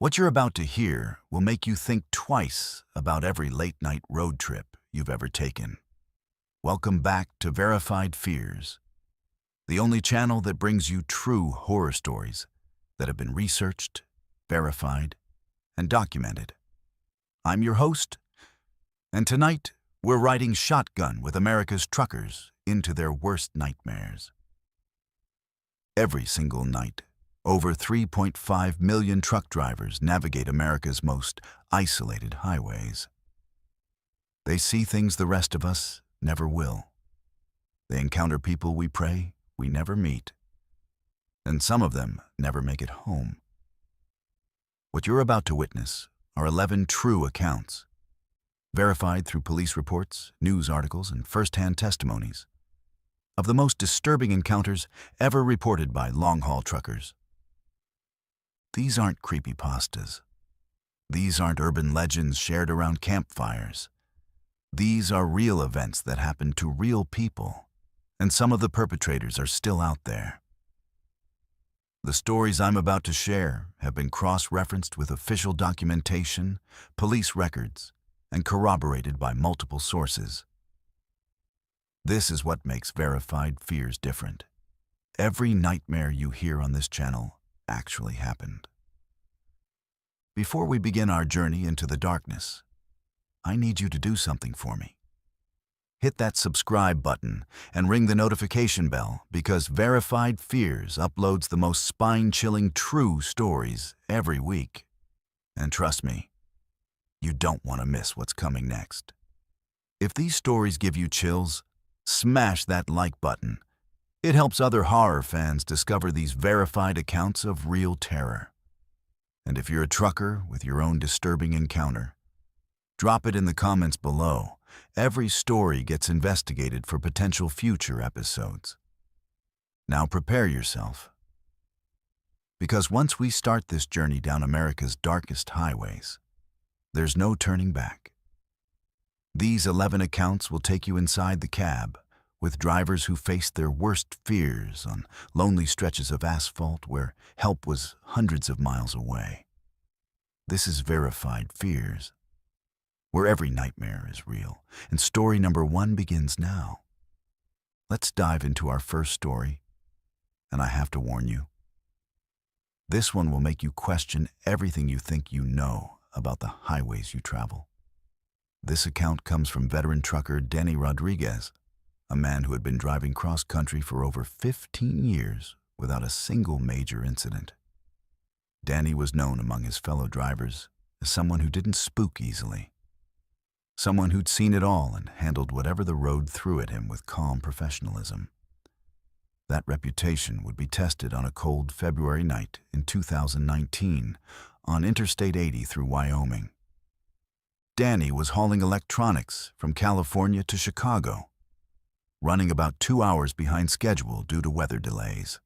What you're about to hear will make you think twice about every late-night road trip you've ever taken. Welcome back to Verified Fears, the only channel that brings you true horror stories that have been researched, verified, and documented. I'm your host, and tonight we're riding shotgun with America's truckers into their worst nightmares. Every single night, over 3.5 million truck drivers navigate America's most isolated highways. They see things the rest of us never will. They encounter people we pray we never meet. And some of them never make it home. What you're about to witness are 11 true accounts, verified through police reports, news articles, and first-hand testimonies, of the most disturbing encounters ever reported by long-haul truckers. These aren't creepypastas. These aren't urban legends shared around campfires. These are real events that happened to real people, and some of the perpetrators are still out there. The stories I'm about to share have been cross-referenced with official documentation, police records, and corroborated by multiple sources. This is what makes Verified Fears different. Every nightmare you hear on this channel actually happened. Before we begin our journey into the darkness, I need you to do something for me. Hit that subscribe button and ring the notification bell, because Verified Fears uploads the most spine-chilling true stories every week. And trust me, you don't want to miss what's coming next. If these stories give you chills, smash that like button. It helps other horror fans discover these verified accounts of real terror. And if you're a trucker with your own disturbing encounter, drop it in the comments below. Every story gets investigated for potential future episodes. Now prepare yourself, because once we start this journey down America's darkest highways, there's no turning back. These 11 accounts will take you inside the cab, with drivers who faced their worst fears on lonely stretches of asphalt where help was hundreds of miles away. This is Verified Fears, where every nightmare is real, and story number 1 begins now. Let's dive into our first story, and I have to warn you, this one will make you question everything you think you know about the highways you travel. This account comes from veteran trucker Danny Rodriguez, a man who had been driving cross-country for over 15 years without a single major incident. Danny was known among his fellow drivers as someone who didn't spook easily, someone who'd seen it all and handled whatever the road threw at him with calm professionalism. That reputation would be tested on a cold February night in 2019 on Interstate 80 through Wyoming. Danny was hauling electronics from California to Chicago, running about 2 hours behind schedule due to weather delays.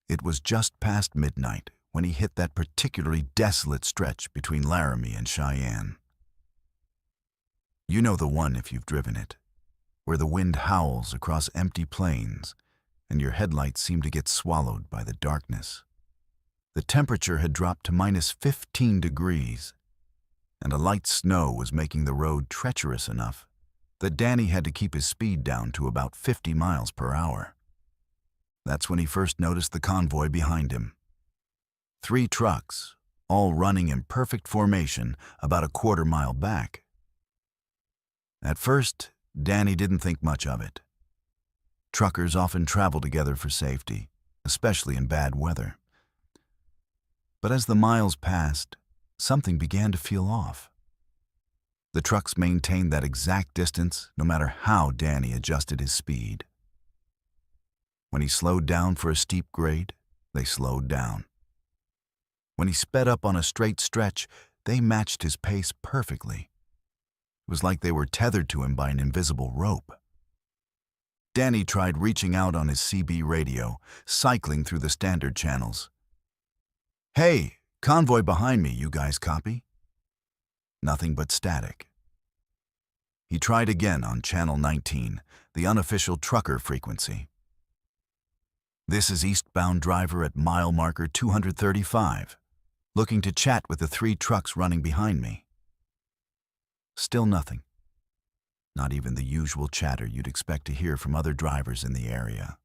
It was just past midnight when he hit that particularly desolate stretch between Laramie and Cheyenne. You know the one if you've driven it, where the wind howls across empty plains and your headlights seem to get swallowed by the darkness. The temperature had dropped to -15 degrees, and a light snow was making the road treacherous enough that Danny had to keep his speed down to about 50 miles per hour. That's when he first noticed the convoy behind him. 3 trucks, all running in perfect formation about a quarter-mile back. At first, Danny didn't think much of it. Truckers often travel together for safety, especially in bad weather. But as the miles passed, something began to feel off. The trucks maintained that exact distance no matter how Danny adjusted his speed. When he slowed down for a steep grade, they slowed down. When he sped up on a straight stretch, they matched his pace perfectly. It was like they were tethered to him by an invisible rope. Danny tried reaching out on his CB radio, cycling through the standard channels. "Hey, convoy behind me, you guys copy?" Nothing but static. He tried again on Channel 19, the unofficial trucker frequency. "This is eastbound driver at mile marker 235. looking to chat with the 3 trucks running behind me. Still nothing. Not even the usual chatter you'd expect to hear from other drivers in the area.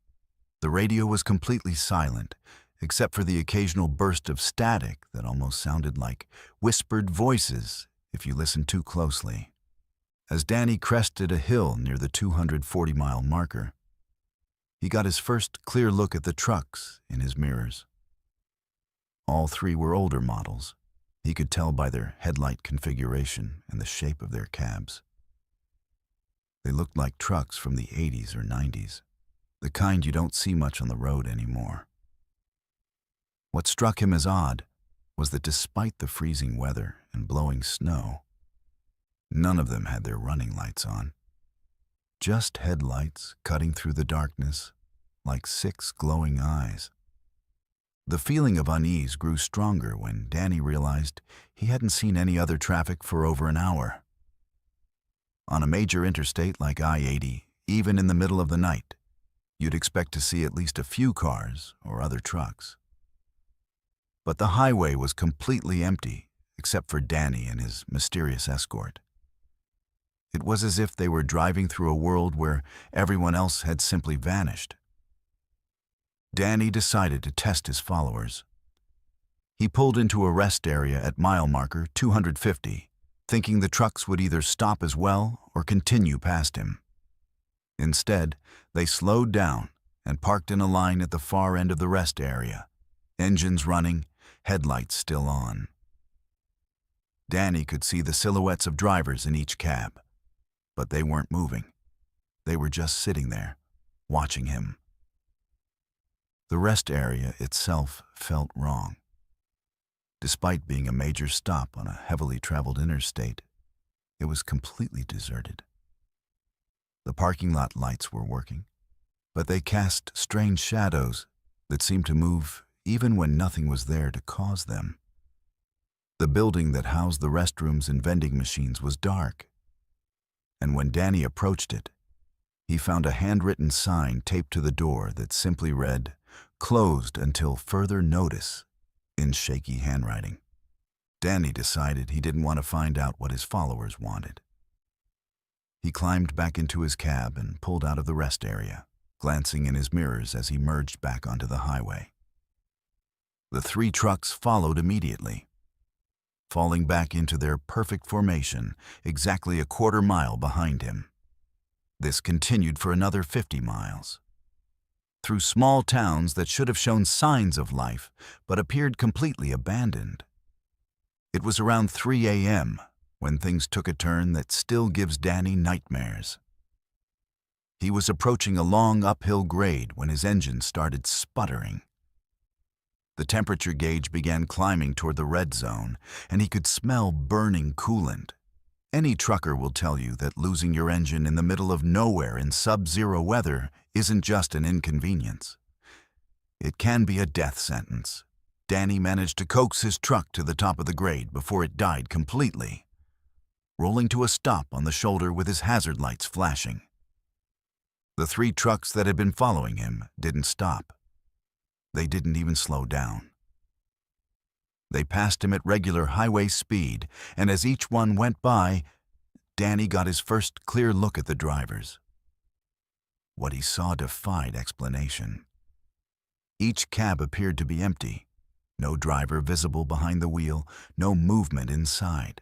The radio was completely silent, except for the occasional burst of static that almost sounded like whispered voices if you listened too closely. As Danny crested a hill near the 240-mile marker, he got his first clear look at the trucks in his mirrors. All 3 were older models. He could tell by their headlight configuration and the shape of their cabs. They looked like trucks from the 80s or 90s, the kind you don't see much on the road anymore. What struck him as odd was that despite the freezing weather and blowing snow, none of them had their running lights on. Just headlights cutting through the darkness like 6 glowing eyes. The feeling of unease grew stronger when Danny realized he hadn't seen any other traffic for over an hour. On a major interstate like I-80, even in the middle of the night, you'd expect to see at least a few cars or other trucks. But the highway was completely empty, except for Danny and his mysterious escort. It was as if they were driving through a world where everyone else had simply vanished. Danny decided to test his followers. He pulled into a rest area at mile marker 250, thinking the trucks would either stop as well or continue past him. Instead, they slowed down and parked in a line at the far end of the rest area, engines running, headlights still on. Danny could see the silhouettes of drivers in each cab, but they weren't moving. They were just sitting there, watching him. The rest area itself felt wrong. Despite being a major stop on a heavily traveled interstate, it was completely deserted. The parking lot lights were working, but they cast strange shadows that seemed to move even when nothing was there to cause them. The building that housed the restrooms and vending machines was dark, and when Danny approached it, he found a handwritten sign taped to the door that simply read, "Closed until further notice," in shaky handwriting. Danny decided he didn't want to find out what his followers wanted. He climbed back into his cab and pulled out of the rest area, glancing in his mirrors as he merged back onto the highway. The 3 trucks followed immediately, falling back into their perfect formation exactly a quarter mile behind him. This continued for another 50 miles. Through small towns that should have shown signs of life, but appeared completely abandoned. It was around 3 a.m. when things took a turn that still gives Danny nightmares. He was approaching a long uphill grade when his engine started sputtering. The temperature gauge began climbing toward the red zone, and he could smell burning coolant. Any trucker will tell you that losing your engine in the middle of nowhere in sub-zero weather isn't just an inconvenience. It can be a death sentence. Danny managed to coax his truck to the top of the grade before it died completely, rolling to a stop on the shoulder with his hazard lights flashing. The 3 trucks that had been following him didn't stop. They didn't even slow down. They passed him at regular highway speed, and as each one went by, Danny got his first clear look at the drivers. What he saw defied explanation. Each cab appeared to be empty, no driver visible behind the wheel, no movement inside.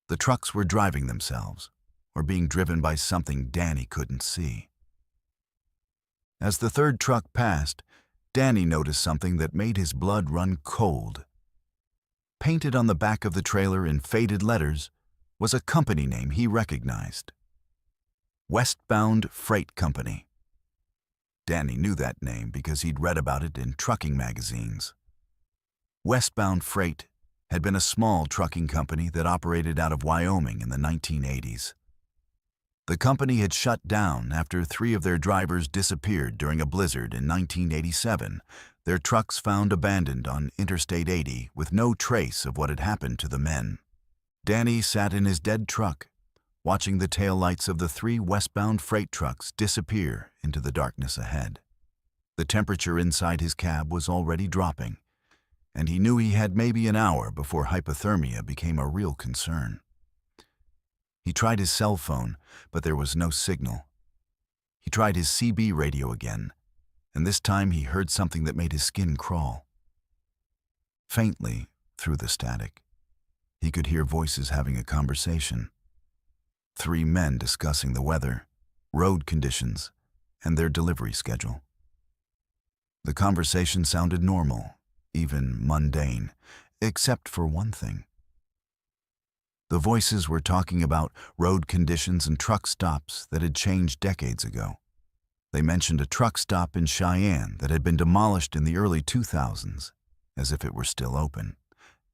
The trucks were driving themselves, or being driven by something Danny couldn't see. As the 3rd truck passed, Danny noticed something that made his blood run cold. Painted on the back of the trailer in faded letters was a company name he recognized. Westbound Freight Company. Danny knew that name because he'd read about it in trucking magazines. Westbound Freight had been a small trucking company that operated out of Wyoming in the 1980s. The company had shut down after 3 of their drivers disappeared during a blizzard in 1987, their trucks found abandoned on Interstate 80 with no trace of what had happened to the men. Danny sat in his dead truck, watching the taillights of the 3 westbound freight trucks disappear into the darkness ahead. The temperature inside his cab was already dropping, and he knew he had maybe an hour before hypothermia became a real concern. He tried his cell phone, but there was no signal. He tried his CB radio again, and this time he heard something that made his skin crawl. Faintly, through the static, he could hear voices having a conversation. 3 men discussing the weather, road conditions, and their delivery schedule. The conversation sounded normal, even mundane, except for one thing. The voices were talking about road conditions and truck stops that had changed decades ago. They mentioned a truck stop in Cheyenne that had been demolished in the early 2000s, as if it were still open.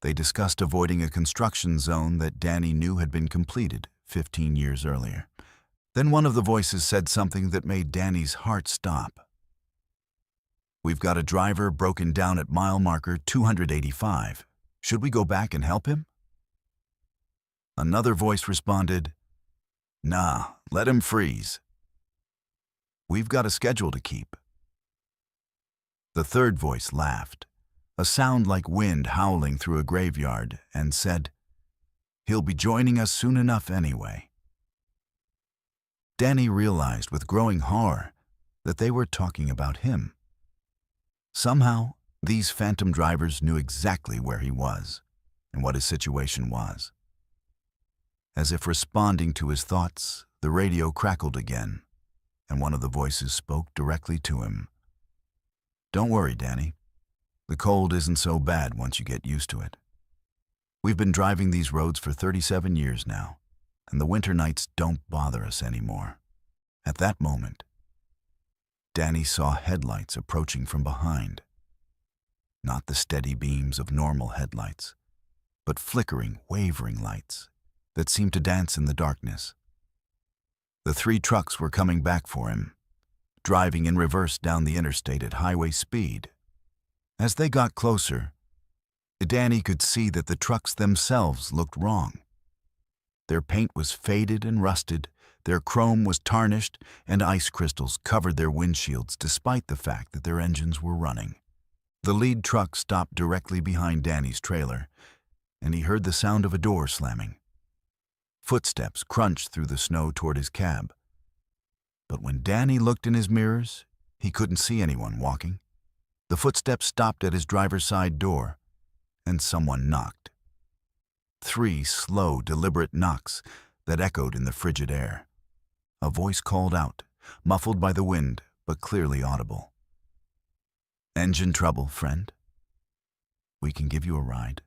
They discussed avoiding a construction zone that Danny knew had been completed 15 years earlier. Then one of the voices said something that made Danny's heart stop. "We've got a driver broken down at mile marker 285. Should we go back and help him?" Another voice responded, "Nah, let him freeze. We've got a schedule to keep." The third voice laughed, a sound like wind howling through a graveyard, and said, "He'll be joining us soon enough anyway." Danny realized with growing horror that they were talking about him. Somehow, these phantom drivers knew exactly where he was and what his situation was. As if responding to his thoughts, the radio crackled again, and one of the voices spoke directly to him. "Don't worry, Danny. The cold isn't so bad once you get used to it. We've been driving these roads for 37 years now, and the winter nights don't bother us anymore." At that moment, Danny saw headlights approaching from behind. Not the steady beams of normal headlights, but flickering, wavering lights that seemed to dance in the darkness. The 3 trucks were coming back for him, driving in reverse down the interstate at highway speed. As they got closer, Danny could see that the trucks themselves looked wrong. Their paint was faded and rusted, their chrome was tarnished, and ice crystals covered their windshields despite the fact that their engines were running. The lead truck stopped directly behind Danny's trailer, and he heard the sound of a door slamming. Footsteps crunched through the snow toward his cab. But when Danny looked in his mirrors, he couldn't see anyone walking. The footsteps stopped at his driver's side door, and someone knocked. 3 slow, deliberate knocks that echoed in the frigid air. A voice called out, muffled by the wind, but clearly audible. "Engine trouble, friend? We can give you a ride."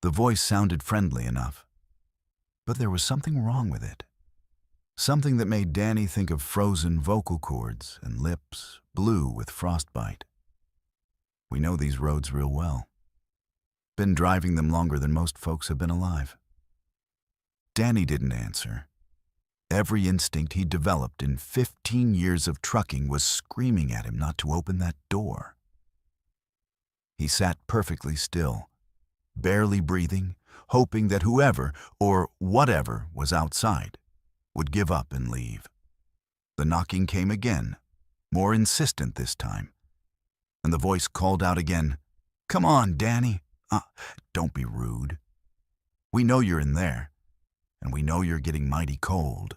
The voice sounded friendly enough, but there was something wrong with it. Something that made Danny think of frozen vocal cords and lips blue with frostbite. We know these roads real well. Been driving them longer than most folks have been alive. Danny didn't answer. Every instinct he'd developed in 15 years of trucking was screaming at him not to open that door. He sat perfectly still, barely breathing, hoping that whoever or whatever was outside would give up and leave. The knocking came again, more insistent this time, and the voice called out again, "Come on, Danny. Don't be rude. We know you're in there, and we know you're getting mighty cold.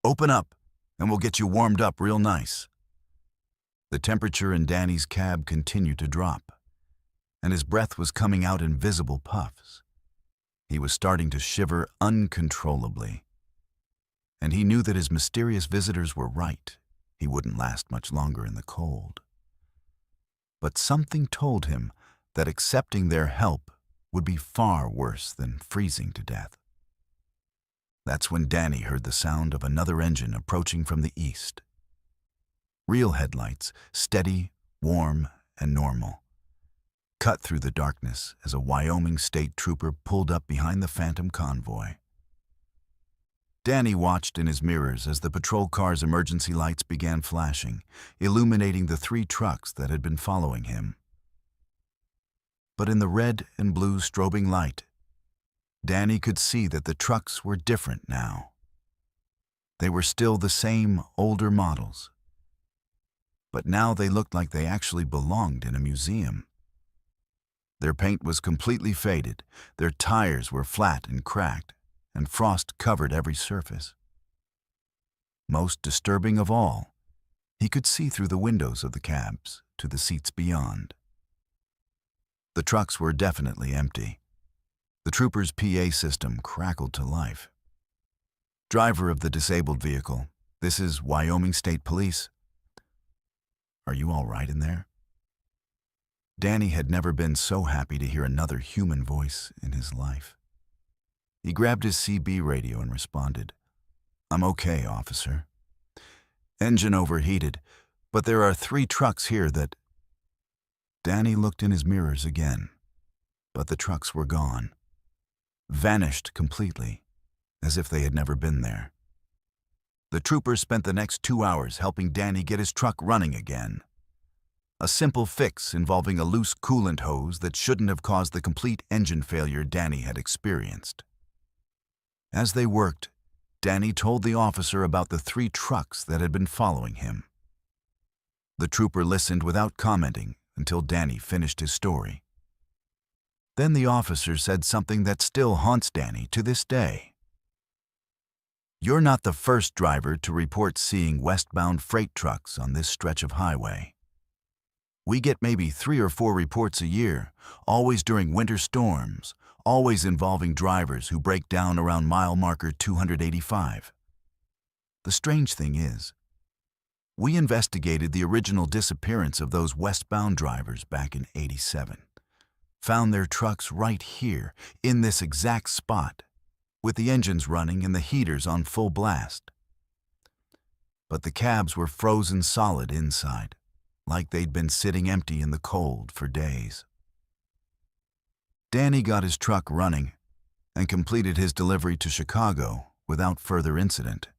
Open up, and we'll get you warmed up real nice." The temperature in Danny's cab continued to drop, and his breath was coming out in visible puffs. He was starting to shiver uncontrollably, and he knew that his mysterious visitors were right. He wouldn't last much longer in the cold. But something told him that accepting their help would be far worse than freezing to death. That's when Danny heard the sound of another engine approaching from the east. Real headlights, steady, warm, and normal, cut through the darkness as a Wyoming state trooper pulled up behind the phantom convoy. Danny watched in his mirrors as the patrol car's emergency lights began flashing, illuminating the 3 trucks that had been following him. But in the red and blue strobing light, Danny could see that the trucks were different now. They were still the same older models, but now they looked like they actually belonged in a museum. Their paint was completely faded, their tires were flat and cracked, and frost covered every surface. Most disturbing of all, he could see through the windows of the cabs to the seats beyond. The trucks were definitely empty. The trooper's PA system crackled to life. "Driver of the disabled vehicle, this is Wyoming State Police. Are you all right in there?" Danny had never been so happy to hear another human voice in his life. He grabbed his CB radio and responded, "I'm okay, officer. Engine overheated, but there are 3 trucks here that—" Danny looked in his mirrors again, but the trucks were gone, vanished completely, as if they had never been there. The trooper spent the next 2 hours helping Danny get his truck running again. A simple fix involving a loose coolant hose that shouldn't have caused the complete engine failure Danny had experienced. As they worked, Danny told the officer about the 3 trucks that had been following him. The trooper listened without commenting until Danny finished his story. Then the officer said something that still haunts Danny to this day. "You're not the first driver to report seeing westbound freight trucks on this stretch of highway. We get maybe 3 or 4 reports a year, always during winter storms, always involving drivers who break down around mile marker 285. The strange thing is, we investigated the original disappearance of those westbound drivers back in '87. Found their trucks right here, in this exact spot, with the engines running and the heaters on full blast. But the cabs were frozen solid inside, like they'd been sitting empty in the cold for days." Danny got his truck running and completed his delivery to Chicago without further incident.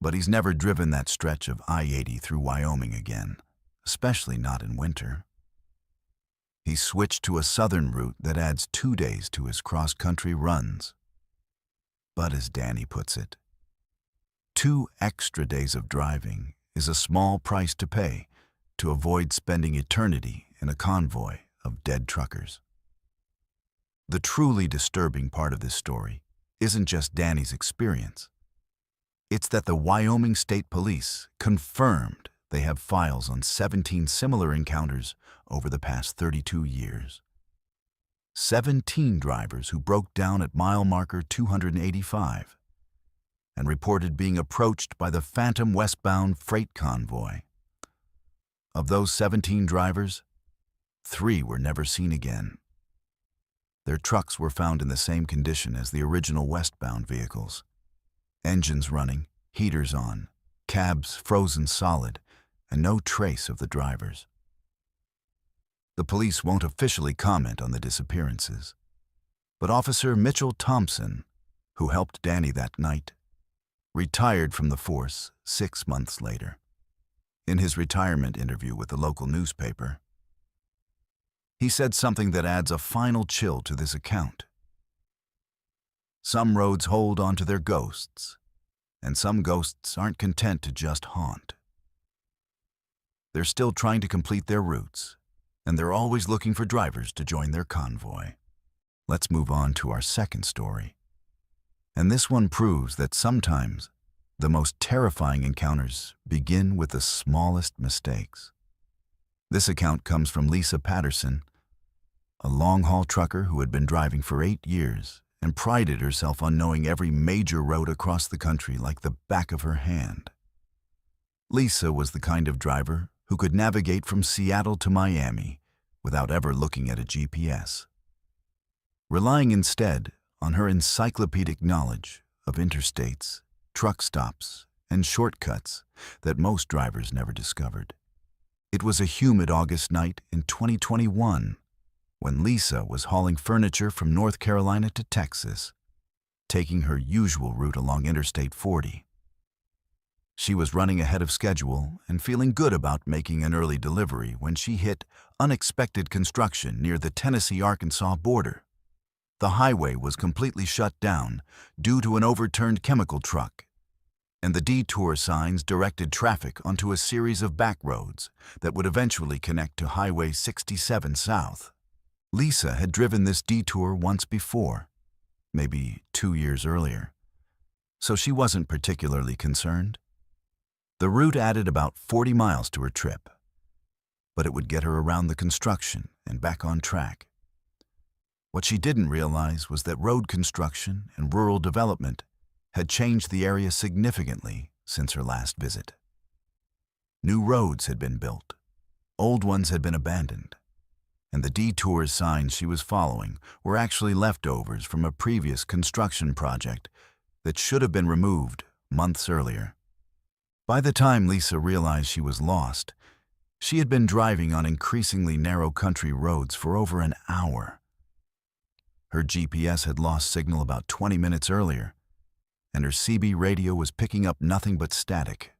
But he's never driven that stretch of I-80 through Wyoming again, especially not in winter. He switched to a southern route that adds 2 days to his cross-country runs. But as Danny puts it, 2 extra days of driving is a small price to pay to avoid spending eternity in a convoy of dead truckers. The truly disturbing part of this story isn't just Danny's experience. It's that the Wyoming State Police confirmed they have files on 17 similar encounters over the past 32 years. 17 drivers who broke down at mile marker 285 and reported being approached by the phantom westbound freight convoy. Of those 17 drivers, 3 were never seen again. Their trucks were found in the same condition as the original westbound vehicles. Engines running, heaters on, cabs frozen solid, and no trace of the drivers. The police won't officially comment on the disappearances, but Officer Mitchell Thompson, who helped Danny that night, retired from the force 6 months later. In his retirement interview with the local newspaper, he said something that adds a final chill to this account. "Some roads hold onto their ghosts, and some ghosts aren't content to just haunt. They're still trying to complete their routes, and they're always looking for drivers to join their convoy." Let's move on to our second story. And this one proves that sometimes the most terrifying encounters begin with the smallest mistakes. This account comes from Lisa Patterson, a long-haul trucker who had been driving for 8 years and prided herself on knowing every major road across the country like the back of her hand. Lisa was the kind of driver who could navigate from Seattle to Miami without ever looking at a GPS, relying instead on her encyclopedic knowledge of interstates, truck stops, and shortcuts that most drivers never discovered. It was a humid August night in 2021 when Lisa was hauling furniture from North Carolina to Texas, taking her usual route along Interstate 40. She was running ahead of schedule and feeling good about making an early delivery when she hit unexpected construction near the Tennessee-Arkansas border. The highway was completely shut down due to an overturned chemical truck, and the detour signs directed traffic onto a series of back roads that would eventually connect to Highway 67 South. Lisa had driven this detour once before, maybe 2 years earlier, so she wasn't particularly concerned. The route added about 40 miles to her trip, but it would get her around the construction and back on track. What she didn't realize was that road construction and rural development had changed the area significantly since her last visit. New roads had been built, old ones had been abandoned, and the detour signs she was following were actually leftovers from a previous construction project that should have been removed months earlier. By the time Lisa realized she was lost, she had been driving on increasingly narrow country roads for over an hour. Her GPS had lost signal about 20 minutes earlier, and her CB radio was picking up nothing but static.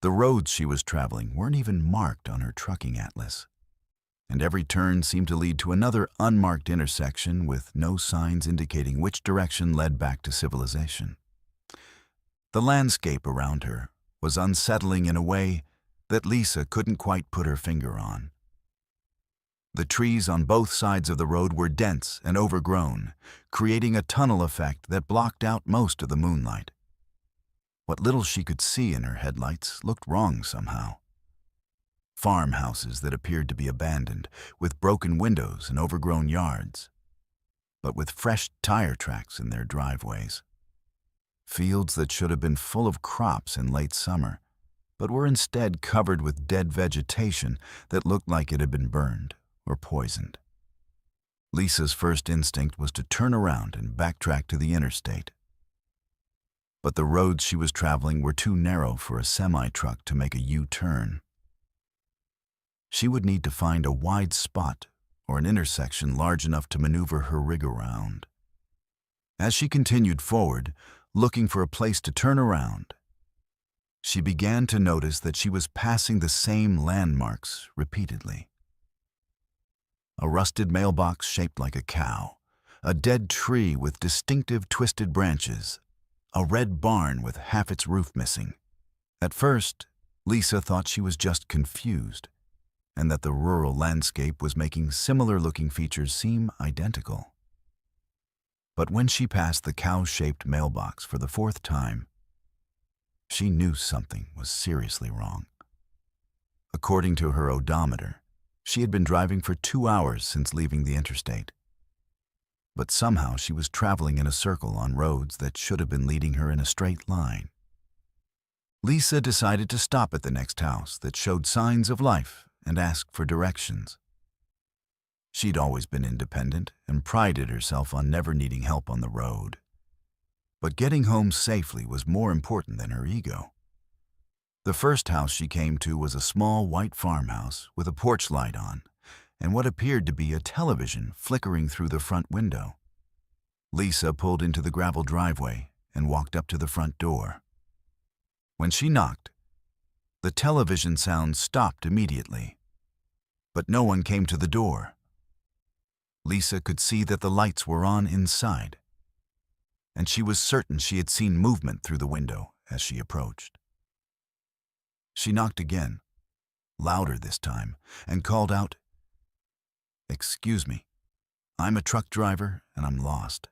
The roads she was traveling weren't even marked on her trucking atlas, and every turn seemed to lead to another unmarked intersection with no signs indicating which direction led back to civilization. The landscape around her was unsettling in a way that Lisa couldn't quite put her finger on. The trees on both sides of the road were dense and overgrown, creating a tunnel effect that blocked out most of the moonlight. What little she could see in her headlights looked wrong somehow. Farmhouses that appeared to be abandoned, with broken windows and overgrown yards, but with fresh tire tracks in their driveways. Fields that should have been full of crops in late summer, but were instead covered with dead vegetation that looked like it had been burned or poisoned. Lisa's first instinct was to turn around and backtrack to the interstate. But the roads she was traveling were too narrow for a semi-truck to make a U-turn. She would need to find a wide spot or an intersection large enough to maneuver her rig around. As she continued forward, looking for a place to turn around, she began to notice that she was passing the same landmarks repeatedly. A rusted mailbox shaped like a cow, a dead tree with distinctive twisted branches, a red barn with half its roof missing. At first, Lisa thought she was just confused, and that the rural landscape was making similar-looking features seem identical. But when she passed the cow-shaped mailbox for the 4th time, she knew something was seriously wrong. According to her odometer, she had been driving for 2 hours since leaving the interstate. But somehow she was traveling in a circle on roads that should have been leading her in a straight line. Lisa decided to stop at the next house that showed signs of life and ask for directions. She'd always been independent and prided herself on never needing help on the road. But getting home safely was more important than her ego. The first house she came to was a small white farmhouse with a porch light on and what appeared to be a television flickering through the front window. Lisa pulled into the gravel driveway and walked up to the front door. When she knocked, the television sound stopped immediately, but no one came to the door. Lisa could see that the lights were on inside, and she was certain she had seen movement through the window as she approached. She knocked again, louder this time, and called out, "Excuse me, I'm a truck driver and I'm lost.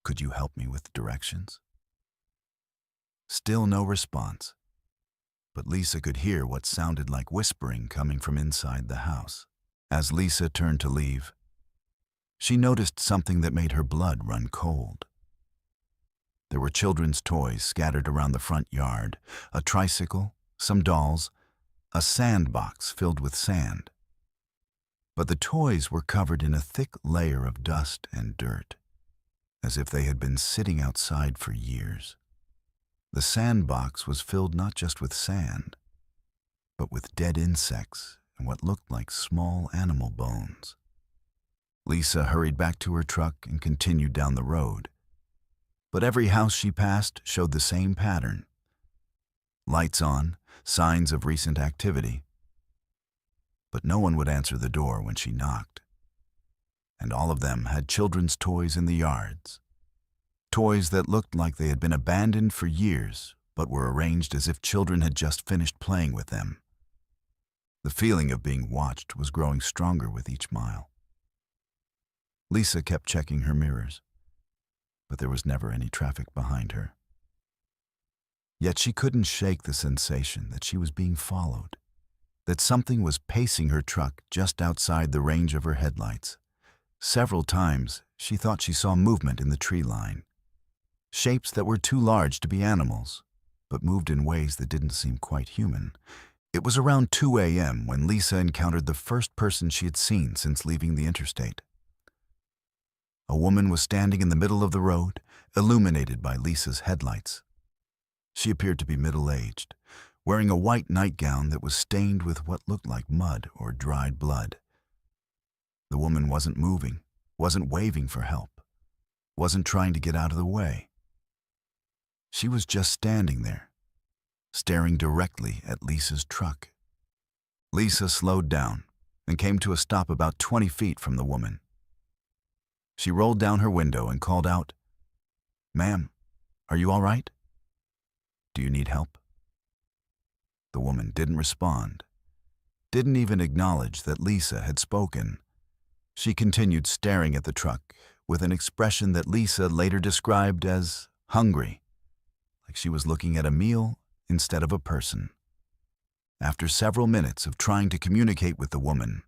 Could you help me with directions?" Still no response, but Lisa could hear what sounded like whispering coming from inside the house. As Lisa turned to leave, she noticed something that made her blood run cold. There were children's toys scattered around the front yard, a tricycle, some dolls, a sandbox filled with sand. But the toys were covered in a thick layer of dust and dirt, as if they had been sitting outside for years. The sandbox was filled not just with sand, but with dead insects and what looked like small animal bones. Lisa hurried back to her truck and continued down the road. But every house she passed showed the same pattern. Lights on, signs of recent activity. But no one would answer the door when she knocked. And all of them had children's toys in the yards. Toys that looked like they had been abandoned for years, but were arranged as if children had just finished playing with them. The feeling of being watched was growing stronger with each mile. Lisa kept checking her mirrors, but there was never any traffic behind her. Yet she couldn't shake the sensation that she was being followed, that something was pacing her truck just outside the range of her headlights. Several times, she thought she saw movement in the tree line, shapes that were too large to be animals, but moved in ways that didn't seem quite human. It was around 2 a.m. when Lisa encountered the first person she had seen since leaving the interstate. A woman was standing in the middle of the road, illuminated by Lisa's headlights. She appeared to be middle-aged, wearing a white nightgown that was stained with what looked like mud or dried blood. The woman wasn't moving, wasn't waving for help, wasn't trying to get out of the way. She was just standing there, staring directly at Lisa's truck. Lisa slowed down and came to a stop about 20 feet from the woman. She rolled down her window and called out, "Ma'am, are you all right? Do you need help?" The woman didn't respond, didn't even acknowledge that Lisa had spoken. She continued staring at the truck with an expression that Lisa later described as hungry, like she was looking at a meal instead of a person. After several minutes of trying to communicate with the woman,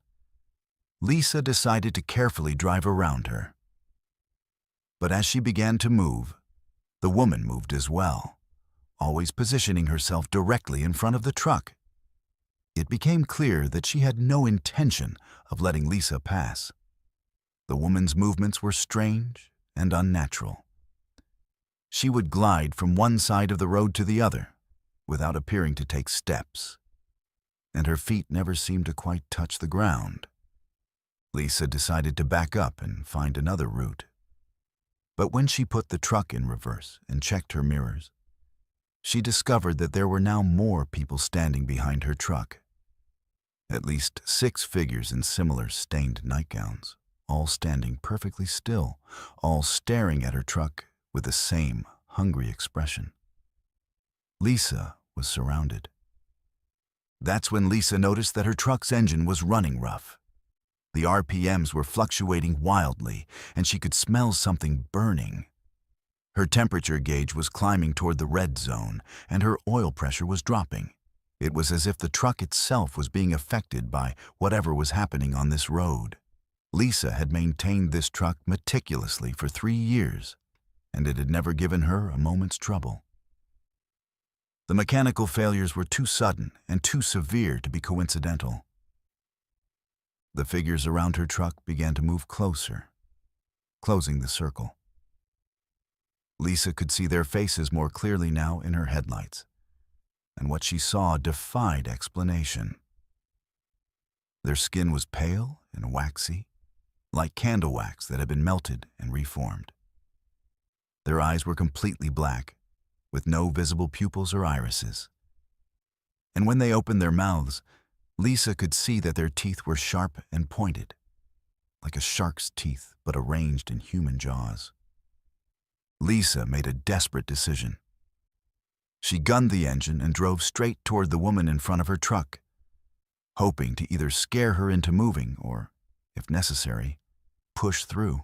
Lisa decided to carefully drive around her. But as she began to move, the woman moved as well, always positioning herself directly in front of the truck. It became clear that she had no intention of letting Lisa pass. The woman's movements were strange and unnatural. She would glide from one side of the road to the other without appearing to take steps, and her feet never seemed to quite touch the ground. Lisa decided to back up and find another route. But when she put the truck in reverse and checked her mirrors, she discovered that there were now more people standing behind her truck. At least 6 figures in similar stained nightgowns, all standing perfectly still, all staring at her truck with the same hungry expression. Lisa was surrounded. That's when Lisa noticed that her truck's engine was running rough. The RPMs were fluctuating wildly, and she could smell something burning. Her temperature gauge was climbing toward the red zone, and her oil pressure was dropping. It was as if the truck itself was being affected by whatever was happening on this road. Lisa had maintained this truck meticulously for 3 years, and it had never given her a moment's trouble. The mechanical failures were too sudden and too severe to be coincidental. The figures around her truck began to move closer, closing the circle. Lisa could see their faces more clearly now in her headlights, and what she saw defied explanation. Their skin was pale and waxy, like candle wax that had been melted and reformed. Their eyes were completely black, with no visible pupils or irises. And when they opened their mouths, Lisa could see that their teeth were sharp and pointed, like a shark's teeth but arranged in human jaws. Lisa made a desperate decision. She gunned the engine and drove straight toward the woman in front of her truck, hoping to either scare her into moving or, if necessary, push through.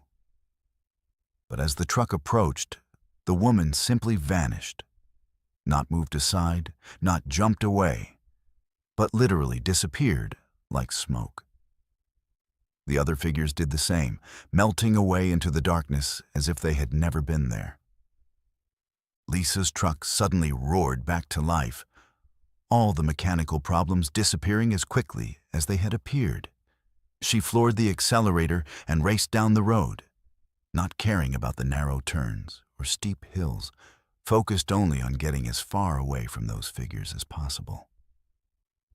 But as the truck approached, the woman simply vanished, not moved aside, not jumped away, but literally disappeared like smoke. The other figures did the same, melting away into the darkness as if they had never been there. Lisa's truck suddenly roared back to life, all the mechanical problems disappearing as quickly as they had appeared. She floored the accelerator and raced down the road, not caring about the narrow turns or steep hills, focused only on getting as far away from those figures as possible.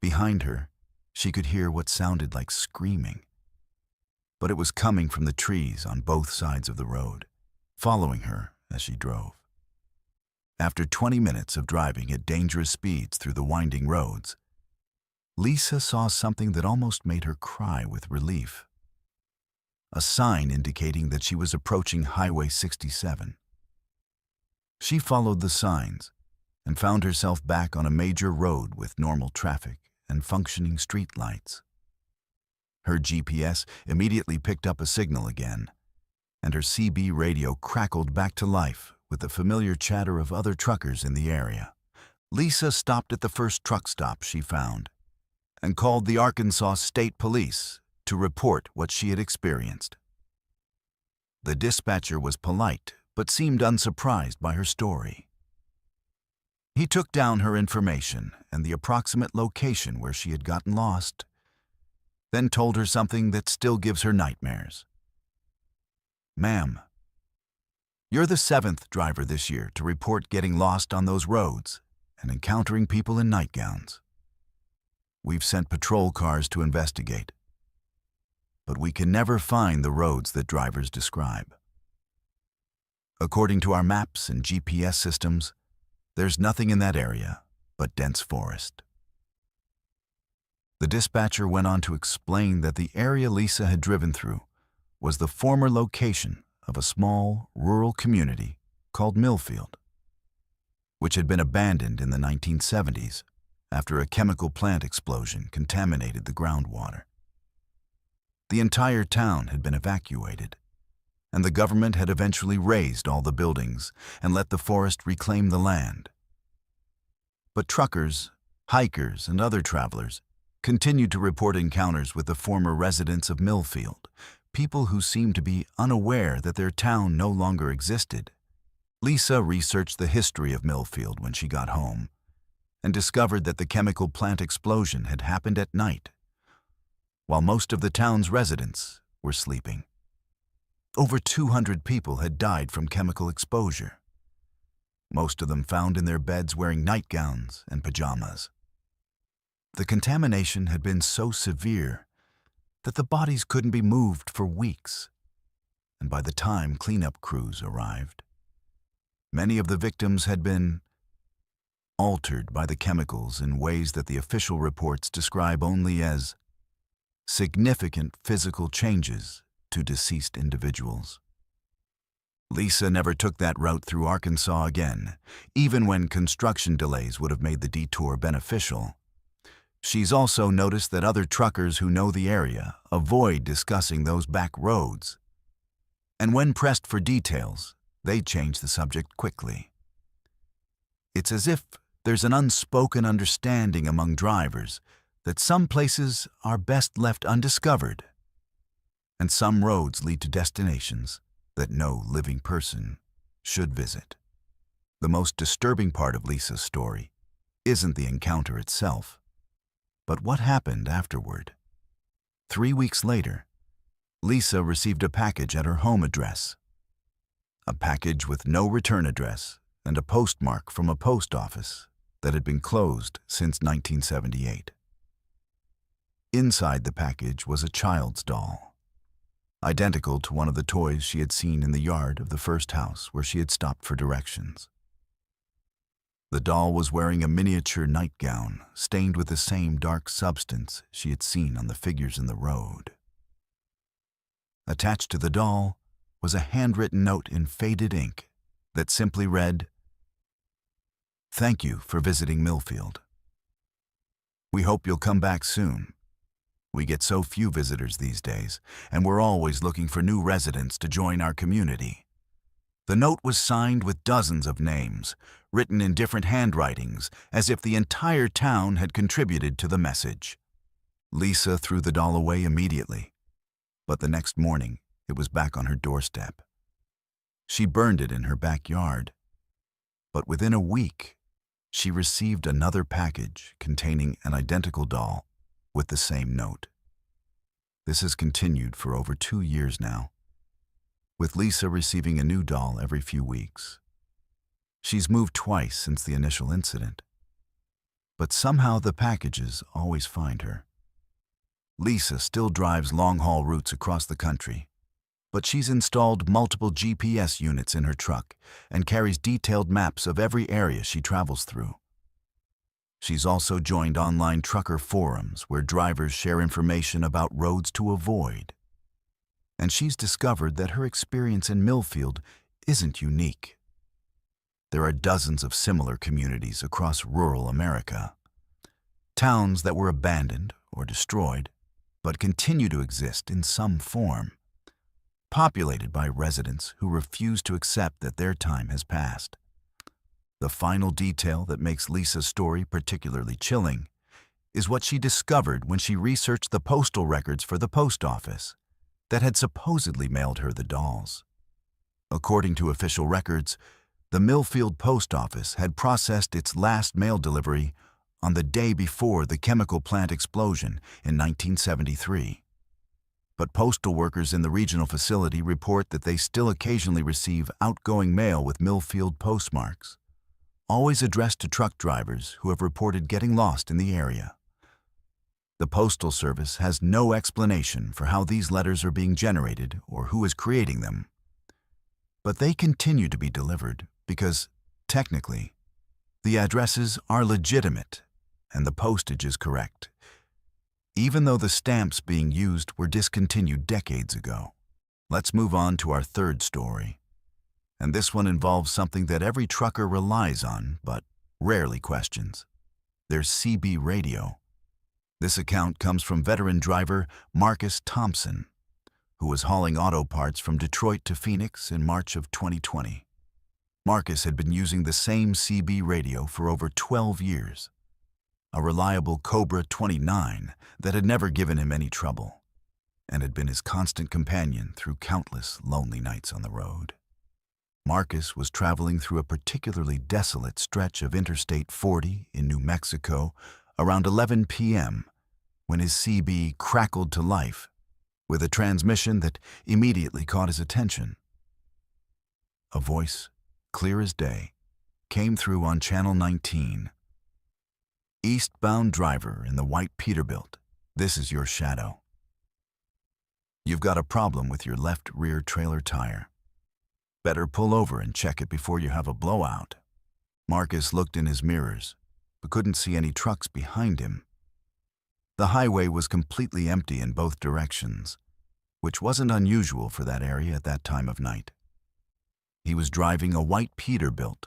Behind her, she could hear what sounded like screaming, but it was coming from the trees on both sides of the road, following her as she drove. After 20 minutes of driving at dangerous speeds through the winding roads, Lisa saw something that almost made her cry with relief. A sign indicating that she was approaching Highway 67. She followed the signs and found herself back on a major road with normal traffic and functioning street lights. Her GPS immediately picked up a signal again, and her CB radio crackled back to life with the familiar chatter of other truckers in the area. Lisa stopped at the first truck stop she found and called the Arkansas State Police to report what she had experienced. The dispatcher was polite but seemed unsurprised by her story. He took down her information and the approximate location where she had gotten lost, then told her something that still gives her nightmares. "Ma'am, you're the 7th driver this year to report getting lost on those roads and encountering people in nightgowns. We've sent patrol cars to investigate, but we can never find the roads that drivers describe. According to our maps and GPS systems, there's nothing in that area but dense forest." The dispatcher went on to explain that the area Lisa had driven through was the former location of a small rural community called Milfield, which had been abandoned in the 1970s after a chemical plant explosion contaminated the groundwater. The entire town had been evacuated, and the government had eventually razed all the buildings and let the forest reclaim the land. But truckers, hikers, and other travelers continued to report encounters with the former residents of Milfield, people who seemed to be unaware that their town no longer existed. Lisa researched the history of Milfield when she got home and discovered that the chemical plant explosion had happened at night, while most of the town's residents were sleeping. Over 200 people had died from chemical exposure, most of them found in their beds wearing nightgowns and pajamas. The contamination had been so severe that the bodies couldn't be moved for weeks, and by the time cleanup crews arrived, many of the victims had been altered by the chemicals in ways that the official reports describe only as significant physical changes to deceased individuals. Lisa never took that route through Arkansas again, even when construction delays would have made the detour beneficial. She's also noticed that other truckers who know the area avoid discussing those back roads, and when pressed for details, they change the subject quickly. It's as if there's an unspoken understanding among drivers that some places are best left undiscovered, and some roads lead to destinations that no living person should visit. The most disturbing part of Lisa's story isn't the encounter itself, but what happened afterward. 3 weeks later, Lisa received a package at her home address. A package with no return address and a postmark from a post office that had been closed since 1978. Inside the package was a child's doll, identical to one of the toys she had seen in the yard of the first house where she had stopped for directions. The doll was wearing a miniature nightgown stained with the same dark substance she had seen on the figures in the road. Attached to the doll was a handwritten note in faded ink that simply read, "Thank you for visiting Milfield. We hope you'll come back soon. We get so few visitors these days, and we're always looking for new residents to join our community." The note was signed with dozens of names, written in different handwritings, as if the entire town had contributed to the message. Lisa threw the doll away immediately, but the next morning it was back on her doorstep. She burned it in her backyard, but within a week, she received another package containing an identical doll with the same note. This has continued for over 2 years now, with Lisa receiving a new doll every few weeks. She's moved twice since the initial incident, but somehow the packages always find her. Lisa still drives long-haul routes across the country, but she's installed multiple GPS units in her truck and carries detailed maps of every area she travels through. She's also joined online trucker forums where drivers share information about roads to avoid. And she's discovered that her experience in Milfield isn't unique. There are dozens of similar communities across rural America. Towns that were abandoned or destroyed, but continue to exist in some form, populated by residents who refuse to accept that their time has passed. The final detail that makes Lisa's story particularly chilling is what she discovered when she researched the postal records for the post office that had supposedly mailed her the dolls. According to official records, the Milfield post office had processed its last mail delivery on the day before the chemical plant explosion in 1973. But postal workers in the regional facility report that they still occasionally receive outgoing mail with Milfield postmarks, always addressed to truck drivers who have reported getting lost in the area. The Postal Service has no explanation for how these letters are being generated or who is creating them. But they continue to be delivered because, technically, the addresses are legitimate and the postage is correct, even though the stamps being used were discontinued decades ago. Let's move on to our third story. And this one involves something that every trucker relies on but rarely questions: their CB radio. This account comes from veteran driver Marcus Thompson, who was hauling auto parts from Detroit to Phoenix in March of 2020. Marcus had been using the same CB radio for over 12 years, a reliable Cobra 29 that had never given him any trouble, and had been his constant companion through countless lonely nights on the road. Marcus was traveling through a particularly desolate stretch of Interstate 40 in New Mexico around 11 p.m. when his CB crackled to life with a transmission that immediately caught his attention. A voice, clear as day, came through on Channel 19. "Eastbound driver in the white Peterbilt, this is your shadow. You've got a problem with your left rear trailer tire. Better pull over and check it before you have a blowout." Marcus looked in his mirrors, but couldn't see any trucks behind him. The highway was completely empty in both directions, which wasn't unusual for that area at that time of night. He was driving a white Peterbilt,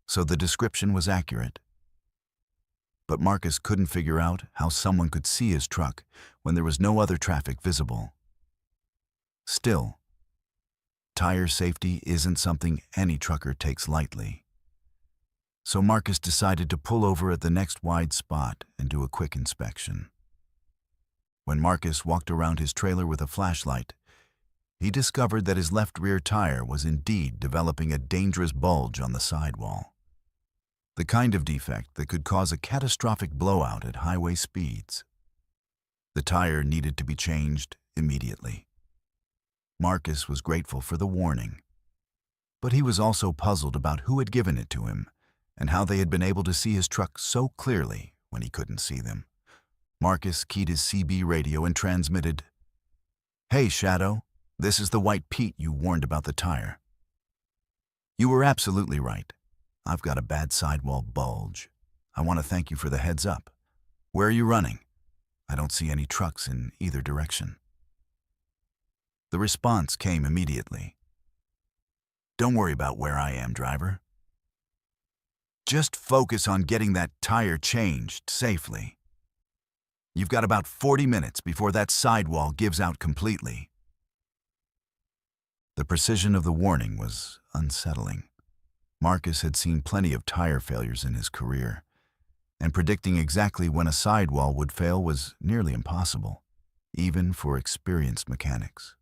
so the description was accurate. But Marcus couldn't figure out how someone could see his truck when there was no other traffic visible. Still, tire safety isn't something any trucker takes lightly. So Marcus decided to pull over at the next wide spot and do a quick inspection. When Marcus walked around his trailer with a flashlight, he discovered that his left rear tire was indeed developing a dangerous bulge on the sidewall, the kind of defect that could cause a catastrophic blowout at highway speeds. The tire needed to be changed immediately. Marcus was grateful for the warning, but he was also puzzled about who had given it to him and how they had been able to see his truck so clearly when he couldn't see them. Marcus keyed his CB radio and transmitted, "Hey, Shadow, this is the white Pete you warned about the tire. You were absolutely right. I've got a bad sidewall bulge. I want to thank you for the heads up. Where are you running? I don't see any trucks in either direction." The response came immediately. "Don't worry about where I am, driver. Just focus on getting that tire changed safely. You've got about 40 minutes before that sidewall gives out completely." The precision of the warning was unsettling. Marcus had seen plenty of tire failures in his career, and predicting exactly when a sidewall would fail was nearly impossible, even for experienced mechanics.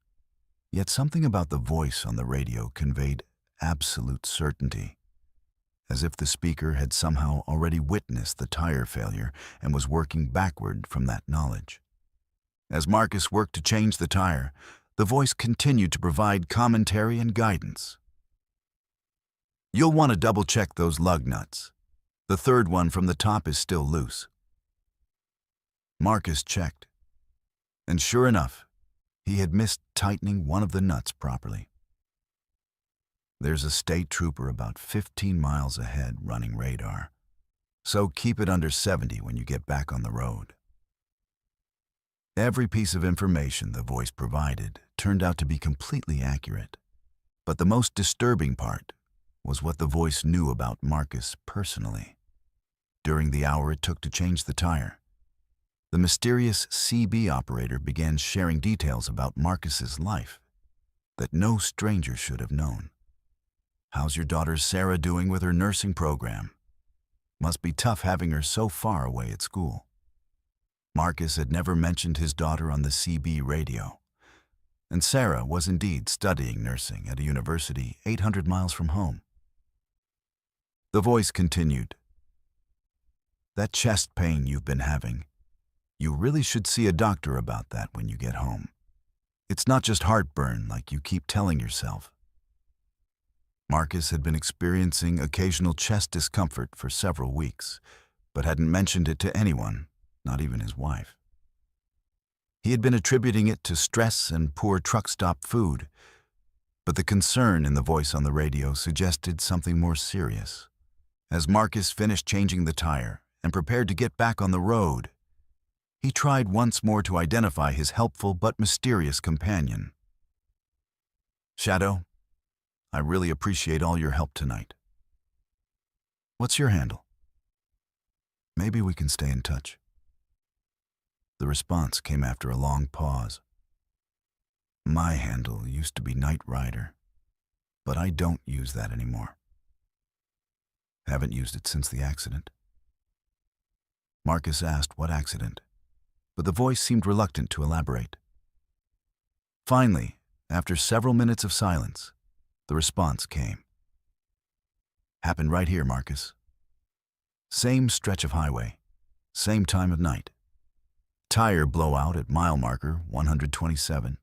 Yet something about the voice on the radio conveyed absolute certainty, as if the speaker had somehow already witnessed the tire failure and was working backward from that knowledge. As Marcus worked to change the tire, the voice continued to provide commentary and guidance. "You'll want to double-check those lug nuts. The third one from the top is still loose." Marcus checked, and sure enough, he had missed tightening one of the nuts properly. There's a state trooper about 15 miles ahead running radar, so keep it under 70 when you get back on the road. Every piece of information the voice provided turned out to be completely accurate, but the most disturbing part was what the voice knew about Marcus personally. During the hour it took to change the tire, the mysterious CB operator began sharing details about Marcus's life that no stranger should have known. "How's your daughter Sarah doing with her nursing program? Must be tough having her so far away at school." Marcus had never mentioned his daughter on the CB radio, and Sarah was indeed studying nursing at a university 800 miles from home. The voice continued, "That chest pain you've been having, you really should see a doctor about that when you get home. It's not just heartburn like you keep telling yourself." Marcus had been experiencing occasional chest discomfort for several weeks, but hadn't mentioned it to anyone, not even his wife. He had been attributing it to stress and poor truck stop food, but the concern in the voice on the radio suggested something more serious. As Marcus finished changing the tire and prepared to get back on the road, he tried once more to identify his helpful but mysterious companion. "Shadow, I really appreciate all your help tonight. What's your handle? Maybe we can stay in touch." The response came after a long pause. "My handle used to be Night Rider, but I don't use that anymore. Haven't used it since the accident." Marcus asked what accident, but the voice seemed reluctant to elaborate. Finally, after several minutes of silence, the response came. "Happened right here, Marcus. Same stretch of highway, same time of night. Tire blowout at mile marker 127.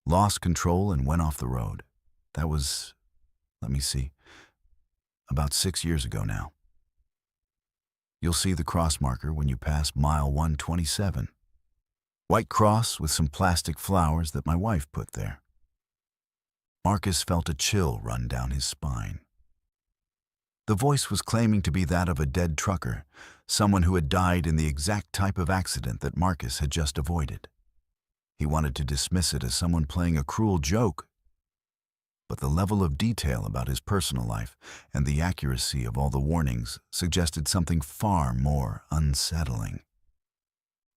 Lost control and went off the road. That was, let me see, about 6 years ago now. You'll see the cross marker when you pass mile 127. White cross with some plastic flowers that my wife put there." Marcus felt a chill run down his spine. The voice was claiming to be that of a dead trucker, someone who had died in the exact type of accident that Marcus had just avoided. He wanted to dismiss it as someone playing a cruel joke, but the level of detail about his personal life and the accuracy of all the warnings suggested something far more unsettling.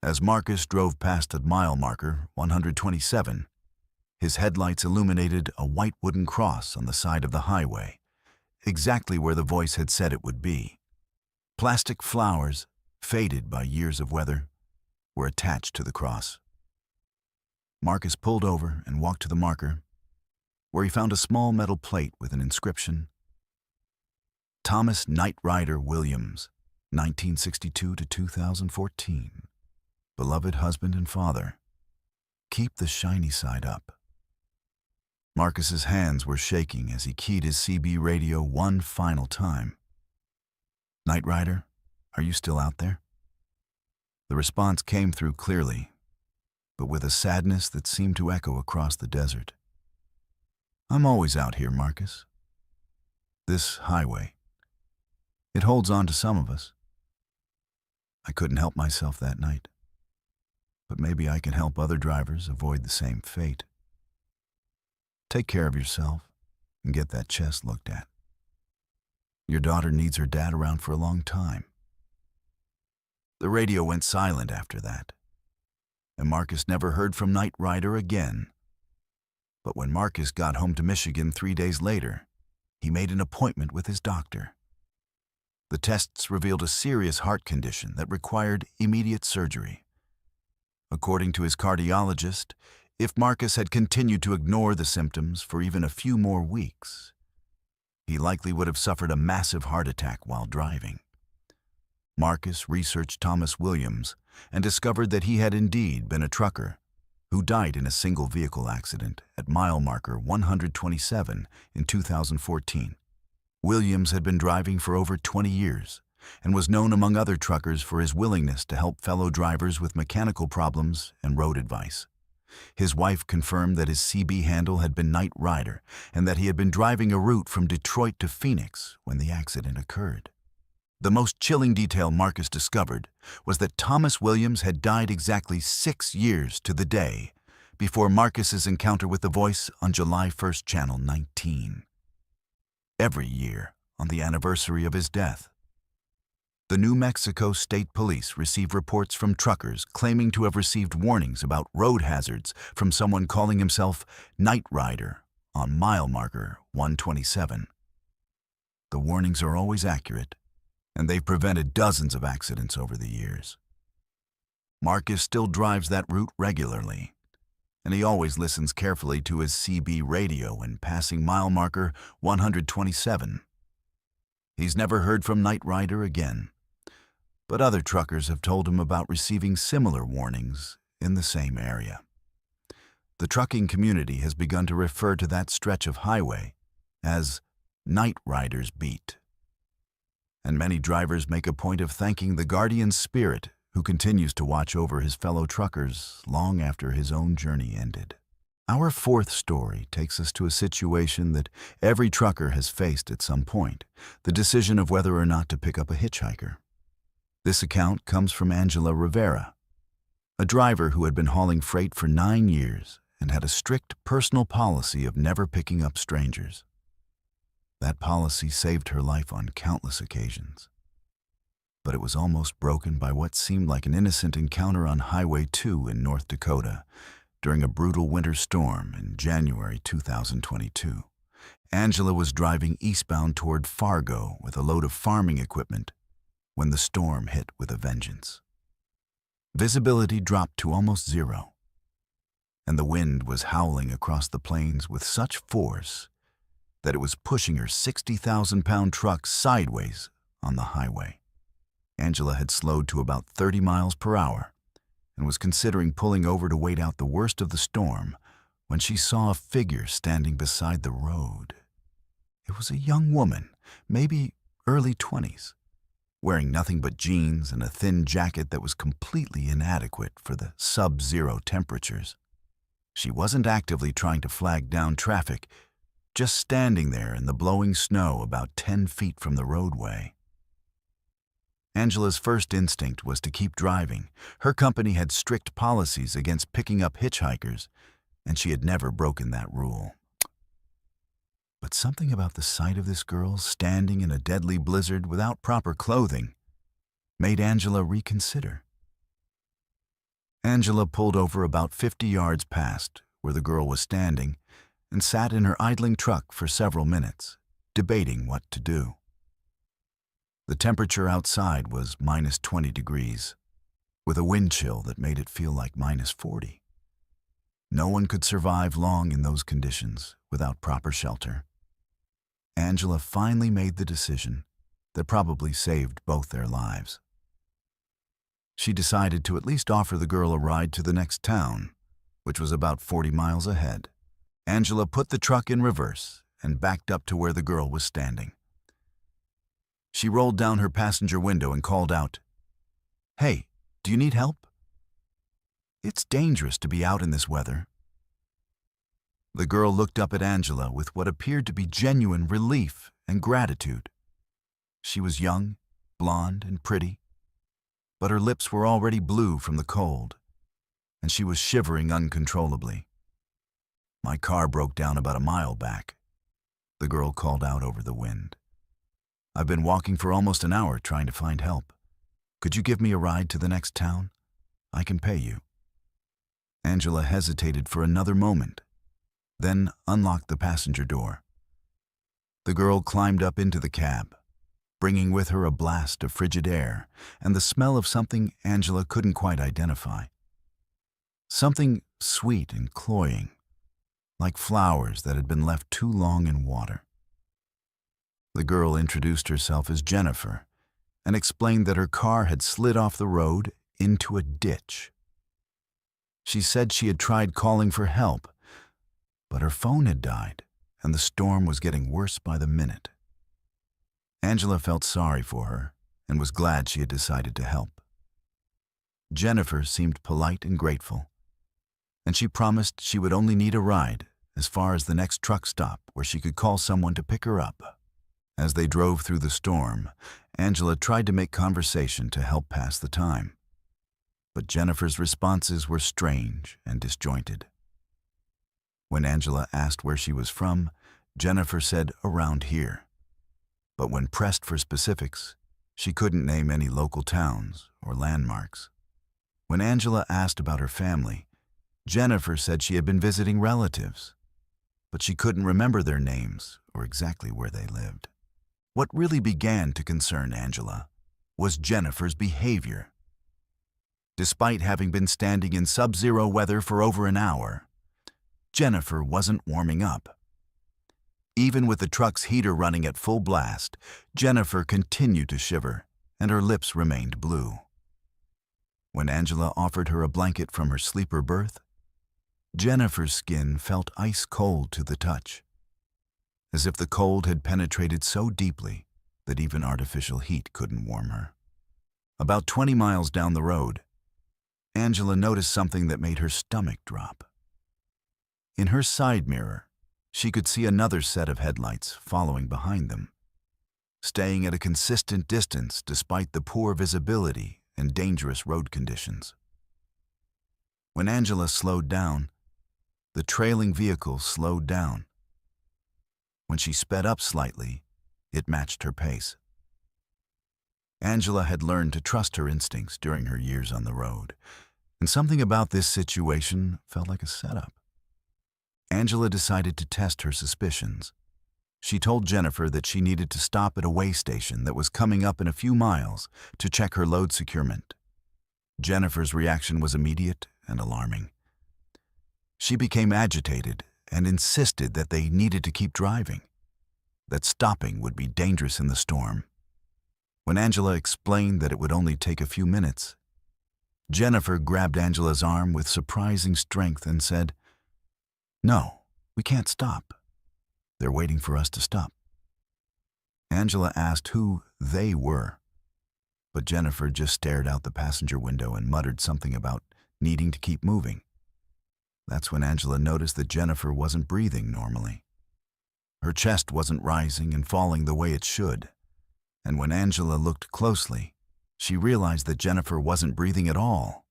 As Marcus drove past at mile marker 127, his headlights illuminated a white wooden cross on the side of the highway, exactly where the voice had said it would be. Plastic flowers, faded by years of weather, were attached to the cross. Marcus pulled over and walked to the marker, where he found a small metal plate with an inscription, "Thomas Knight Rider Williams, 1962 to 2014. Beloved husband and father. Keep the shiny side up." Marcus's hands were shaking as he keyed his CB radio one final time. "Knight Rider, are you still out there?" The response came through clearly, but with a sadness that seemed to echo across the desert. "I'm always out here, Marcus. This highway, it holds on to some of us. I couldn't help myself that night, but maybe I can help other drivers avoid the same fate. Take care of yourself and get that chest looked at. Your daughter needs her dad around for a long time." The radio went silent after that, and Marcus never heard from Knight Rider again. But when Marcus got home to Michigan 3 days later, he made an appointment with his doctor. The tests revealed a serious heart condition that required immediate surgery. According to his cardiologist, if Marcus had continued to ignore the symptoms for even a few more weeks, he likely would have suffered a massive heart attack while driving. Marcus researched Thomas Williams and discovered that he had indeed been a trucker who died in a single vehicle accident at mile marker 127 in 2014. Williams had been driving for over 20 years and was known among other truckers for his willingness to help fellow drivers with mechanical problems and road advice. His wife confirmed that his CB handle had been Knight Rider and that he had been driving a route from Detroit to Phoenix when the accident occurred. The most chilling detail Marcus discovered was that Thomas Williams had died exactly 6 years to the day before Marcus's encounter with the voice on July 1st, Channel 19. Every year, on the anniversary of his death, The New Mexico State Police received reports from truckers claiming to have received warnings about road hazards from someone calling himself Night Rider on mile marker 127. The warnings are always accurate, and they've prevented dozens of accidents over the years. Marcus still drives that route regularly, and he always listens carefully to his CB radio when passing mile marker 127. He's never heard from Night Rider again, but other truckers have told him about receiving similar warnings in the same area. The trucking community has begun to refer to that stretch of highway as Night Rider's Beat. And many drivers make a point of thanking the guardian spirit who continues to watch over his fellow truckers long after his own journey ended. Our fourth story takes us to a situation that every trucker has faced at some point, the decision of whether or not to pick up a hitchhiker. This account comes from Angela Rivera, a driver who had been hauling freight for 9 years and had a strict personal policy of never picking up strangers. That policy saved her life on countless occasions, but it was almost broken by what seemed like an innocent encounter on Highway 2 in North Dakota during a brutal winter storm in January 2022. Angela was driving eastbound toward Fargo with a load of farming equipment when the storm hit with a vengeance. Visibility dropped to almost zero, and the wind was howling across the plains with such force that it was pushing her 60,000-pound truck sideways on the highway. Angela had slowed to about 30 miles per hour and was considering pulling over to wait out the worst of the storm when she saw a figure standing beside the road. It was a young woman, maybe early 20s, wearing nothing but jeans and a thin jacket that was completely inadequate for the sub-zero temperatures. She wasn't actively trying to flag down traffic, just standing there in the blowing snow about 10 feet from the roadway. Angela's first instinct was to keep driving. Her company had strict policies against picking up hitchhikers, and she had never broken that rule. But something about the sight of this girl standing in a deadly blizzard without proper clothing made Angela reconsider. Angela pulled over about 50 yards past where the girl was standing and sat in her idling truck for several minutes, debating what to do. The temperature outside was minus 20 degrees, with a wind chill that made it feel like minus 40. No one could survive long in those conditions without proper shelter. Angela finally made the decision that probably saved both their lives. She decided to at least offer the girl a ride to the next town, which was about 40 miles ahead. Angela put the truck in reverse and backed up to where the girl was standing. She rolled down her passenger window and called out, "Hey, do you need help? It's dangerous to be out in this weather." The girl looked up at Angela with what appeared to be genuine relief and gratitude. She was young, blonde, and pretty, but her lips were already blue from the cold, and she was shivering uncontrollably. "My car broke down about a mile back," the girl called out over the wind. "I've been walking for almost an hour trying to find help. Could you give me a ride to the next town? I can pay you." Angela hesitated for another moment, then unlocked the passenger door. The girl climbed up into the cab, bringing with her a blast of frigid air and the smell of something Angela couldn't quite identify. Something sweet and cloying, like flowers that had been left too long in water. The girl introduced herself as Jennifer and explained that her car had slid off the road into a ditch. She said she had tried calling for help, but her phone had died and the storm was getting worse by the minute. Angela felt sorry for her and was glad she had decided to help. Jennifer seemed polite and grateful, and she promised she would only need a ride as far as the next truck stop where she could call someone to pick her up. As they drove through the storm, Angela tried to make conversation to help pass the time, but Jennifer's responses were strange and disjointed. When Angela asked where she was from, Jennifer said around here, but when pressed for specifics, She couldn't name any local towns or landmarks. When Angela asked about her family, Jennifer said she had been visiting relatives, but she couldn't remember their names or exactly where they lived. What really began to concern Angela was Jennifer's behavior. Despite having been standing in sub-zero weather for over an hour, Jennifer wasn't warming up. Even with the truck's heater running at full blast, Jennifer continued to shiver, and her lips remained blue. When Angela offered her a blanket from her sleeper berth, Jennifer's skin felt ice cold to the touch, as if the cold had penetrated so deeply that even artificial heat couldn't warm her. About 20 miles down the road, Angela noticed something that made her stomach drop. In her side mirror, she could see another set of headlights following behind them, staying at a consistent distance despite the poor visibility and dangerous road conditions. When Angela slowed down, the trailing vehicle slowed down. When she sped up slightly, it matched her pace. Angela had learned to trust her instincts during her years on the road, and something about this situation felt like a setup. Angela decided to test her suspicions. She told Jennifer that she needed to stop at a way station that was coming up in a few miles to check her load securement. Jennifer's reaction was immediate and alarming. She became agitated and insisted that they needed to keep driving, that stopping would be dangerous in the storm. When Angela explained that it would only take a few minutes, Jennifer grabbed Angela's arm with surprising strength and said, "No, we can't stop. They're waiting for us to stop." Angela asked who they were, but Jennifer just stared out the passenger window and muttered something about needing to keep moving. That's when Angela noticed that Jennifer wasn't breathing normally. Her chest wasn't rising and falling the way it should, and when Angela looked closely, she realized that Jennifer wasn't breathing at all.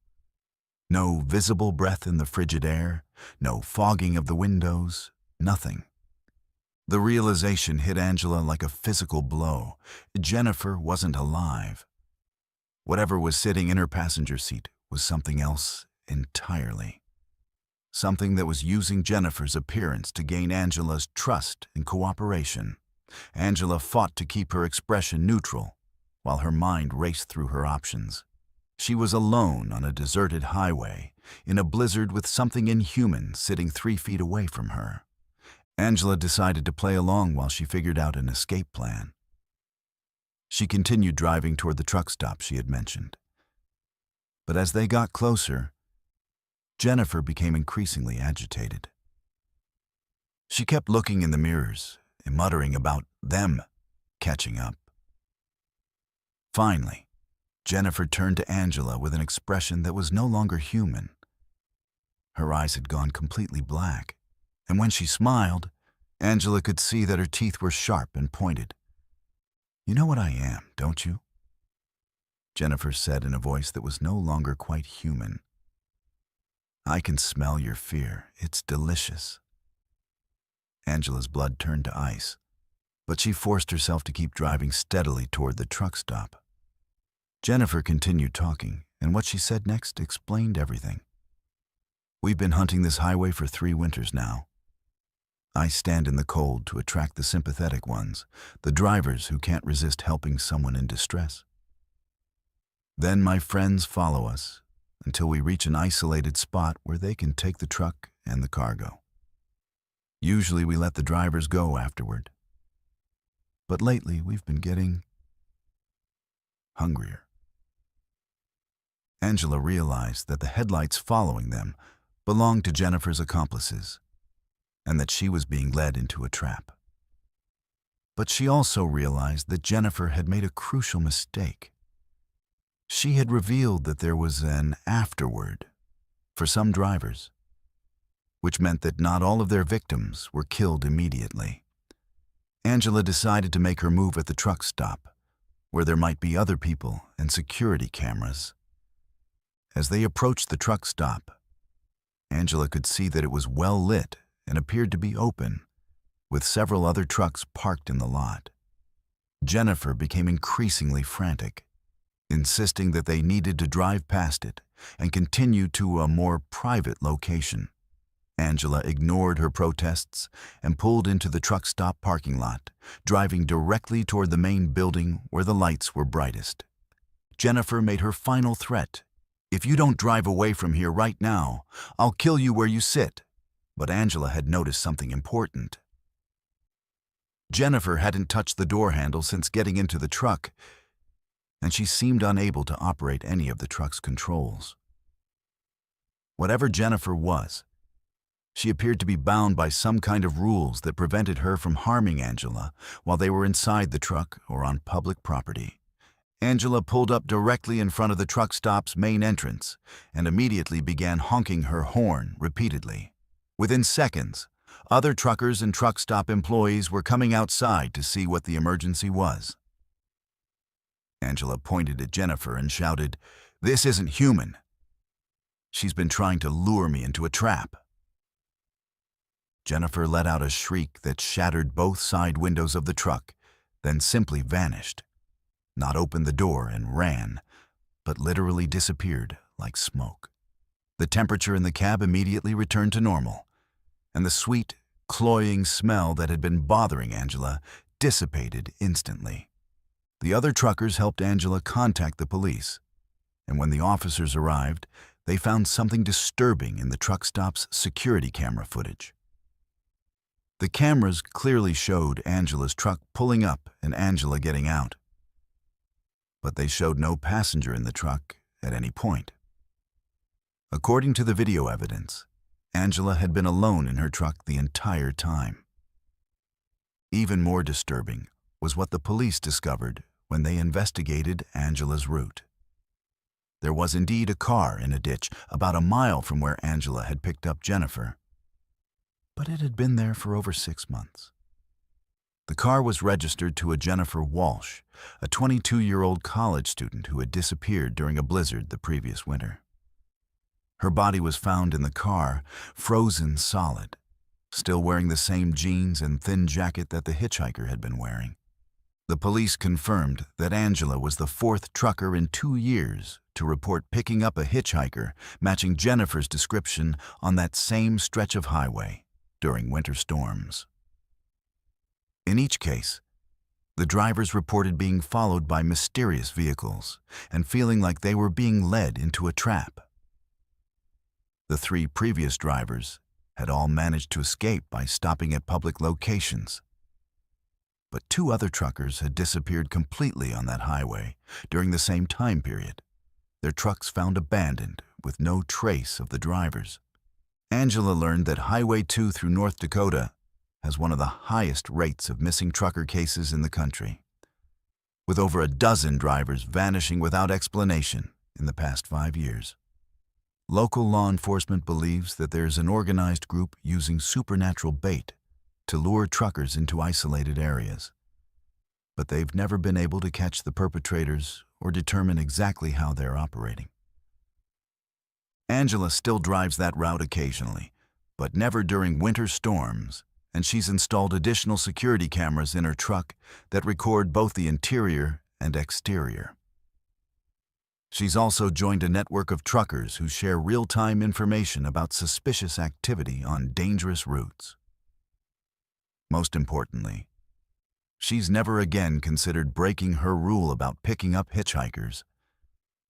No visible breath in the frigid air, no fogging of the windows, nothing. The realization hit Angela like a physical blow. Jennifer wasn't alive. Whatever was sitting in her passenger seat was something else entirely. Something that was using Jennifer's appearance to gain Angela's trust and cooperation. Angela fought to keep her expression neutral, while her mind raced through her options. She was alone on a deserted highway, in a blizzard with something inhuman sitting 3 feet away from her. Angela decided to play along while she figured out an escape plan. She continued driving toward the truck stop she had mentioned. But as they got closer, Jennifer became increasingly agitated. She kept looking in the mirrors and muttering about them catching up. Finally, Jennifer turned to Angela with an expression that was no longer human. Her eyes had gone completely black, and when she smiled, Angela could see that her teeth were sharp and pointed. "You know what I am, don't you?" Jennifer said in a voice that was no longer quite human. "I can smell your fear. It's delicious." Angela's blood turned to ice, but she forced herself to keep driving steadily toward the truck stop. Jennifer continued talking, and what she said next explained everything. "We've been hunting this highway for 3 winters now. I stand in the cold to attract the sympathetic ones, the drivers who can't resist helping someone in distress. Then my friends follow us until we reach an isolated spot where they can take the truck and the cargo. Usually we let the drivers go afterward. But lately we've been getting hungrier." Angela realized that the headlights following them belonged to Jennifer's accomplices, and that she was being led into a trap. But she also realized that Jennifer had made a crucial mistake. She had revealed that there was an afterward for some drivers, which meant that not all of their victims were killed immediately. Angela decided to make her move at the truck stop, where there might be other people and security cameras. As they approached the truck stop, Angela could see that it was well lit and appeared to be open, with several other trucks parked in the lot. Jennifer became increasingly frantic, insisting that they needed to drive past it and continue to a more private location. Angela ignored her protests and pulled into the truck stop parking lot, driving directly toward the main building where the lights were brightest. Jennifer made her final threat. "If you don't drive away from here right now, I'll kill you where you sit." But Angela had noticed something important. Jennifer hadn't touched the door handle since getting into the truck, and she seemed unable to operate any of the truck's controls. Whatever Jennifer was, she appeared to be bound by some kind of rules that prevented her from harming Angela while they were inside the truck or on public property. Angela pulled up directly in front of the truck stop's main entrance and immediately began honking her horn repeatedly. Within seconds, other truckers and truck stop employees were coming outside to see what the emergency was. Angela pointed at Jennifer and shouted, "This isn't human. She's been trying to lure me into a trap." Jennifer let out a shriek that shattered both side windows of the truck, then simply vanished. Not opened the door and ran, but literally disappeared like smoke. The temperature in the cab immediately returned to normal, and the sweet, cloying smell that had been bothering Angela dissipated instantly. The other truckers helped Angela contact the police, and when the officers arrived, they found something disturbing in the truck stop's security camera footage. The cameras clearly showed Angela's truck pulling up and Angela getting out, but they showed no passenger in the truck at any point. According to the video evidence, Angela had been alone in her truck the entire time. Even more disturbing was what the police discovered when they investigated Angela's route. There was indeed a car in a ditch about a mile from where Angela had picked up Jennifer, but it had been there for over 6 months. The car was registered to a Jennifer Walsh, a 22-year-old college student who had disappeared during a blizzard the previous winter. Her body was found in the car, frozen solid, still wearing the same jeans and thin jacket that the hitchhiker had been wearing. The police confirmed that Angela was the 4th trucker in 2 years to report picking up a hitchhiker matching Jennifer's description on that same stretch of highway during winter storms. In each case, the drivers reported being followed by mysterious vehicles and feeling like they were being led into a trap. The 3 previous drivers had all managed to escape by stopping at public locations, but 2 other truckers had disappeared completely on that highway during the same time period, their trucks found abandoned with no trace of the drivers. Angela learned that Highway 2 through North Dakota has one of the highest rates of missing trucker cases in the country, with over a dozen drivers vanishing without explanation in the past 5 years. Local law enforcement believes that there's an organized group using supernatural bait to lure truckers into isolated areas, but they've never been able to catch the perpetrators or determine exactly how they're operating. Angela still drives that route occasionally, but never during winter storms, and she's installed additional security cameras in her truck that record both the interior and exterior. She's also joined a network of truckers who share real-time information about suspicious activity on dangerous routes. Most importantly, she's never again considered breaking her rule about picking up hitchhikers,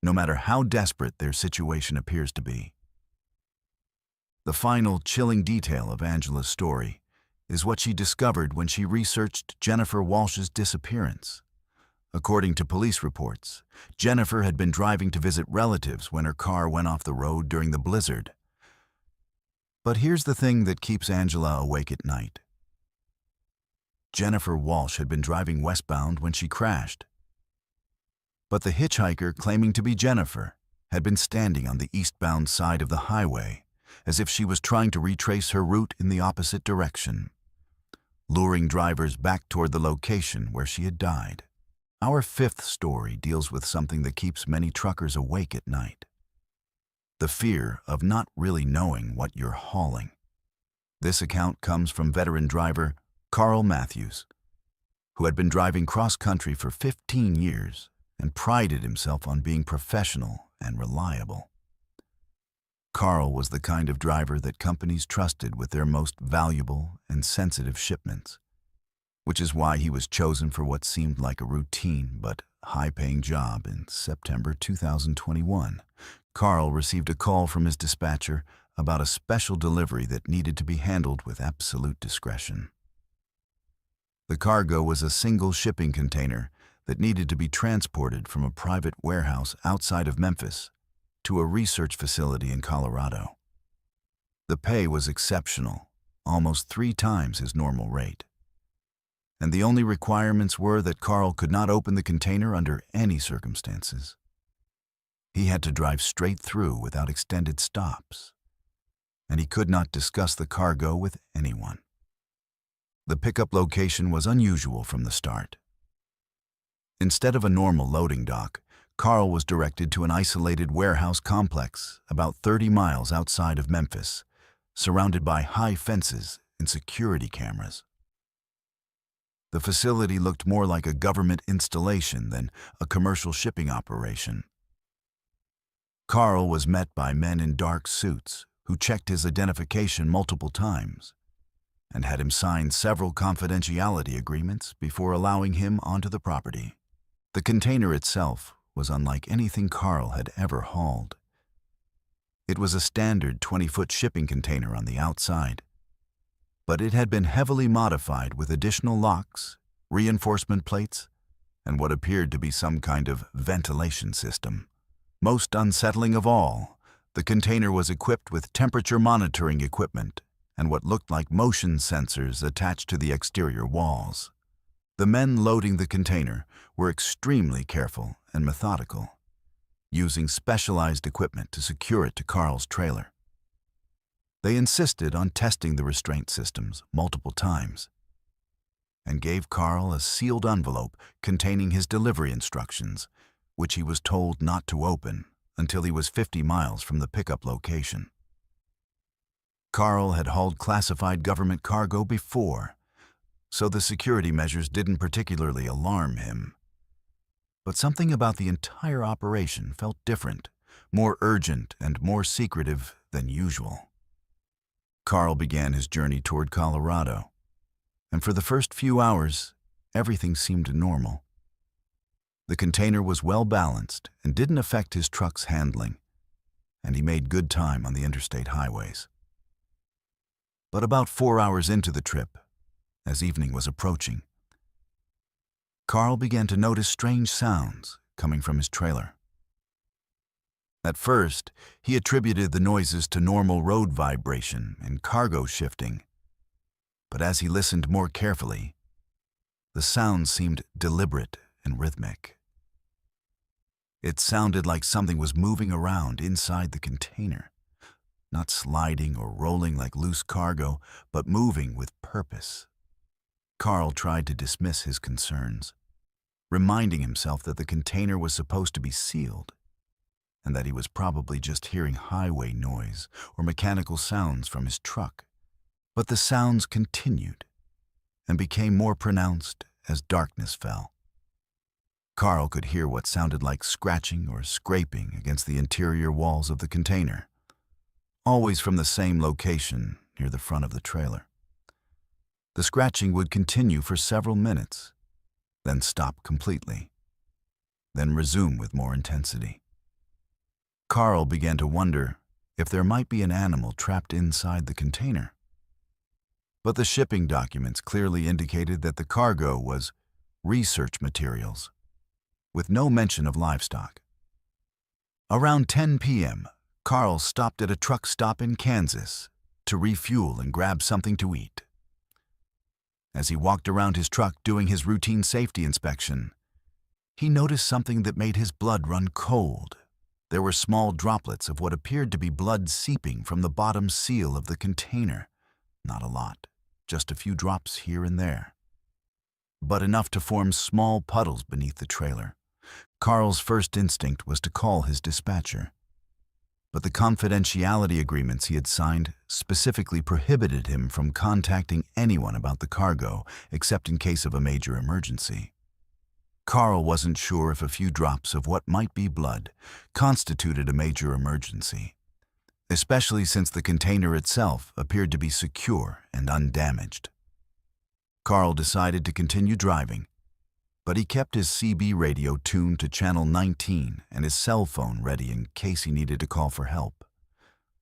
no matter how desperate their situation appears to be. The final chilling detail of Angela's story is what she discovered when she researched Jennifer Walsh's disappearance. According to police reports, Jennifer had been driving to visit relatives when her car went off the road during the blizzard. But here's the thing that keeps Angela awake at night. Jennifer Walsh had been driving westbound when she crashed, but the hitchhiker claiming to be Jennifer had been standing on the eastbound side of the highway as if she was trying to retrace her route in the opposite direction, luring drivers back toward the location where she had died. Our 5th story deals with something that keeps many truckers awake at night: the fear of not really knowing what you're hauling. This account comes from veteran driver Carl Matthews. who had been driving cross-country for 15 years and prided himself on being professional and reliable. Carl was the kind of driver that companies trusted with their most valuable and sensitive shipments, which is why he was chosen for what seemed like a routine but high-paying job. In September 2021, Carl received a call from his dispatcher about a special delivery that needed to be handled with absolute discretion. The cargo was a single shipping container that needed to be transported from a private warehouse outside of Memphis to a research facility in Colorado. The pay was exceptional, almost 3 times his normal rate. And the only requirements were that Carl could not open the container under any circumstances. He had to drive straight through without extended stops, and he could not discuss the cargo with anyone. The pickup location was unusual from the start. Instead of a normal loading dock, Carl was directed to an isolated warehouse complex about 30 miles outside of Memphis, surrounded by high fences and security cameras. The facility looked more like a government installation than a commercial shipping operation. Carl was met by men in dark suits who checked his identification multiple times and had him sign several confidentiality agreements before allowing him onto the property. The container itself was unlike anything Carl had ever hauled. It was a standard 20-foot shipping container on the outside, but it had been heavily modified with additional locks, reinforcement plates, and what appeared to be some kind of ventilation system. Most unsettling of all, the container was equipped with temperature monitoring equipment and what looked like motion sensors attached to the exterior walls. The men loading the container were extremely careful and methodical, using specialized equipment to secure it to Carl's trailer. They insisted on testing the restraint systems multiple times and gave Carl a sealed envelope containing his delivery instructions, which he was told not to open until he was 50 miles from the pickup location. Carl had hauled classified government cargo before, so the security measures didn't particularly alarm him. But something about the entire operation felt different, more urgent and more secretive than usual. Carl began his journey toward Colorado, and for the first few hours, everything seemed normal. The container was well balanced and didn't affect his truck's handling, and he made good time on the interstate highways. But about 4 hours into the trip, as evening was approaching, Carl began to notice strange sounds coming from his trailer. At first, he attributed the noises to normal road vibration and cargo shifting, but as he listened more carefully, the sounds seemed deliberate and rhythmic. It sounded like something was moving around inside the container, not sliding or rolling like loose cargo, but moving with purpose. Carl tried to dismiss his concerns, reminding himself that the container was supposed to be sealed, and that he was probably just hearing highway noise or mechanical sounds from his truck. But the sounds continued and became more pronounced as darkness fell. Carl could hear what sounded like scratching or scraping against the interior walls of the container, always from the same location near the front of the trailer. The scratching would continue for several minutes, then stop completely, then resume with more intensity. Carl began to wonder if there might be an animal trapped inside the container. But the shipping documents clearly indicated that the cargo was research materials, with no mention of livestock. Around 10 p.m., Carl stopped at a truck stop in Kansas to refuel and grab something to eat. As he walked around his truck doing his routine safety inspection, he noticed something that made his blood run cold. There were small droplets of what appeared to be blood seeping from the bottom seal of the container. Not a lot, just a few drops here and there, but enough to form small puddles beneath the trailer. Carl's first instinct was to call his dispatcher. but the confidentiality agreements he had signed specifically prohibited him from contacting anyone about the cargo except in case of a major emergency. Carl wasn't sure if a few drops of what might be blood constituted a major emergency, especially since the container itself appeared to be secure and undamaged. Carl decided to continue driving, but he kept his CB radio tuned to channel 19 and his cell phone ready in case he needed to call for help.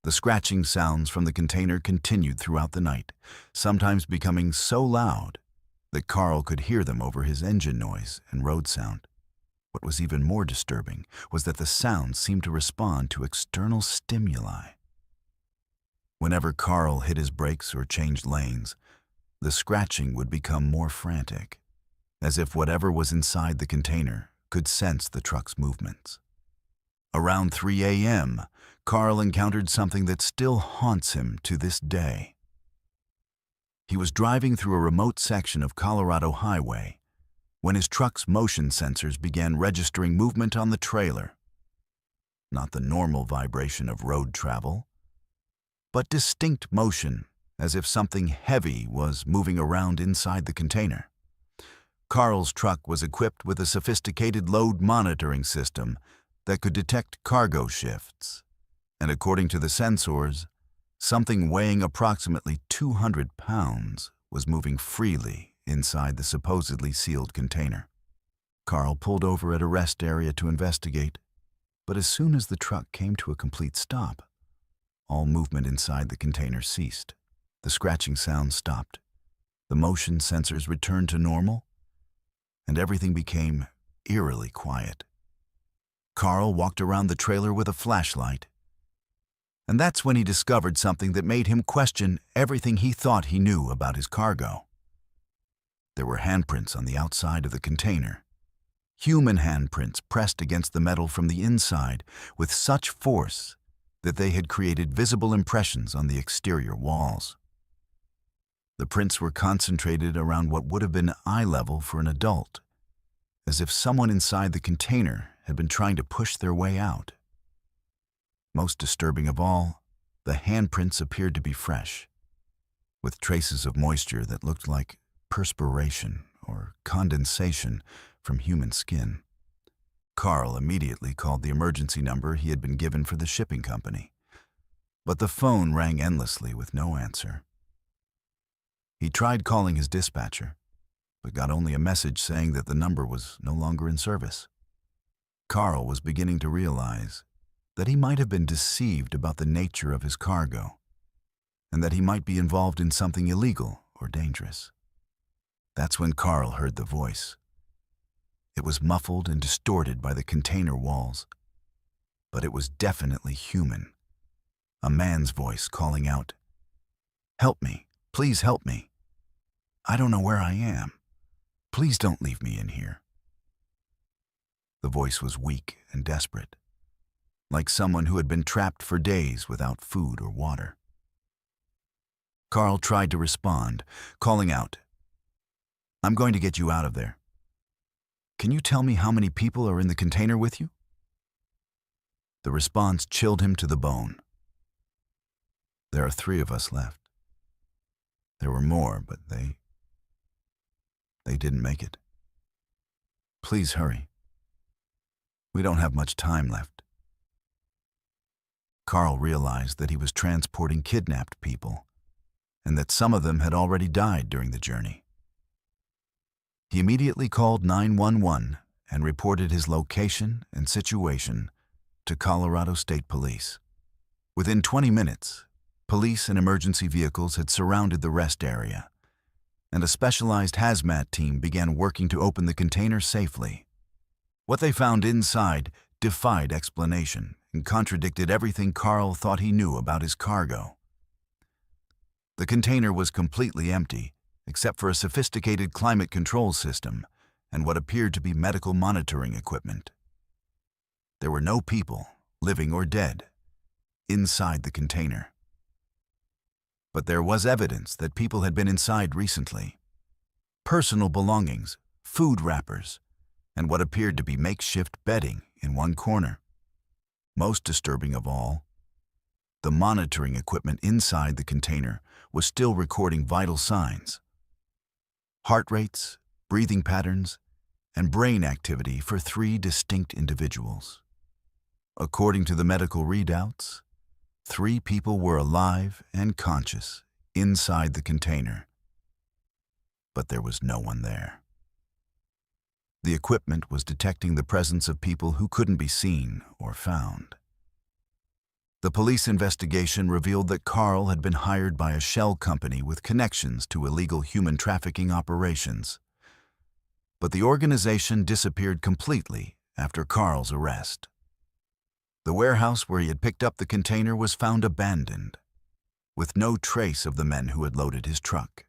The scratching sounds from the container continued throughout the night, sometimes becoming so loud that Carl could hear them over his engine noise and road sound. What was even more disturbing was that the sounds seemed to respond to external stimuli. Whenever Carl hit his brakes or changed lanes, the scratching would become more frantic, as if whatever was inside the container could sense the truck's movements. Around 3 a.m., Carl encountered something that still haunts him to this day. He was driving through a remote section of Colorado highway when his truck's motion sensors began registering movement on the trailer. Not the normal vibration of road travel, but distinct motion, as if something heavy was moving around inside the container. Carl's truck was equipped with a sophisticated load monitoring system that could detect cargo shifts, and according to the sensors, something weighing approximately 200 pounds was moving freely inside the supposedly sealed container. Carl pulled over at a rest area to investigate, but as soon as the truck came to a complete stop, all movement inside the container ceased. The scratching sound stopped, the motion sensors returned to normal, and everything became eerily quiet. Carl walked around the trailer with a flashlight, and that's when he discovered something that made him question everything he thought he knew about his cargo. There were handprints on the outside of the container, human handprints pressed against the metal from the inside with such force that they had created visible impressions on the exterior walls. The prints were concentrated around what would have been eye level for an adult, as if someone inside the container had been trying to push their way out. Most disturbing of all, the handprints appeared to be fresh, with traces of moisture that looked like perspiration or condensation from human skin. Carl immediately called the emergency number he had been given for the shipping company, but the phone rang endlessly with no answer. He tried calling his dispatcher, but got only a message saying that the number was no longer in service. Carl was beginning to realize that he might have been deceived about the nature of his cargo, and that he might be involved in something illegal or dangerous. That's when Carl heard the voice. It was muffled and distorted by the container walls, but it was definitely human. A man's voice calling out, "Help me, please help me. I don't know where I am. Please don't leave me in here." The voice was weak and desperate, like someone who had been trapped for days without food or water. Carl tried to respond, calling out, "I'm going to get you out of there. Can you tell me how many people are in the container with you?" The response chilled him to the bone. "There are 3 of us left. There were more, but they didn't make it. Please hurry. We don't have much time left." Carl realized that he was transporting kidnapped people, and that some of them had already died during the journey. He immediately called 911 and reported his location and situation to Colorado State Police. Within 20 minutes, police and emergency vehicles had surrounded the rest area, and a specialized hazmat team began working to open the container safely. What they found inside defied explanation and contradicted everything Carl thought he knew about his cargo. The container was completely empty, except for a sophisticated climate control system and what appeared to be medical monitoring equipment. There were no people, living or dead, inside the container. But there was evidence that people had been inside recently. Personal belongings, food wrappers, and what appeared to be makeshift bedding in one corner. Most disturbing of all, The monitoring equipment inside the container was still recording vital signs: heart rates, breathing patterns, and brain activity for 3 distinct individuals. According to the medical readouts, 3 people were alive and conscious inside the container, but there was no one there. The equipment was detecting the presence of people who couldn't be seen or found. The police investigation revealed that Carl had been hired by a shell company with connections to illegal human trafficking operations. But the organization disappeared completely after Carl's arrest. The warehouse where he had picked up the container was found abandoned, with no trace of the men who had loaded his truck.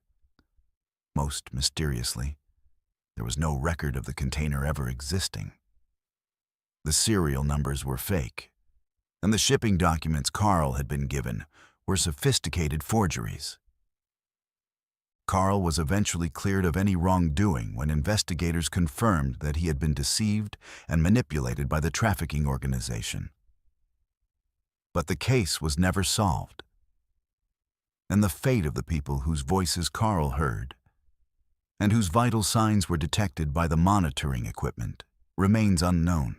Most mysteriously, there was no record of the container ever existing. The serial numbers were fake, and the shipping documents Carl had been given were sophisticated forgeries. Carl was eventually cleared of any wrongdoing when investigators confirmed that he had been deceived and manipulated by the trafficking organization. But the case was never solved, and the fate of the people whose voices Carl heard and whose vital signs were detected by the monitoring equipment remains unknown.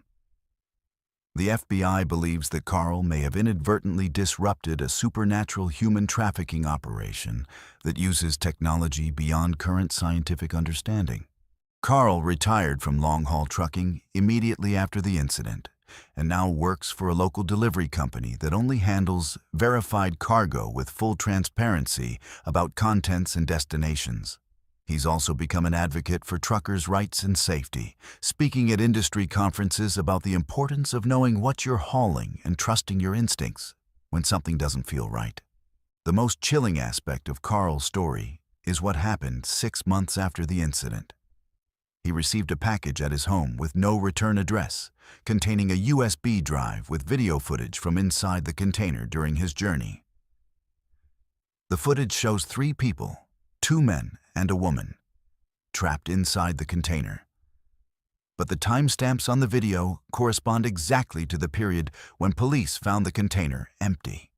The FBI believes that Carl may have inadvertently disrupted a supernatural human trafficking operation that uses technology beyond current scientific understanding. Carl retired from long-haul trucking immediately after the incident and now works for a local delivery company that only handles verified cargo with full transparency about contents and destinations. He's also become an advocate for truckers' rights and safety, speaking at industry conferences about the importance of knowing what you're hauling and trusting your instincts when something doesn't feel right. The most chilling aspect of Carl's story is what happened 6 months after the incident. He received a package at his home with no return address, containing a USB drive with video footage from inside the container during his journey. The footage shows 3 people, 2 men and a woman, trapped inside the container. But the timestamps on the video correspond exactly to the period when police found the container empty.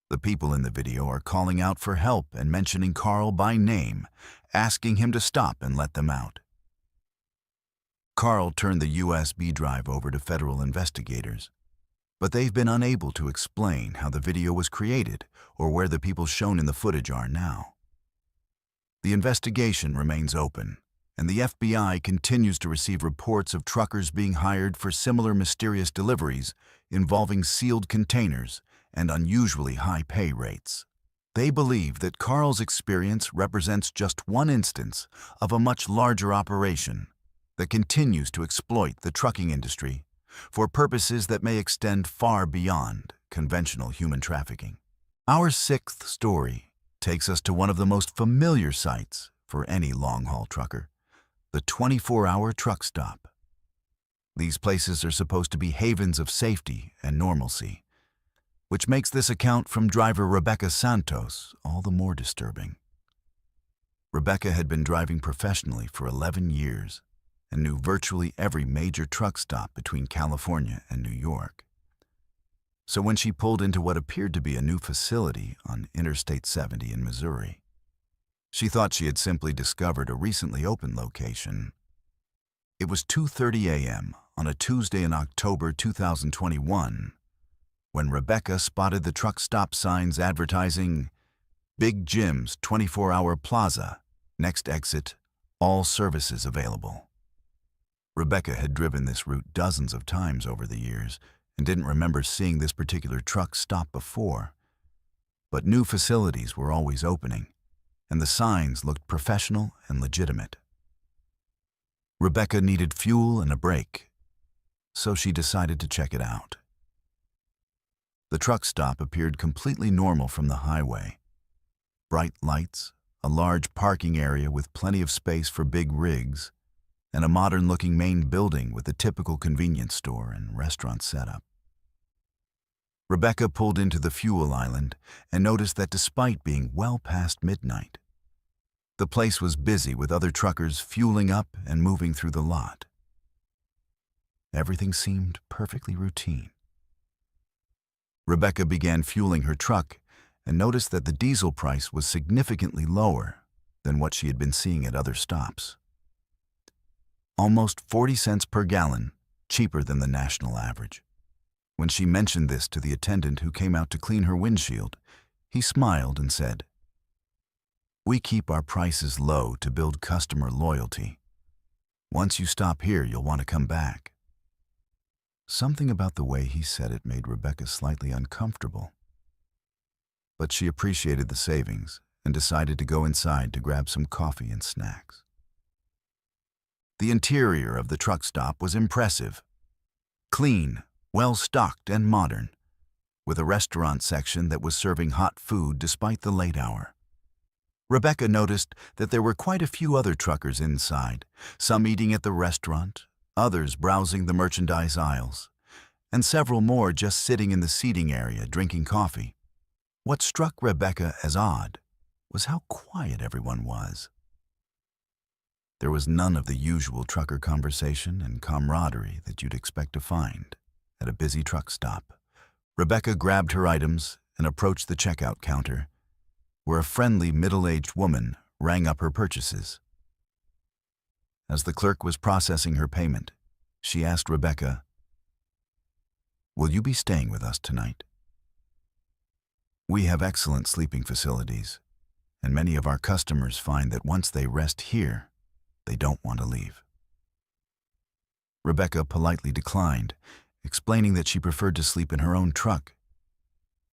The people in the video are calling out for help and mentioning Carl by name, asking him to stop and let them out. Carl turned the USB drive over to federal investigators, but they've been unable to explain how the video was created or where the people shown in the footage are now. The investigation remains open, and the FBI continues to receive reports of truckers being hired for similar mysterious deliveries involving sealed containers and unusually high pay rates. They believe that Carl's experience represents just one instance of a much larger operation that continues to exploit the trucking industry for purposes that may extend far beyond conventional human trafficking. Our 6th story takes us to one of the most familiar sights for any long-haul trucker, the 24-hour truck stop. These places are supposed to be havens of safety and normalcy, which makes this account from driver Rebecca Santos all the more disturbing. Rebecca had been driving professionally for 11 years and knew virtually every major truck stop between California and New York. So when she pulled into what appeared to be a new facility on Interstate 70 in Missouri, she thought she had simply discovered a recently opened location. It was 2:30 a.m. on a Tuesday in October 2021 when Rebecca spotted the truck stop signs advertising Big Jim's 24-hour plaza, next exit, all services available. Rebecca had driven this route dozens of times over the years and didn't remember seeing this particular truck stop before. But new facilities were always opening, and the signs looked professional and legitimate. Rebecca needed fuel and a break, so she decided to check it out. The truck stop appeared completely normal from the highway. Bright lights, a large parking area with plenty of space for big rigs, and a modern-looking main building with a typical convenience store and restaurant setup. Rebecca pulled into the fuel island and noticed that despite being well past midnight, the place was busy with other truckers fueling up and moving through the lot. Everything seemed perfectly routine. Rebecca began fueling her truck and noticed that the diesel price was significantly lower than what she had been seeing at other stops. Almost 40 cents per gallon, cheaper than the national average. When she mentioned this to the attendant who came out to clean her windshield, he smiled and said, "We keep our prices low to build customer loyalty. Once you stop here, you'll want to come back." Something about the way he said it made Rebecca slightly uncomfortable. But she appreciated the savings and decided to go inside to grab some coffee and snacks. The interior of the truck stop was impressive. Clean, well-stocked, and modern, with a restaurant section that was serving hot food despite the late hour. Rebecca noticed that there were quite a few other truckers inside, some eating at the restaurant, others browsing the merchandise aisles, and several more just sitting in the seating area drinking coffee. What struck Rebecca as odd was how quiet everyone was. There was none of the usual trucker conversation and camaraderie that you'd expect to find at a busy truck stop. Rebecca grabbed her items and approached the checkout counter, where a friendly middle-aged woman rang up her purchases. As the clerk was processing her payment, she asked Rebecca, "Will you be staying with us tonight? We have excellent sleeping facilities, and many of our customers find that once they rest here, they don't want to leave." Rebecca politely declined, explaining that she preferred to sleep in her own truck.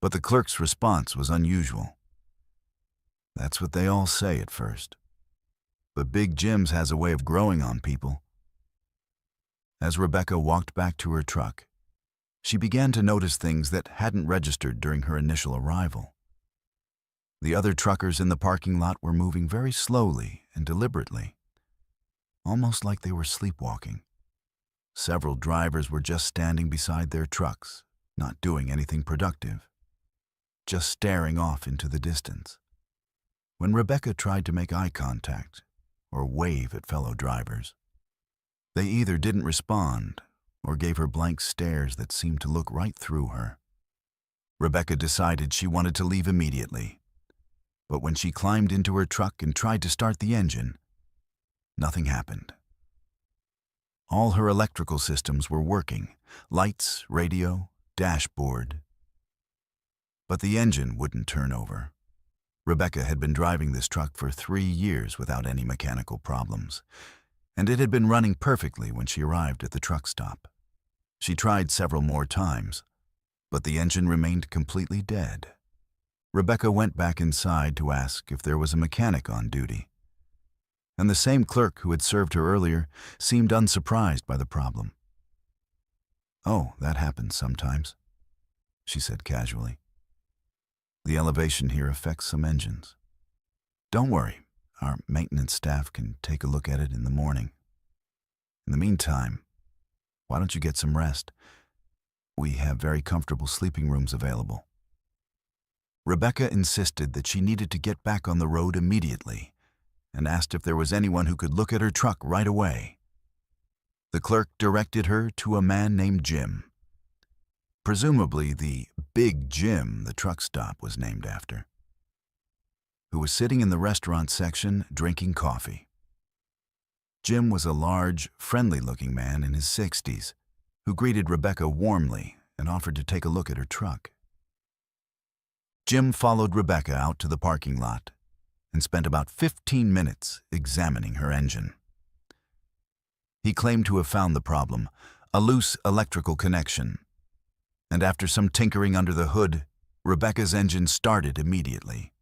But the clerk's response was unusual. "That's what they all say at first. But Big Jim's has a way of growing on people." As Rebecca walked back to her truck, she began to notice things that hadn't registered during her initial arrival. The other truckers in the parking lot were moving very slowly and deliberately, almost like they were sleepwalking. Several drivers were just standing beside their trucks, not doing anything productive, just staring off into the distance. When Rebecca tried to make eye contact or wave at fellow drivers, they either didn't respond or gave her blank stares that seemed to look right through her. Rebecca decided she wanted to leave immediately, but when she climbed into her truck and tried to start the engine, nothing happened. All her electrical systems were working, lights, radio, dashboard. But the engine wouldn't turn over. Rebecca had been driving this truck for 3 years without any mechanical problems, and it had been running perfectly when she arrived at the truck stop. She tried several more times, but the engine remained completely dead. Rebecca went back inside to ask if there was a mechanic on duty, and the same clerk who had served her earlier seemed unsurprised by the problem. "Oh, that happens sometimes," she said casually. "The elevation here affects some engines. Don't worry, our maintenance staff can take a look at it in the morning. In the meantime, why don't you get some rest? We have very comfortable sleeping rooms available." Rebecca insisted that she needed to get back on the road immediately and asked if there was anyone who could look at her truck right away. The clerk directed her to a man named Jim, presumably the Big Jim the truck stop was named after, who was sitting in the restaurant section drinking coffee. Jim was a large, friendly-looking man in his 60s who greeted Rebecca warmly and offered to take a look at her truck. Jim followed Rebecca out to the parking lot and spent about 15 minutes examining her engine. He claimed to have found the problem, a loose electrical connection, and after some tinkering under the hood, Rebecca's engine started immediately.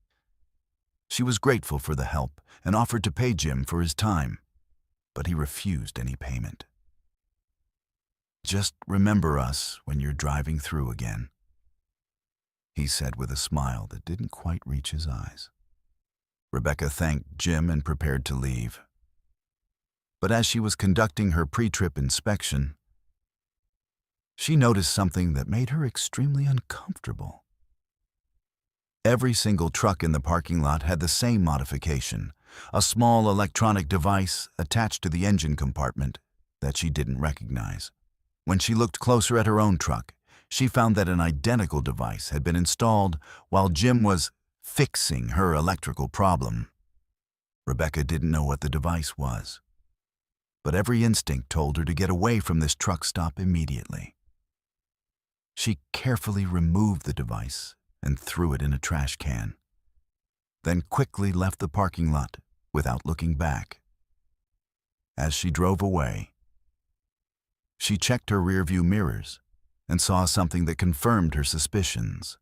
She was grateful for the help and offered to pay Jim for his time, but he refused any payment. "Just remember us when you're driving through again," he said with a smile that didn't quite reach his eyes. Rebecca thanked Jim and prepared to leave. But as she was conducting her pre-trip inspection, she noticed something that made her extremely uncomfortable. Every single truck in the parking lot had the same modification, a small electronic device attached to the engine compartment that she didn't recognize. When she looked closer at her own truck, she found that an identical device had been installed while Jim was fixing her electrical problem. Rebecca didn't know what the device was, but every instinct told her to get away from this truck stop immediately. She carefully removed the device and threw it in a trash can, then quickly left the parking lot without looking back. As she drove away, she checked her rearview mirrors and saw something that confirmed her suspicions.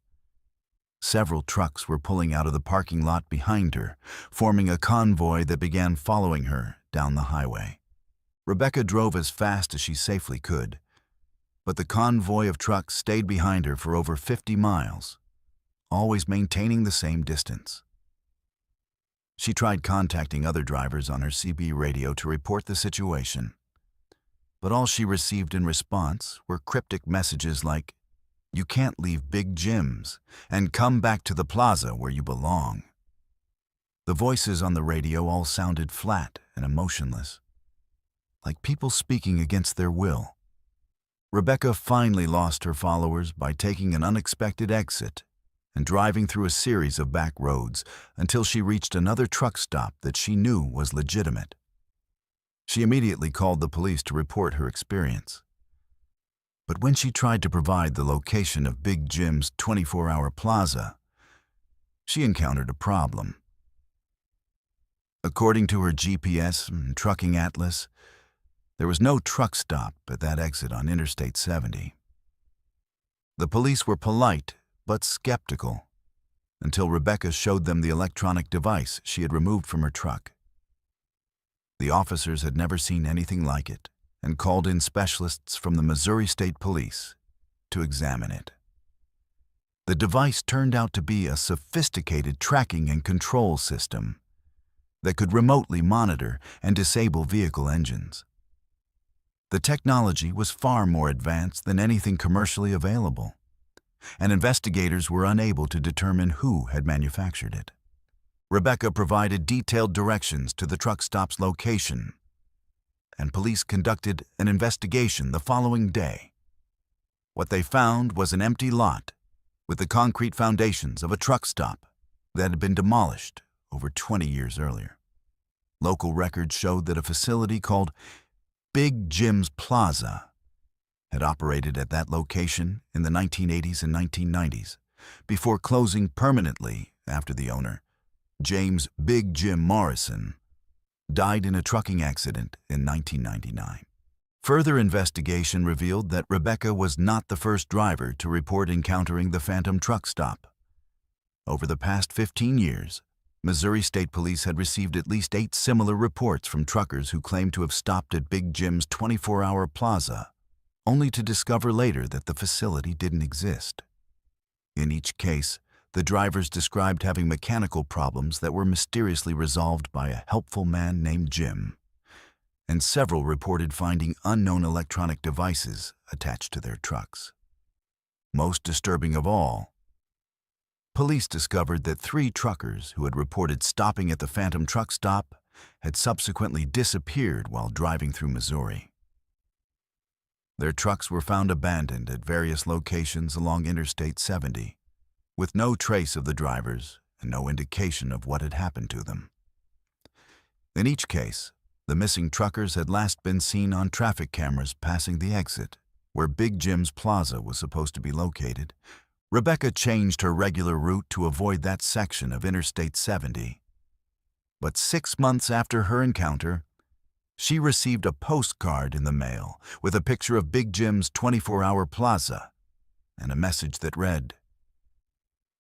Several trucks were pulling out of the parking lot behind her, forming a convoy that began following her down the highway. Rebecca drove as fast as she safely could, but the convoy of trucks stayed behind her for over 50 miles, always maintaining the same distance. She tried contacting other drivers on her CB radio to report the situation, but all she received in response were cryptic messages like, "You can't leave Big Jim's, and come back to the plaza where you belong." The voices on the radio all sounded flat and emotionless, like people speaking against their will. Rebecca finally lost her followers by taking an unexpected exit and driving through a series of back roads until she reached another truck stop that she knew was legitimate. She immediately called the police to report her experience. But when she tried to provide the location of Big Jim's 24-hour plaza, she encountered a problem. According to her GPS and trucking atlas, there was no truck stop at that exit on Interstate 70. The police were polite but skeptical until Rebecca showed them the electronic device she had removed from her truck. The officers had never seen anything like it and called in specialists from the Missouri State Police to examine it. The device turned out to be a sophisticated tracking and control system that could remotely monitor and disable vehicle engines. The technology was far more advanced than anything commercially available, and investigators were unable to determine who had manufactured it. Rebecca provided detailed directions to the truck stop's location, and police conducted an investigation the following day. What they found was an empty lot with the concrete foundations of a truck stop that had been demolished over 20 years earlier. Local records showed that a facility called Big Jim's Plaza had operated at that location in the 1980s and 1990s, before closing permanently after the owner, James Big Jim Morrison, died in a trucking accident in 1999. Further investigation revealed that Rebecca was not the first driver to report encountering the phantom truck stop. Over the past 15 years, Missouri State Police had received at least 8 similar reports from truckers who claimed to have stopped at Big Jim's 24-hour plaza, only to discover later that the facility didn't exist. In each case, the drivers described having mechanical problems that were mysteriously resolved by a helpful man named Jim, and several reported finding unknown electronic devices attached to their trucks. Most disturbing of all, police discovered that 3 truckers who had reported stopping at the phantom truck stop had subsequently disappeared while driving through Missouri. Their trucks were found abandoned at various locations along Interstate 70, with no trace of the drivers and no indication of what had happened to them. In each case, the missing truckers had last been seen on traffic cameras passing the exit, where Big Jim's Plaza was supposed to be located. Rebecca changed her regular route to avoid that section of Interstate 70. But 6 months after her encounter, she received a postcard in the mail with a picture of Big Jim's 24-hour plaza and a message that read,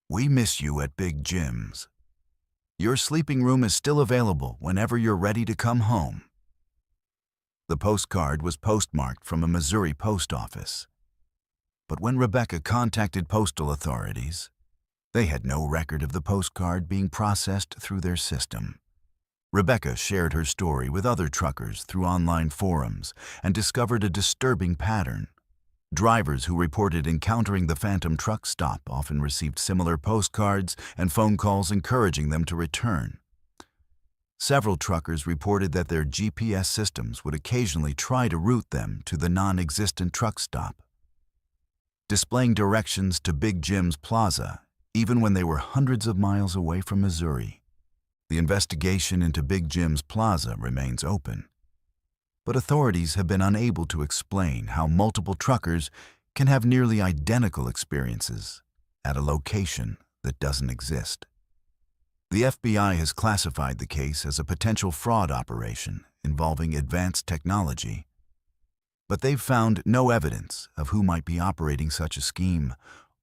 "We miss you at Big Jim's. Your sleeping room is still available whenever you're ready to come home." The postcard was postmarked from a Missouri post office. But when Rebecca contacted postal authorities, they had no record of the postcard being processed through their system. Rebecca shared her story with other truckers through online forums and discovered a disturbing pattern. Drivers who reported encountering the phantom truck stop often received similar postcards and phone calls encouraging them to return. Several truckers reported that their GPS systems would occasionally try to route them to the non-existent truck stop. displaying directions to Big Jim's Plaza, even when they were hundreds of miles away from Missouri. The investigation into Big Jim's Plaza remains open, but authorities have been unable to explain how multiple truckers can have nearly identical experiences at a location that doesn't exist. The FBI has classified the case as a potential fraud operation involving advanced technology, but they've found no evidence of who might be operating such a scheme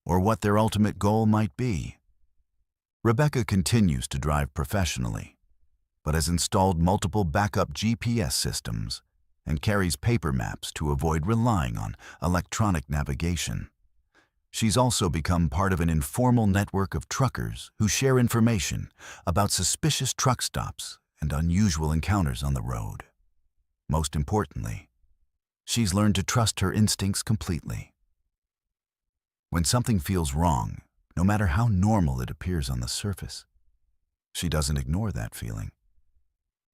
or what their ultimate goal might be. Rebecca continues to drive professionally, but has installed multiple backup GPS systems and carries paper maps to avoid relying on electronic navigation. She's also become part of an informal network of truckers who share information about suspicious truck stops and unusual encounters on the road. Most importantly, she's learned to trust her instincts completely. When something feels wrong, no matter how normal it appears on the surface, she doesn't ignore that feeling.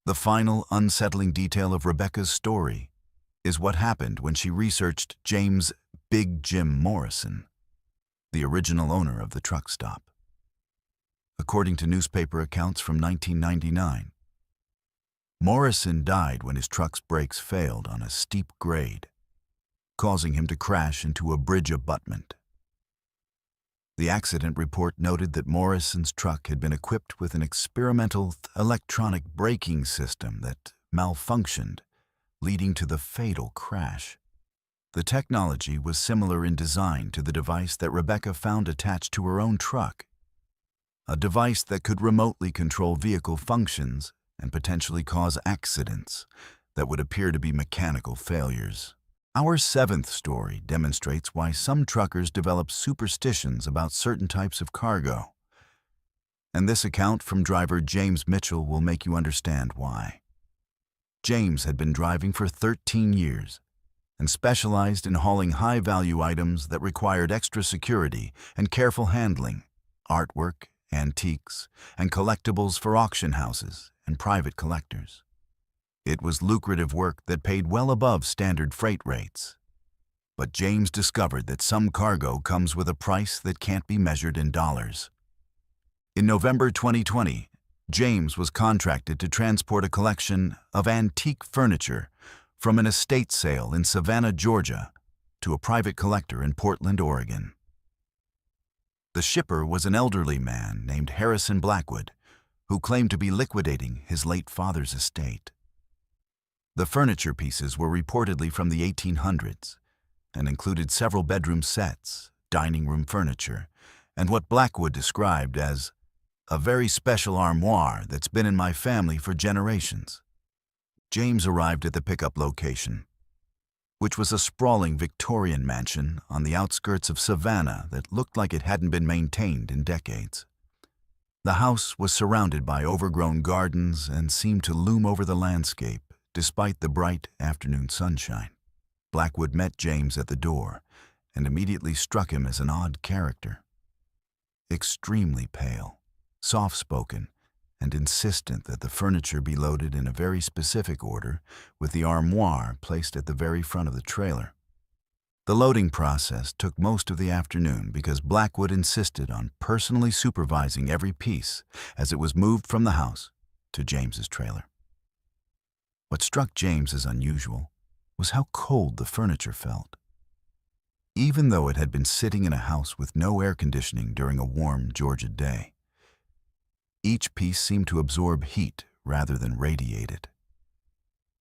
The final unsettling detail of Rebecca's story is what happened when she researched James Big Jim Morrison, the original owner of the truck stop. According to newspaper accounts from 1999, Morrison died when his truck's brakes failed on a steep grade, causing him to crash into a bridge abutment. The accident report noted that Morrison's truck had been equipped with an experimental electronic braking system that malfunctioned, leading to the fatal crash. The technology was similar in design to the device that Rebecca found attached to her own truck, a device that could remotely control vehicle functions and potentially cause accidents that would appear to be mechanical failures. Our seventh story demonstrates why some truckers develop superstitions about certain types of cargo, and this account from driver James Mitchell will make you understand why. James had been driving for 13 years and specialized in hauling high-value items that required extra security and careful handling, artwork, antiques, and collectibles for auction houses and private collectors. It was lucrative work that paid well above standard freight rates. But James discovered that some cargo comes with a price that can't be measured in dollars. In November 2020, James was contracted to transport a collection of antique furniture from an estate sale in Savannah, Georgia, to a private collector in Portland, Oregon. The shipper was an elderly man named Harrison Blackwood, who claimed to be liquidating his late father's estate. The furniture pieces were reportedly from the 1800s and included several bedroom sets, dining room furniture, and what Blackwood described as a very special armoire that's been in my family for generations. James arrived at the pickup location, which was a sprawling Victorian mansion on the outskirts of Savannah that looked like it hadn't been maintained in decades. The house was surrounded by overgrown gardens and seemed to loom over the landscape despite the bright afternoon sunshine. Blackwood met James at the door and immediately struck him as an odd character. Extremely pale, soft-spoken, and insistent that the furniture be loaded in a very specific order, with the armoire placed at the very front of the trailer. The loading process took most of the afternoon because Blackwood insisted on personally supervising every piece as it was moved from the house to James's trailer. What struck James as unusual was how cold the furniture felt. Even though it had been sitting in a house with no air conditioning during a warm Georgia day, each piece seemed to absorb heat rather than radiate it,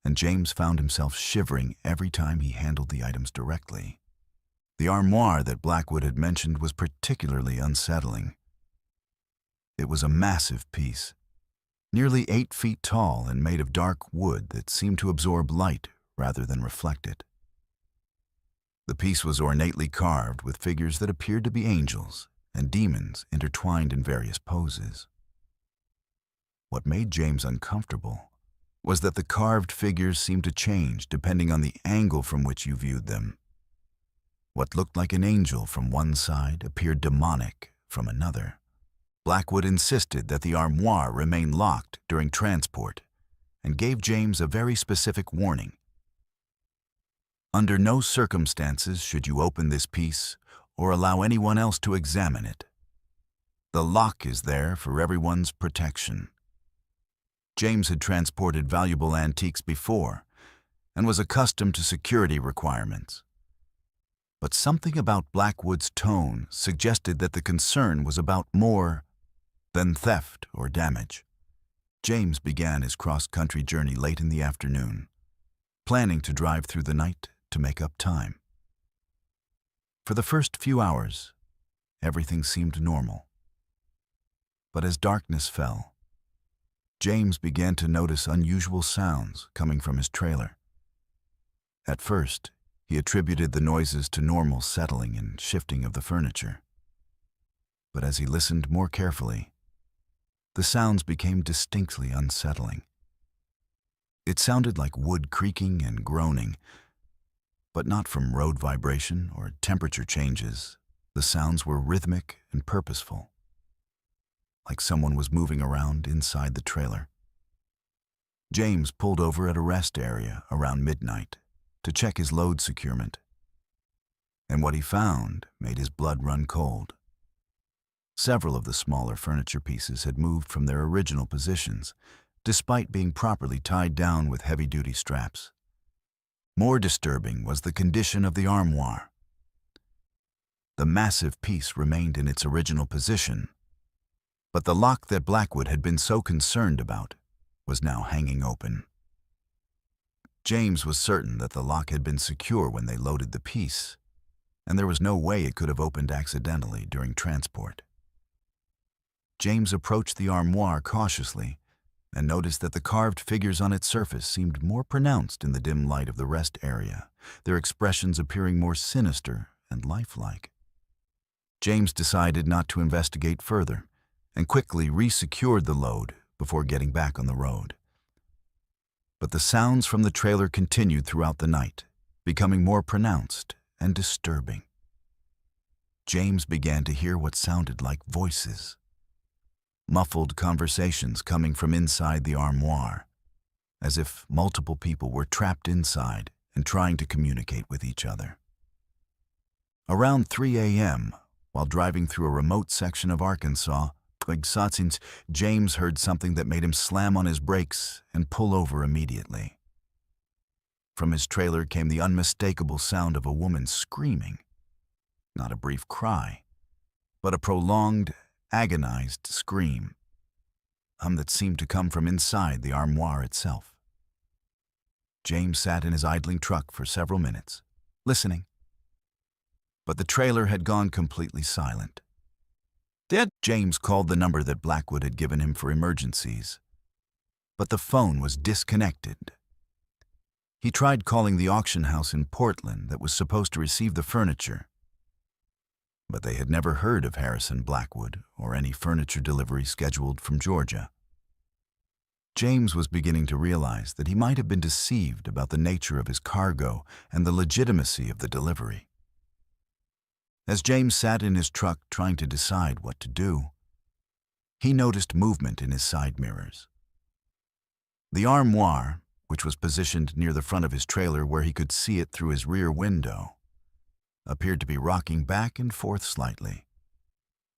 and James found himself shivering every time he handled the items directly. The armoire that Blackwood had mentioned was particularly unsettling. It was a massive piece, nearly 8 feet tall and made of dark wood that seemed to absorb light rather than reflect it. The piece was ornately carved with figures that appeared to be angels and demons intertwined in various poses. What made James uncomfortable was that the carved figures seemed to change depending on the angle from which you viewed them. What looked like an angel from one side appeared demonic from another. Blackwood insisted that the armoire remain locked during transport and gave James a very specific warning. Under no circumstances should you open this piece or allow anyone else to examine it. The lock is there for everyone's protection. James had transported valuable antiques before and was accustomed to security requirements. But something about Blackwood's tone suggested that the concern was about more than theft or damage. James began his cross-country journey late in the afternoon, planning to drive through the night to make up time. For the first few hours, everything seemed normal. But as darkness fell, James began to notice unusual sounds coming from his trailer. At first, he attributed the noises to normal settling and shifting of the furniture. But as he listened more carefully, the sounds became distinctly unsettling. It sounded like wood creaking and groaning, but not from road vibration or temperature changes. The sounds were rhythmic and purposeful, like someone was moving around inside the trailer. James pulled over at a rest area around midnight to check his load securement, and what he found made his blood run cold. Several of the smaller furniture pieces had moved from their original positions, despite being properly tied down with heavy-duty straps. More disturbing was the condition of the armoire. The massive piece remained in its original position, but the lock that Blackwood had been so concerned about was now hanging open. James was certain that the lock had been secure when they loaded the piece, and there was no way it could have opened accidentally during transport. James approached the armoire cautiously and noticed that the carved figures on its surface seemed more pronounced in the dim light of the rest area, their expressions appearing more sinister and lifelike. James decided not to investigate further and quickly resecured the load before getting back on the road. But the sounds from the trailer continued throughout the night, becoming more pronounced and disturbing. James began to hear what sounded like voices, muffled conversations coming from inside the armoire, as if multiple people were trapped inside and trying to communicate with each other. Around 3 a.m., while driving through a remote section of Arkansas, James heard something that made him slam on his brakes and pull over immediately. From his trailer came the unmistakable sound of a woman screaming. Not a brief cry, but a prolonged, agonized scream, that seemed to come from inside the armoire itself. James sat in his idling truck for several minutes, listening. But the trailer had gone completely silent. James called the number that Blackwood had given him for emergencies, but the phone was disconnected. He tried calling the auction house in Portland that was supposed to receive the furniture, but they had never heard of Harrison Blackwood or any furniture delivery scheduled from Georgia. James was beginning to realize that he might have been deceived about the nature of his cargo and the legitimacy of the delivery. As James sat in his truck trying to decide what to do, he noticed movement in his side mirrors. The armoire, which was positioned near the front of his trailer where he could see it through his rear window, appeared to be rocking back and forth slightly.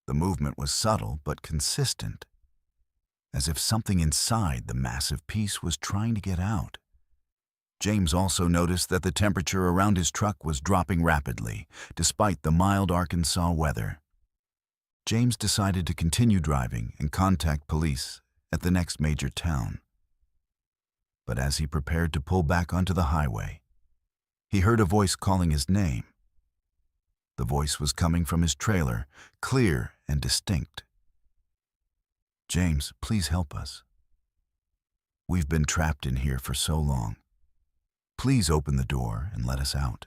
The movement was subtle but consistent, as if something inside the massive piece was trying to get out. James also noticed that the temperature around his truck was dropping rapidly, despite the mild Arkansas weather. James decided to continue driving and contact police at the next major town. But as he prepared to pull back onto the highway, he heard a voice calling his name. The voice was coming from his trailer, clear and distinct. "James, please help us. We've been trapped in here for so long. Please open the door and let us out."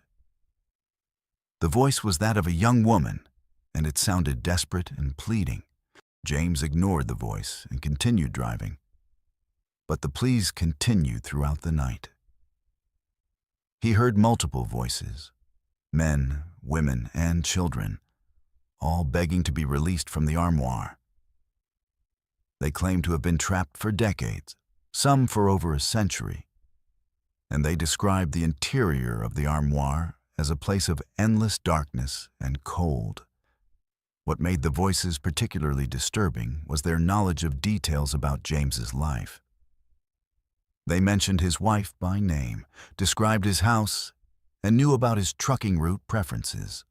The voice was that of a young woman, and it sounded desperate and pleading. James ignored the voice and continued driving, but the pleas continued throughout the night. He heard multiple voices, men, women, and children, all begging to be released from the armoire. They claimed to have been trapped for decades, some for over a century, and they described the interior of the armoire as a place of endless darkness and cold. What made the voices particularly disturbing was their knowledge of details about James's life. They mentioned his wife by name, described his house, and knew about his trucking route preferences.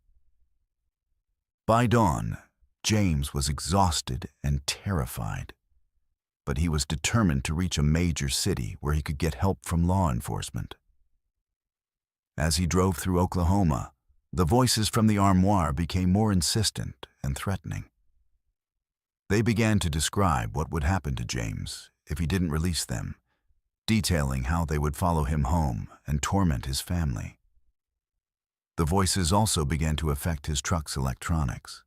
By dawn, James was exhausted and terrified, but he was determined to reach a major city where he could get help from law enforcement. As he drove through Oklahoma, the voices from the armoire became more insistent and threatening. They began to describe what would happen to James if he didn't release them, detailing how they would follow him home and torment his family. The voices also began to affect his truck's electronics.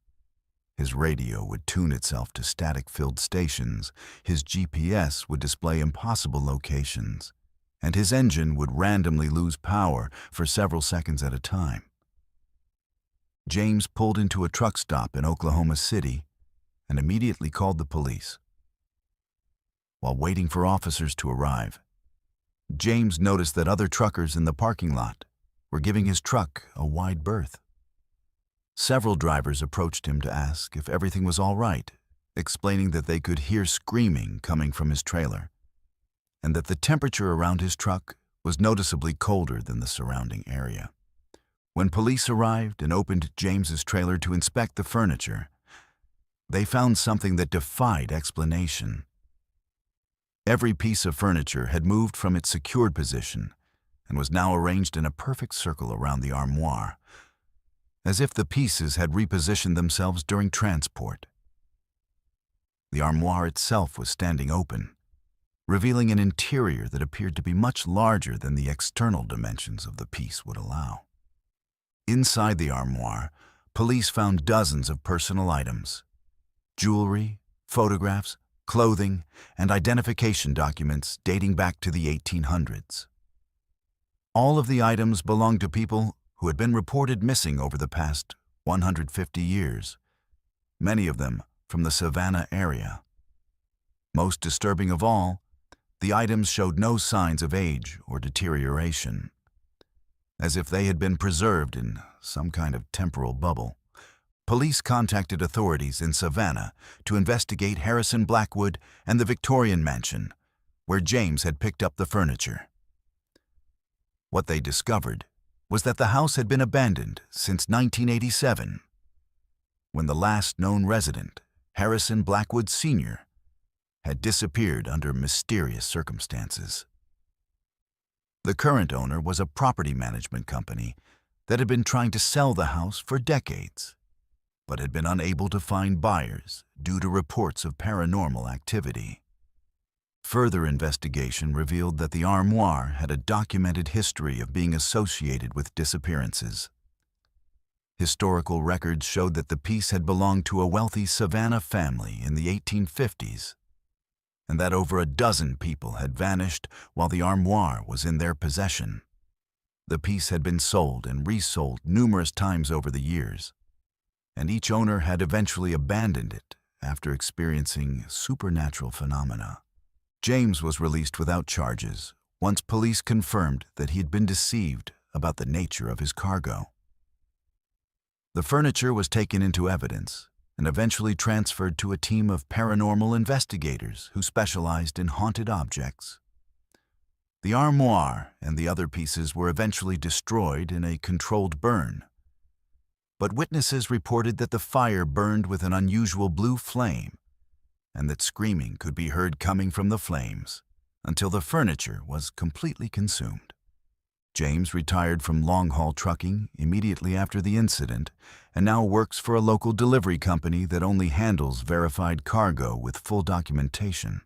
His radio would tune itself to static-filled stations, his GPS would display impossible locations, and his engine would randomly lose power for several seconds at a time. James pulled into a truck stop in Oklahoma City and immediately called the police. While waiting for officers to arrive, James noticed that other truckers in the parking lot were giving his truck a wide berth. Several drivers approached him to ask if everything was all right, explaining that they could hear screaming coming from his trailer, and that the temperature around his truck was noticeably colder than the surrounding area. When police arrived and opened James's trailer to inspect the furniture, they found something that defied explanation. Every piece of furniture had moved from its secured position and was now arranged in a perfect circle around the armoire, as if the pieces had repositioned themselves during transport. The armoire itself was standing open, revealing an interior that appeared to be much larger than the external dimensions of the piece would allow. Inside the armoire, police found dozens of personal items: jewelry, photographs, clothing, and identification documents dating back to the 1800s. All of the items belonged to people who had been reported missing over the past 150 years, many of them from the Savannah area. Most disturbing of all, the items showed no signs of age or deterioration, as if they had been preserved in some kind of temporal bubble. Police contacted authorities in Savannah to investigate Harrison Blackwood and the Victorian mansion, where James had picked up the furniture. What they discovered was that the house had been abandoned since 1987, when the last known resident, Harrison Blackwood Sr., had disappeared under mysterious circumstances. The current owner was a property management company that had been trying to sell the house for decades, but had been unable to find buyers due to reports of paranormal activity. Further investigation revealed that the armoire had a documented history of being associated with disappearances. Historical records showed that the piece had belonged to a wealthy Savannah family in the 1850s, and that over a dozen people had vanished while the armoire was in their possession. The piece had been sold and resold numerous times over the years, and each owner had eventually abandoned it after experiencing supernatural phenomena. James was released without charges once police confirmed that he had been deceived about the nature of his cargo. The furniture was taken into evidence and eventually transferred to a team of paranormal investigators who specialized in haunted objects. The armoire and the other pieces were eventually destroyed in a controlled burn, but witnesses reported that the fire burned with an unusual blue flame and that screaming could be heard coming from the flames until the furniture was completely consumed. James retired from long-haul trucking immediately after the incident and now works for a local delivery company that only handles verified cargo with full documentation.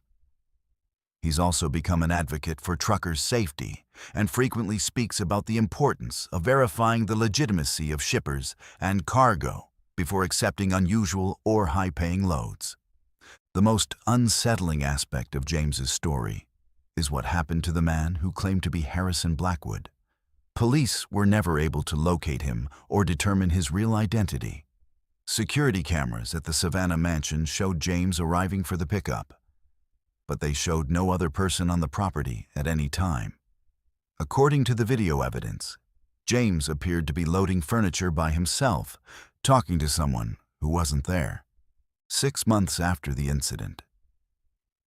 He's also become an advocate for truckers' safety and frequently speaks about the importance of verifying the legitimacy of shippers and cargo before accepting unusual or high-paying loads. The most unsettling aspect of James's story is what happened to the man who claimed to be Harrison Blackwood. Police were never able to locate him or determine his real identity. Security cameras at the Savannah mansion showed James arriving for the pickup, but they showed no other person on the property at any time. According to the video evidence, James appeared to be loading furniture by himself, talking to someone who wasn't there. 6 months after the incident,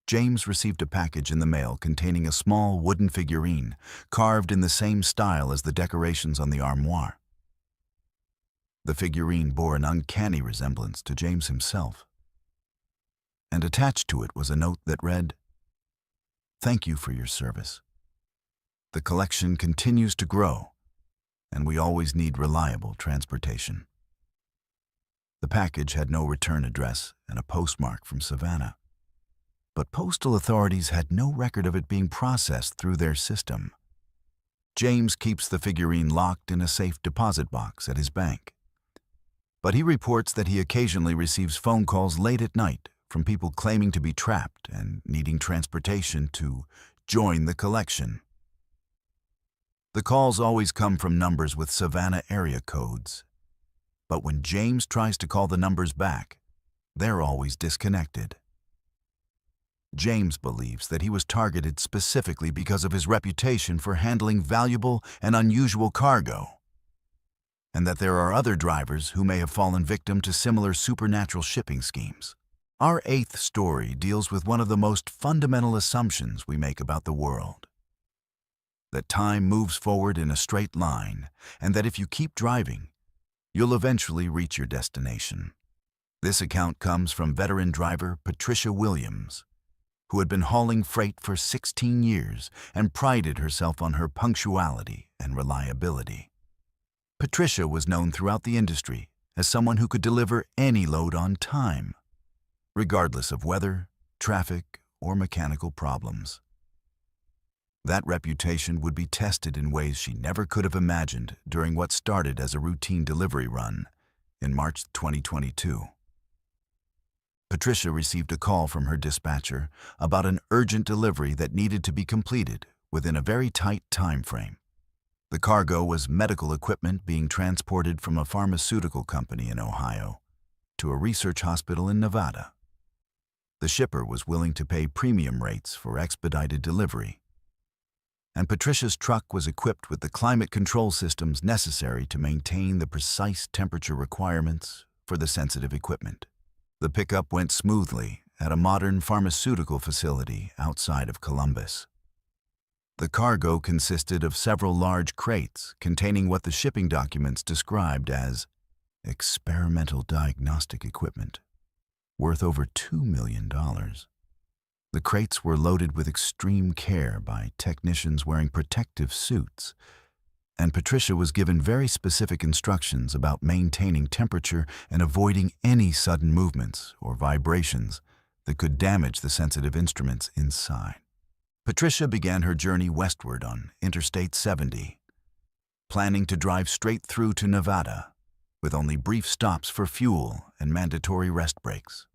James received a package in the mail containing a small wooden figurine carved in the same style as the decorations on the armoire. The figurine bore an uncanny resemblance to James himself, and attached to it was a note that read, "Thank you for your service. The collection continues to grow, and we always need reliable transportation." The package had no return address and a postmark from Savannah, but postal authorities had no record of it being processed through their system. James keeps the figurine locked in a safe deposit box at his bank, but he reports that he occasionally receives phone calls late at night from people claiming to be trapped and needing transportation to join the collection. The calls always come from numbers with Savannah area codes, but when James tries to call the numbers back, they're always disconnected. James believes that he was targeted specifically because of his reputation for handling valuable and unusual cargo, and that there are other drivers who may have fallen victim to similar supernatural shipping schemes. Our 8th story deals with one of the most fundamental assumptions we make about the world: that time moves forward in a straight line, and that if you keep driving, you'll eventually reach your destination. This account comes from veteran driver Patricia Williams, who had been hauling freight for 16 years and prided herself on her punctuality and reliability. Patricia was known throughout the industry as someone who could deliver any load on time, regardless of weather, traffic, or mechanical problems. That reputation would be tested in ways she never could have imagined during what started as a routine delivery run in March 2022. Patricia received a call from her dispatcher about an urgent delivery that needed to be completed within a very tight time frame. The cargo was medical equipment being transported from a pharmaceutical company in Ohio to a research hospital in Nevada. The shipper was willing to pay premium rates for expedited delivery, and Patricia's truck was equipped with the climate control systems necessary to maintain the precise temperature requirements for the sensitive equipment. The pickup went smoothly at a modern pharmaceutical facility outside of Columbus. The cargo consisted of several large crates containing what the shipping documents described as experimental diagnostic equipment, worth over $2 million. The crates were loaded with extreme care by technicians wearing protective suits, and Patricia was given very specific instructions about maintaining temperature and avoiding any sudden movements or vibrations that could damage the sensitive instruments inside. Patricia began her journey westward on Interstate 70, planning to drive straight through to Nevada, with only brief stops for fuel and mandatory rest breaks.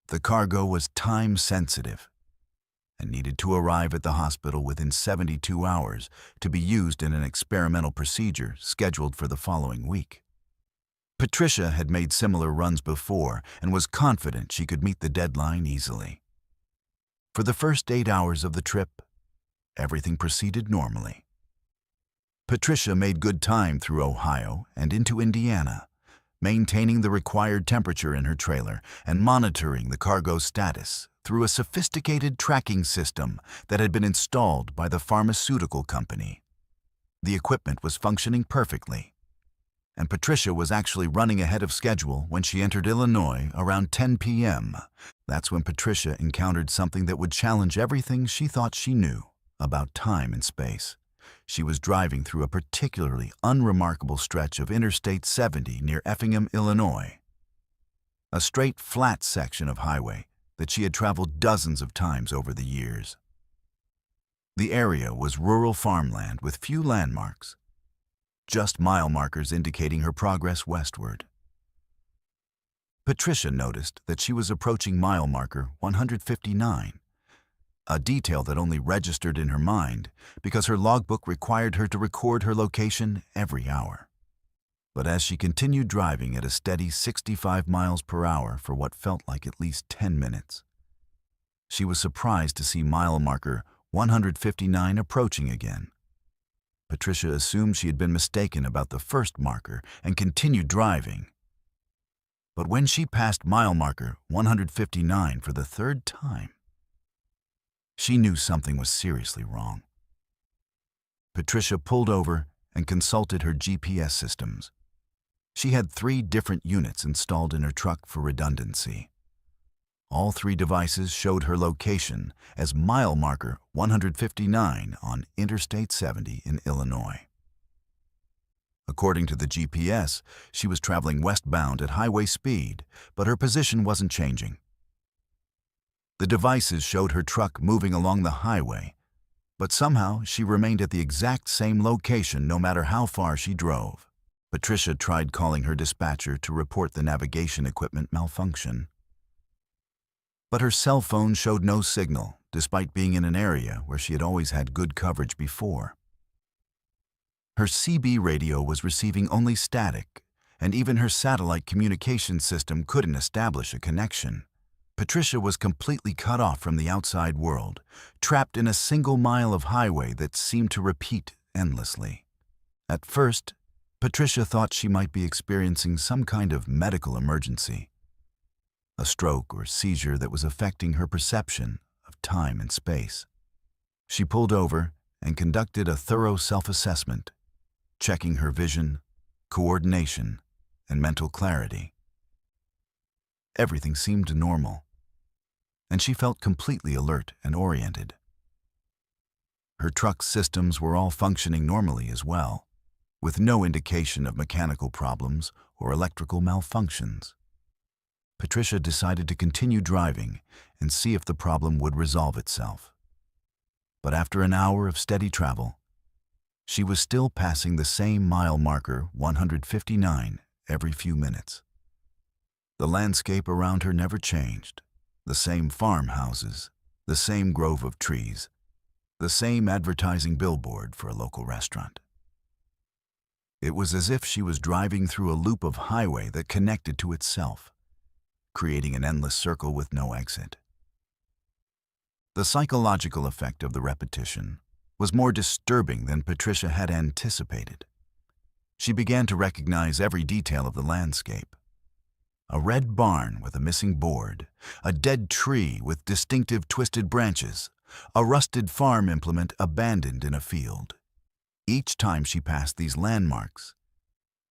The cargo was time-sensitive and needed to arrive at the hospital within 72 hours to be used in an experimental procedure scheduled for the following week. Patricia had made similar runs before and was confident she could meet the deadline easily. For the first 8 hours of the trip, everything proceeded normally. Patricia made good time through Ohio and into Indiana, maintaining the required temperature in her trailer and monitoring the cargo's status through a sophisticated tracking system that had been installed by the pharmaceutical company. The equipment was functioning perfectly, and Patricia was actually running ahead of schedule when she entered Illinois around 10 p.m. That's when Patricia encountered something that would challenge everything she thought she knew about time and space. She was driving through a particularly unremarkable stretch of Interstate 70 near Effingham, Illinois, a straight, flat section of highway that she had traveled dozens of times over the years. The area was rural farmland with few landmarks, just mile markers indicating her progress westward. Patricia noticed that she was approaching mile marker 159, a detail that only registered in her mind because her logbook required her to record her location every hour. But as she continued driving at a steady 65 miles per hour for what felt like at least 10 minutes, she was surprised to see mile marker 159 approaching again. Patricia assumed she had been mistaken about the first marker and continued driving. But when she passed mile marker 159 for the third time, she knew something was seriously wrong. Patricia pulled over and consulted her GPS systems. She had 3 different units installed in her truck for redundancy. All 3 devices showed her location as mile marker 159 on Interstate 70 in Illinois. According to the GPS, she was traveling westbound at highway speed, but her position wasn't changing. The devices showed her truck moving along the highway, but somehow she remained at the exact same location no matter how far she drove. Patricia tried calling her dispatcher to report the navigation equipment malfunction. But her cell phone showed no signal, despite being in an area where she had always had good coverage before. Her CB radio was receiving only static, and even her satellite communication system couldn't establish a connection. Patricia was completely cut off from the outside world, trapped in a single mile of highway that seemed to repeat endlessly. At first, Patricia thought she might be experiencing some kind of medical emergency, a stroke or seizure that was affecting her perception of time and space. She pulled over and conducted a thorough self-assessment, checking her vision, coordination, and mental clarity. Everything seemed normal, and she felt completely alert and oriented. Her truck's systems were all functioning normally as well, with no indication of mechanical problems or electrical malfunctions. Patricia decided to continue driving and see if the problem would resolve itself. But after an hour of steady travel, she was still passing the same mile marker 159 every few minutes. The landscape around her never changed. The same farmhouses, the same grove of trees, the same advertising billboard for a local restaurant. It was as if she was driving through a loop of highway that connected to itself, creating an endless circle with no exit. The psychological effect of the repetition was more disturbing than Patricia had anticipated. She began to recognize every detail of the landscape. A red barn with a missing board, a dead tree with distinctive twisted branches, a rusted farm implement abandoned in a field. Each time she passed these landmarks,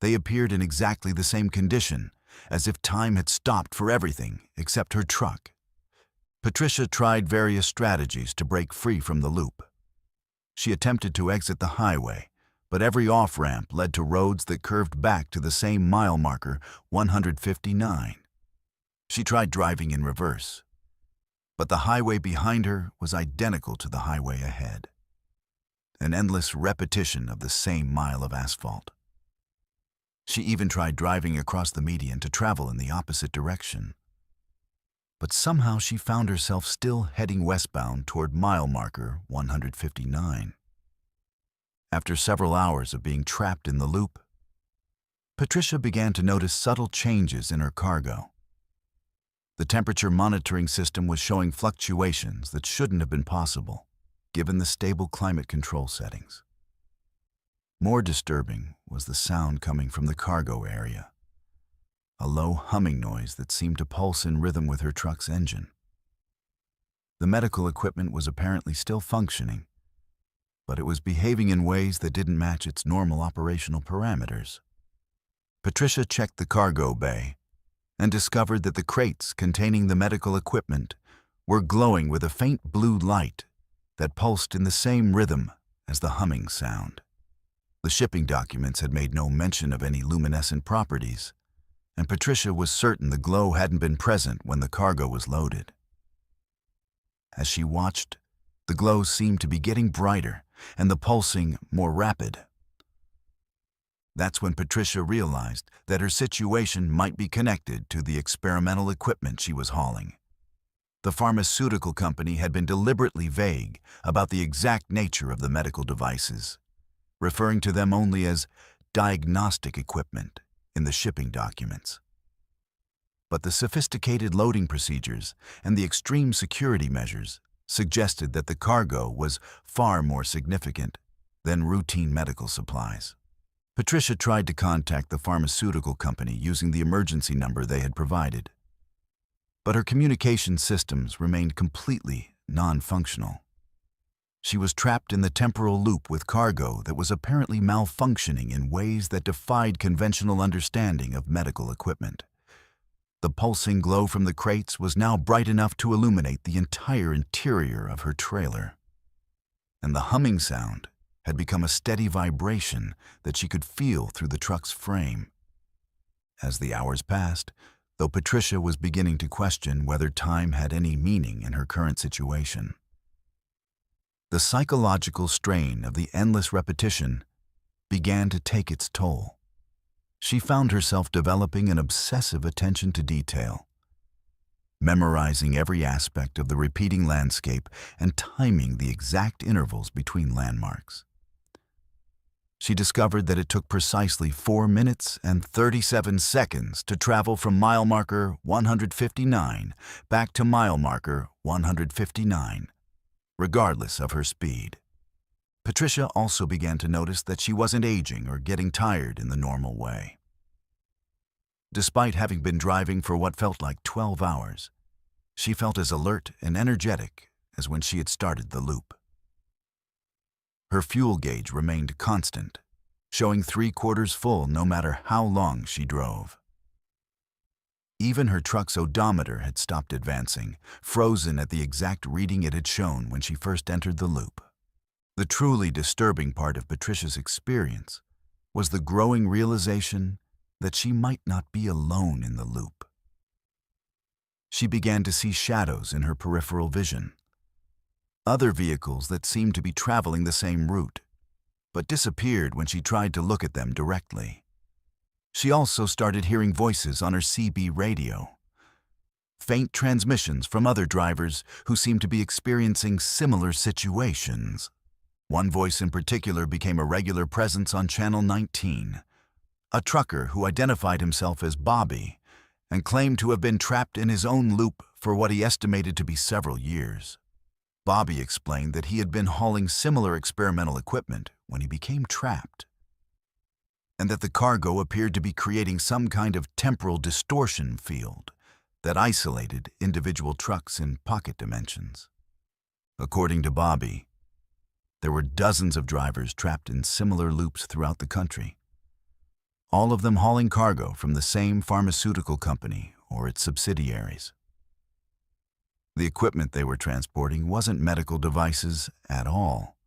they appeared in exactly the same condition, as if time had stopped for everything except her truck. Patricia tried various strategies to break free from the loop. She attempted to exit the highway, but every off-ramp led to roads that curved back to the same mile marker 159. She tried driving in reverse, but the highway behind her was identical to the highway ahead. An endless repetition of the same mile of asphalt. She even tried driving across the median to travel in the opposite direction. But somehow she found herself still heading westbound toward mile marker 159. After several hours of being trapped in the loop, Patricia began to notice subtle changes in her cargo. The temperature monitoring system was showing fluctuations that shouldn't have been possible, given the stable climate control settings. More disturbing was the sound coming from the cargo area, a low humming noise that seemed to pulse in rhythm with her truck's engine. The medical equipment was apparently still functioning, but it was behaving in ways that didn't match its normal operational parameters. Patricia checked the cargo bay and discovered that the crates containing the medical equipment were glowing with a faint blue light that pulsed in the same rhythm as the humming sound. The shipping documents had made no mention of any luminescent properties, and Patricia was certain the glow hadn't been present when the cargo was loaded. As she watched, the glow seemed to be getting brighter and the pulsing more rapid. That's when Patricia realized that her situation might be connected to the experimental equipment she was hauling. The pharmaceutical company had been deliberately vague about the exact nature of the medical devices, referring to them only as diagnostic equipment in the shipping documents. But the sophisticated loading procedures and the extreme security measures suggested that the cargo was far more significant then routine medical supplies. Patricia tried to contact the pharmaceutical company using the emergency number they had provided, but her communication systems remained completely non-functional. She was trapped in the temporal loop with cargo that was apparently malfunctioning in ways that defied conventional understanding of medical equipment. The pulsing glow from the crates was now bright enough to illuminate the entire interior of her trailer, and the humming sound had become a steady vibration that she could feel through the truck's frame. As the hours passed, though Patricia was beginning to question whether time had any meaning in her current situation, the psychological strain of the endless repetition began to take its toll. She found herself developing an obsessive attention to detail, memorizing every aspect of the repeating landscape and timing the exact intervals between landmarks. She discovered that it took precisely 4 minutes and 37 seconds to travel from mile marker 159 back to mile marker 159, regardless of her speed. Patricia also began to notice that she wasn't aging or getting tired in the normal way. Despite having been driving for what felt like 12 hours, she felt as alert and energetic as when she had started the loop. Her fuel gauge remained constant, showing 3/4 full no matter how long she drove. Even her truck's odometer had stopped advancing, frozen at the exact reading it had shown when she first entered the loop. The truly disturbing part of Patricia's experience was the growing realization that she might not be alone in the loop. She began to see shadows in her peripheral vision, other vehicles that seemed to be traveling the same route, but disappeared when she tried to look at them directly. She also started hearing voices on her CB radio, faint transmissions from other drivers who seemed to be experiencing similar situations. One voice in particular became a regular presence on Channel 19, a trucker who identified himself as Bobby and claimed to have been trapped in his own loop for what he estimated to be several years. Bobby explained that he had been hauling similar experimental equipment when he became trapped, and that the cargo appeared to be creating some kind of temporal distortion field that isolated individual trucks in pocket dimensions. According to Bobby, there were dozens of drivers trapped in similar loops throughout the country, all of them hauling cargo from the same pharmaceutical company or its subsidiaries. The equipment they were transporting wasn't medical devices at all,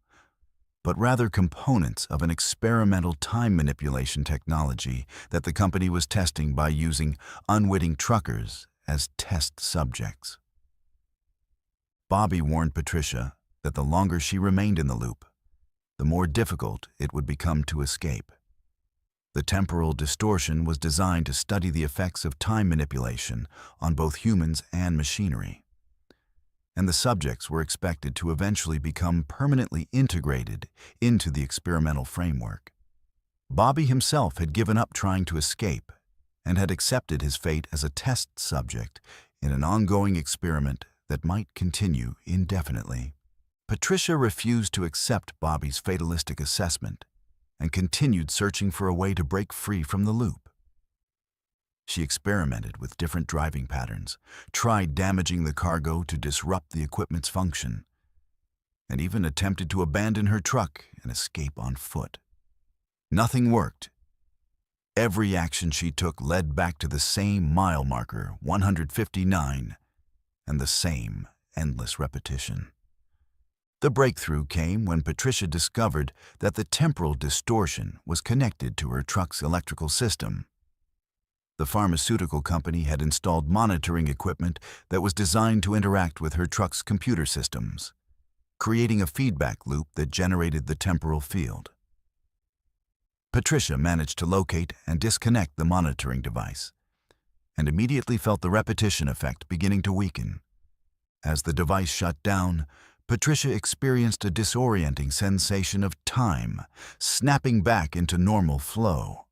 but rather components of an experimental time manipulation technology that the company was testing by using unwitting truckers as test subjects. Bobby warned Patricia that the longer she remained in the loop, the more difficult it would become to escape. The temporal distortion was designed to study the effects of time manipulation on both humans and machinery, and the subjects were expected to eventually become permanently integrated into the experimental framework. Bobby himself had given up trying to escape and had accepted his fate as a test subject in an ongoing experiment that might continue indefinitely. Patricia refused to accept Bobby's fatalistic assessment and continued searching for a way to break free from the loop. She experimented with different driving patterns, tried damaging the cargo to disrupt the equipment's function, and even attempted to abandon her truck and escape on foot. Nothing worked. Every action she took led back to the same mile marker, 159, and the same endless repetition. The breakthrough came when Patricia discovered that the temporal distortion was connected to her truck's electrical system. The pharmaceutical company had installed monitoring equipment that was designed to interact with her truck's computer systems, creating a feedback loop that generated the temporal field. Patricia managed to locate and disconnect the monitoring device, and immediately felt the repetition effect beginning to weaken. As the device shut down, Patricia experienced a disorienting sensation of time snapping back into normal flow.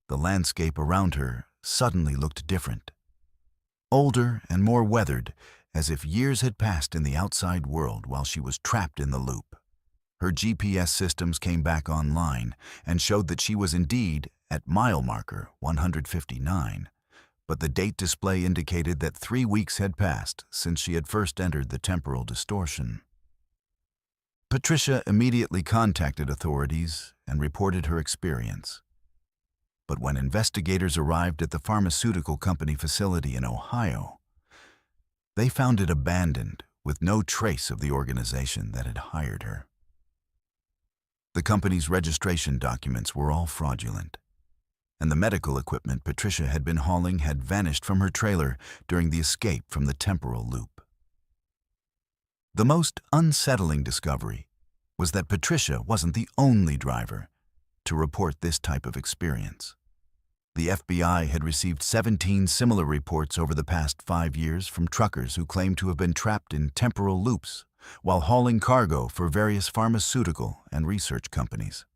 The landscape around her suddenly looked different, older and more weathered, as if years had passed in the outside world while she was trapped in the loop. Her GPS systems came back online and showed that she was indeed at mile marker 159, but the date display indicated that 3 weeks had passed since she had first entered the temporal distortion. Patricia immediately contacted authorities and reported her experience. But when investigators arrived at the pharmaceutical company facility in Ohio, they found it abandoned with no trace of the organization that had hired her. The company's registration documents were all fraudulent, and the medical equipment Patricia had been hauling had vanished from her trailer during the escape from the temporal loop. The most unsettling discovery was that Patricia wasn't the only driver to report this type of experience. The FBI had received 17 similar reports over the past 5 years from truckers who claimed to have been trapped in temporal loops while hauling cargo for various pharmaceutical and research companies.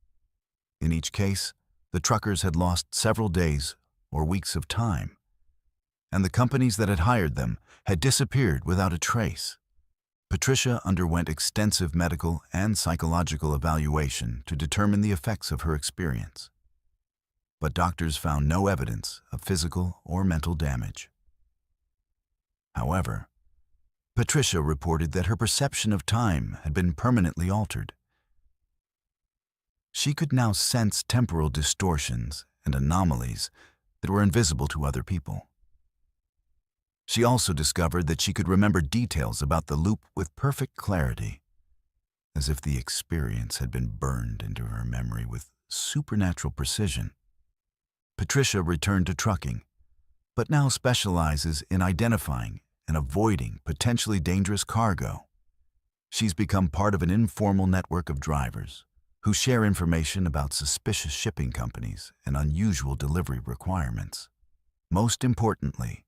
In each case, the truckers had lost several days or weeks of time, and the companies that had hired them had disappeared without a trace. Patricia underwent extensive medical and psychological evaluation to determine the effects of her experience, but doctors found no evidence of physical or mental damage. However, Patricia reported that her perception of time had been permanently altered. She could now sense temporal distortions and anomalies that were invisible to other people. She also discovered that she could remember details about the loop with perfect clarity, as if the experience had been burned into her memory with supernatural precision. Patricia returned to trucking, but now specializes in identifying and avoiding potentially dangerous cargo. She's become part of an informal network of drivers who share information about suspicious shipping companies and unusual delivery requirements. Most importantly,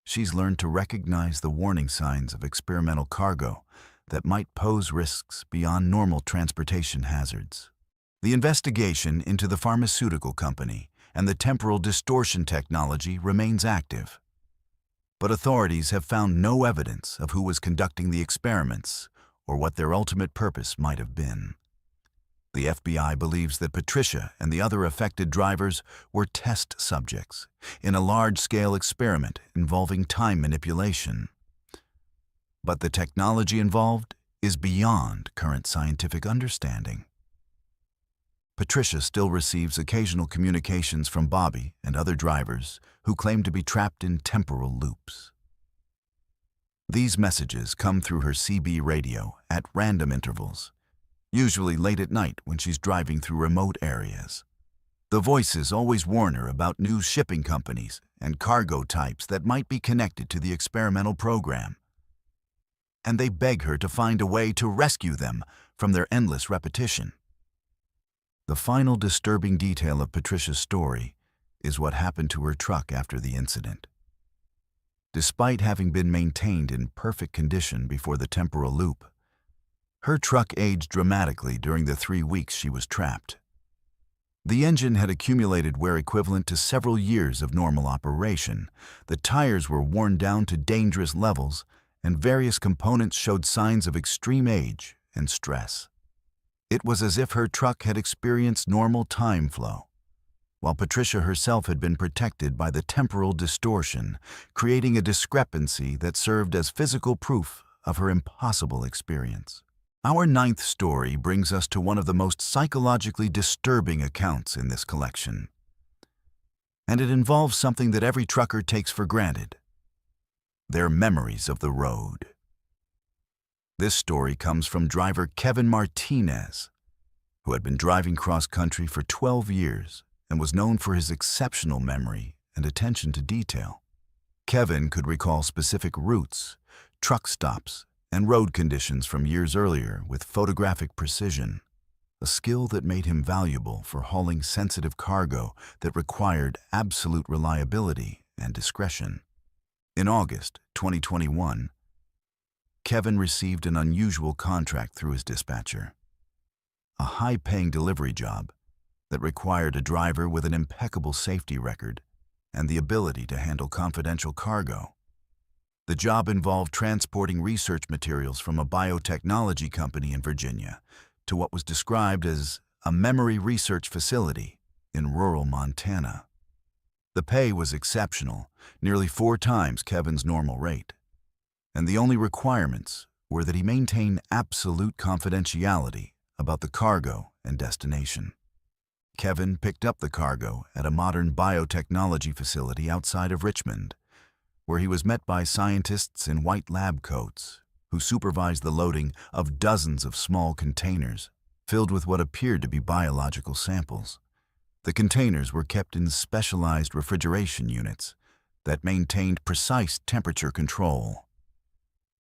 she's learned to recognize the warning signs of experimental cargo that might pose risks beyond normal transportation hazards. The investigation into the pharmaceutical company and the temporal distortion technology remains active, but authorities have found no evidence of who was conducting the experiments or what their ultimate purpose might have been. The FBI believes that Patricia and the other affected drivers were test subjects in a large-scale experiment involving time manipulation. But the technology involved is beyond current scientific understanding. Patricia still receives occasional communications from Bobby and other drivers who claim to be trapped in temporal loops. These messages come through her CB radio at random intervals, usually late at night when she's driving through remote areas. The voices always warn her about new shipping companies and cargo types that might be connected to the experimental program, and they beg her to find a way to rescue them from their endless repetition. The final disturbing detail of Patricia's story is what happened to her truck after the incident. Despite having been maintained in perfect condition before the temporal loop, her truck aged dramatically during the 3 weeks she was trapped. The engine had accumulated wear equivalent to several years of normal operation, the tires were worn down to dangerous levels, and various components showed signs of extreme age and stress. It was as if her truck had experienced normal time flow, while Patricia herself had been protected by the temporal distortion, creating a discrepancy that served as physical proof of her impossible experience. Our 9th story brings us to one of the most psychologically disturbing accounts in this collection, and it involves something that every trucker takes for granted: their memories of the road. This story comes from driver Kevin Martinez, who had been driving cross-country for 12 years and was known for his exceptional memory and attention to detail. Kevin could recall specific routes, truck stops, and road conditions from years earlier with photographic precision, a skill that made him valuable for hauling sensitive cargo that required absolute reliability and discretion. In August 2021, Kevin received an unusual contract through his dispatcher, a high-paying delivery job that required a driver with an impeccable safety record and the ability to handle confidential cargo. The job involved transporting research materials from a biotechnology company in Virginia to what was described as a memory research facility in rural Montana. The pay was exceptional, nearly 4 times Kevin's normal rate, and the only requirements were that he maintain absolute confidentiality about the cargo and destination. Kevin picked up the cargo at a modern biotechnology facility outside of Richmond, where he was met by scientists in white lab coats who supervised the loading of dozens of small containers filled with what appeared to be biological samples. The containers were kept in specialized refrigeration units that maintained precise temperature control.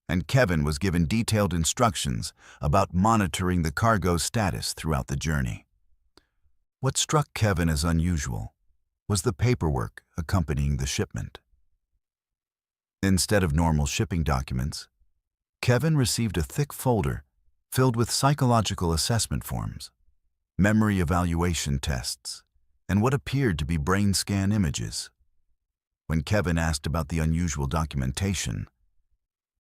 And Kevin was given detailed instructions about monitoring the cargo's status throughout the journey. What struck Kevin as unusual was the paperwork accompanying the shipment. Instead of normal shipping documents, Kevin received a thick folder filled with psychological assessment forms, memory evaluation tests, and what appeared to be brain scan images. When Kevin asked about the unusual documentation,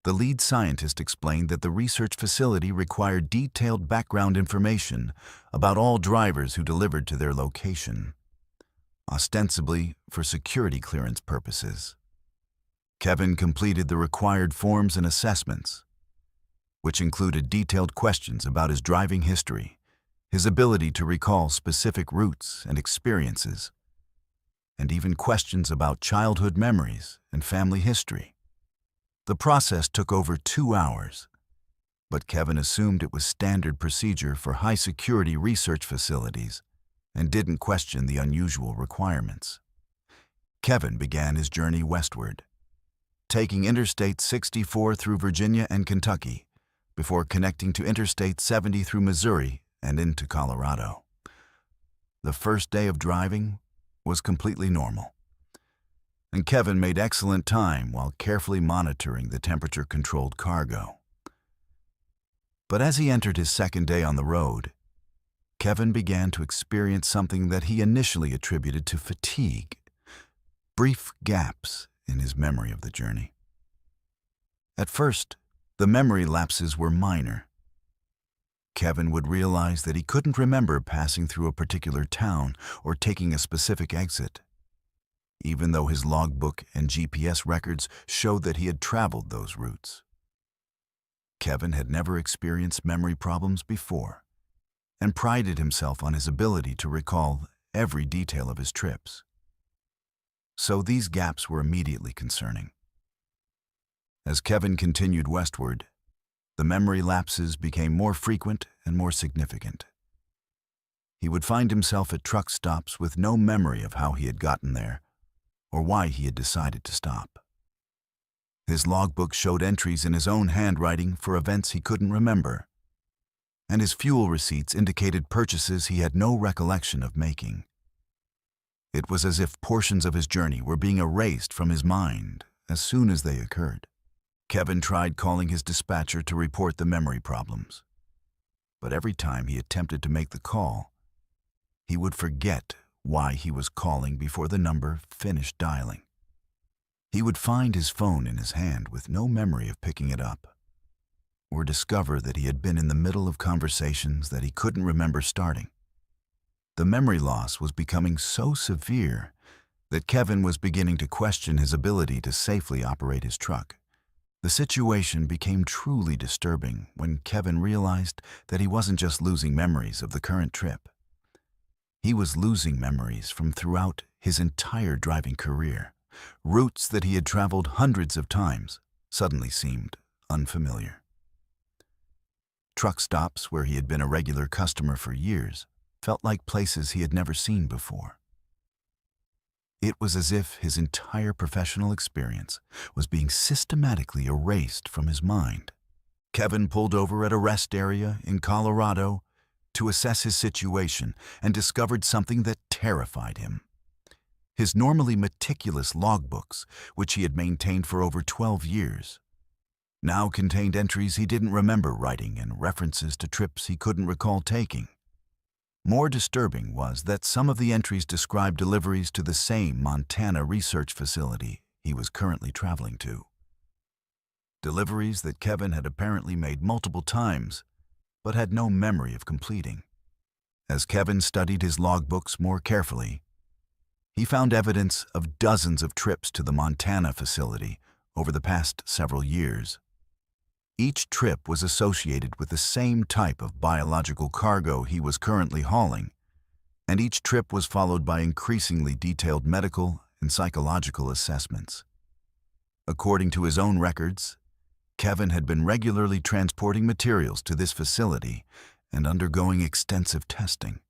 the lead scientist explained that the research facility required detailed background information about all drivers who delivered to their location, ostensibly for security clearance purposes. Kevin completed the required forms and assessments, which included detailed questions about his driving history, his ability to recall specific routes and experiences, and even questions about childhood memories and family history. The process took over 2 hours, but Kevin assumed it was standard procedure for high-security research facilities and didn't question the unusual requirements. Kevin began his journey westward, taking Interstate 64 through Virginia and Kentucky before connecting to Interstate 70 through Missouri and into Colorado. The first day of driving was completely normal, and Kevin made excellent time while carefully monitoring the temperature-controlled cargo. But as he entered his second day on the road, Kevin began to experience something that he initially attributed to fatigue, brief gaps in his memory of the journey. At first, the memory lapses were minor. Kevin would realize that he couldn't remember passing through a particular town or taking a specific exit, even though his logbook and GPS records showed that he had traveled those routes. Kevin had never experienced memory problems before and prided himself on his ability to recall every detail of his trips. So these gaps were immediately concerning. As Kevin continued westward, the memory lapses became more frequent and more significant. He would find himself at truck stops with no memory of how he had gotten there or why he had decided to stop. His logbook showed entries in his own handwriting for events he couldn't remember, and his fuel receipts indicated purchases he had no recollection of making. It was as if portions of his journey were being erased from his mind as soon as they occurred. Kevin tried calling his dispatcher to report the memory problems, but every time he attempted to make the call, he would forget why he was calling before the number finished dialing. He would find his phone in his hand with no memory of picking it up, or discover that he had been in the middle of conversations that he couldn't remember starting. The memory loss was becoming so severe that Kevin was beginning to question his ability to safely operate his truck. The situation became truly disturbing when Kevin realized that he wasn't just losing memories of the current trip. He was losing memories from throughout his entire driving career. Routes that he had traveled hundreds of times suddenly seemed unfamiliar. Truck stops where he had been a regular customer for years felt like places he had never seen before. It was as if his entire professional experience was being systematically erased from his mind. Kevin pulled over at a rest area in Colorado to assess his situation and discovered something that terrified him. His normally meticulous logbooks, which he had maintained for over 12 years, now contained entries he didn't remember writing and references to trips he couldn't recall taking. More disturbing was that some of the entries described deliveries to the same Montana research facility he was currently traveling to. Deliveries that Kevin had apparently made multiple times, but had no memory of completing. As Kevin studied his logbooks more carefully, he found evidence of dozens of trips to the Montana facility over the past several years. Each trip was associated with the same type of biological cargo he was currently hauling, and each trip was followed by increasingly detailed medical and psychological assessments. According to his own records, Kevin had been regularly transporting materials to this facility and undergoing extensive testing.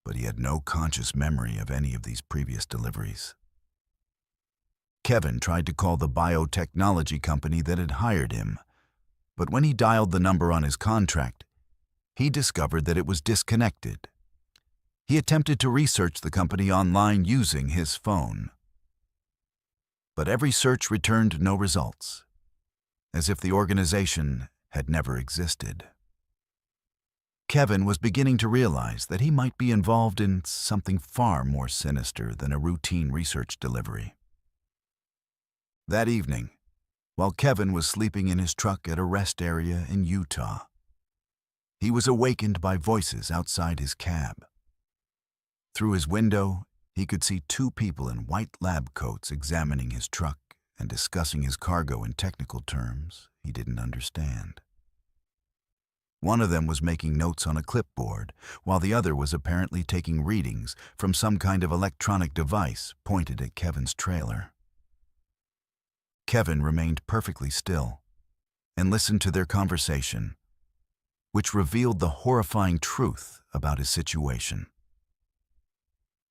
But he had no conscious memory of any of these previous deliveries. Kevin tried to call the biotechnology company that had hired him, but when he dialed the number on his contract, he discovered that it was disconnected. He attempted to research the company online using his phone, but every search returned no results, as if the organization had never existed. Kevin was beginning to realize that he might be involved in something far more sinister than a routine research delivery. That evening, while Kevin was sleeping in his truck at a rest area in Utah, he was awakened by voices outside his cab. Through his window, he could see two people in white lab coats examining his truck and discussing his cargo in technical terms he didn't understand. One of them was making notes on a clipboard, while the other was apparently taking readings from some kind of electronic device pointed at Kevin's trailer. Kevin remained perfectly still and listened to their conversation, which revealed the horrifying truth about his situation.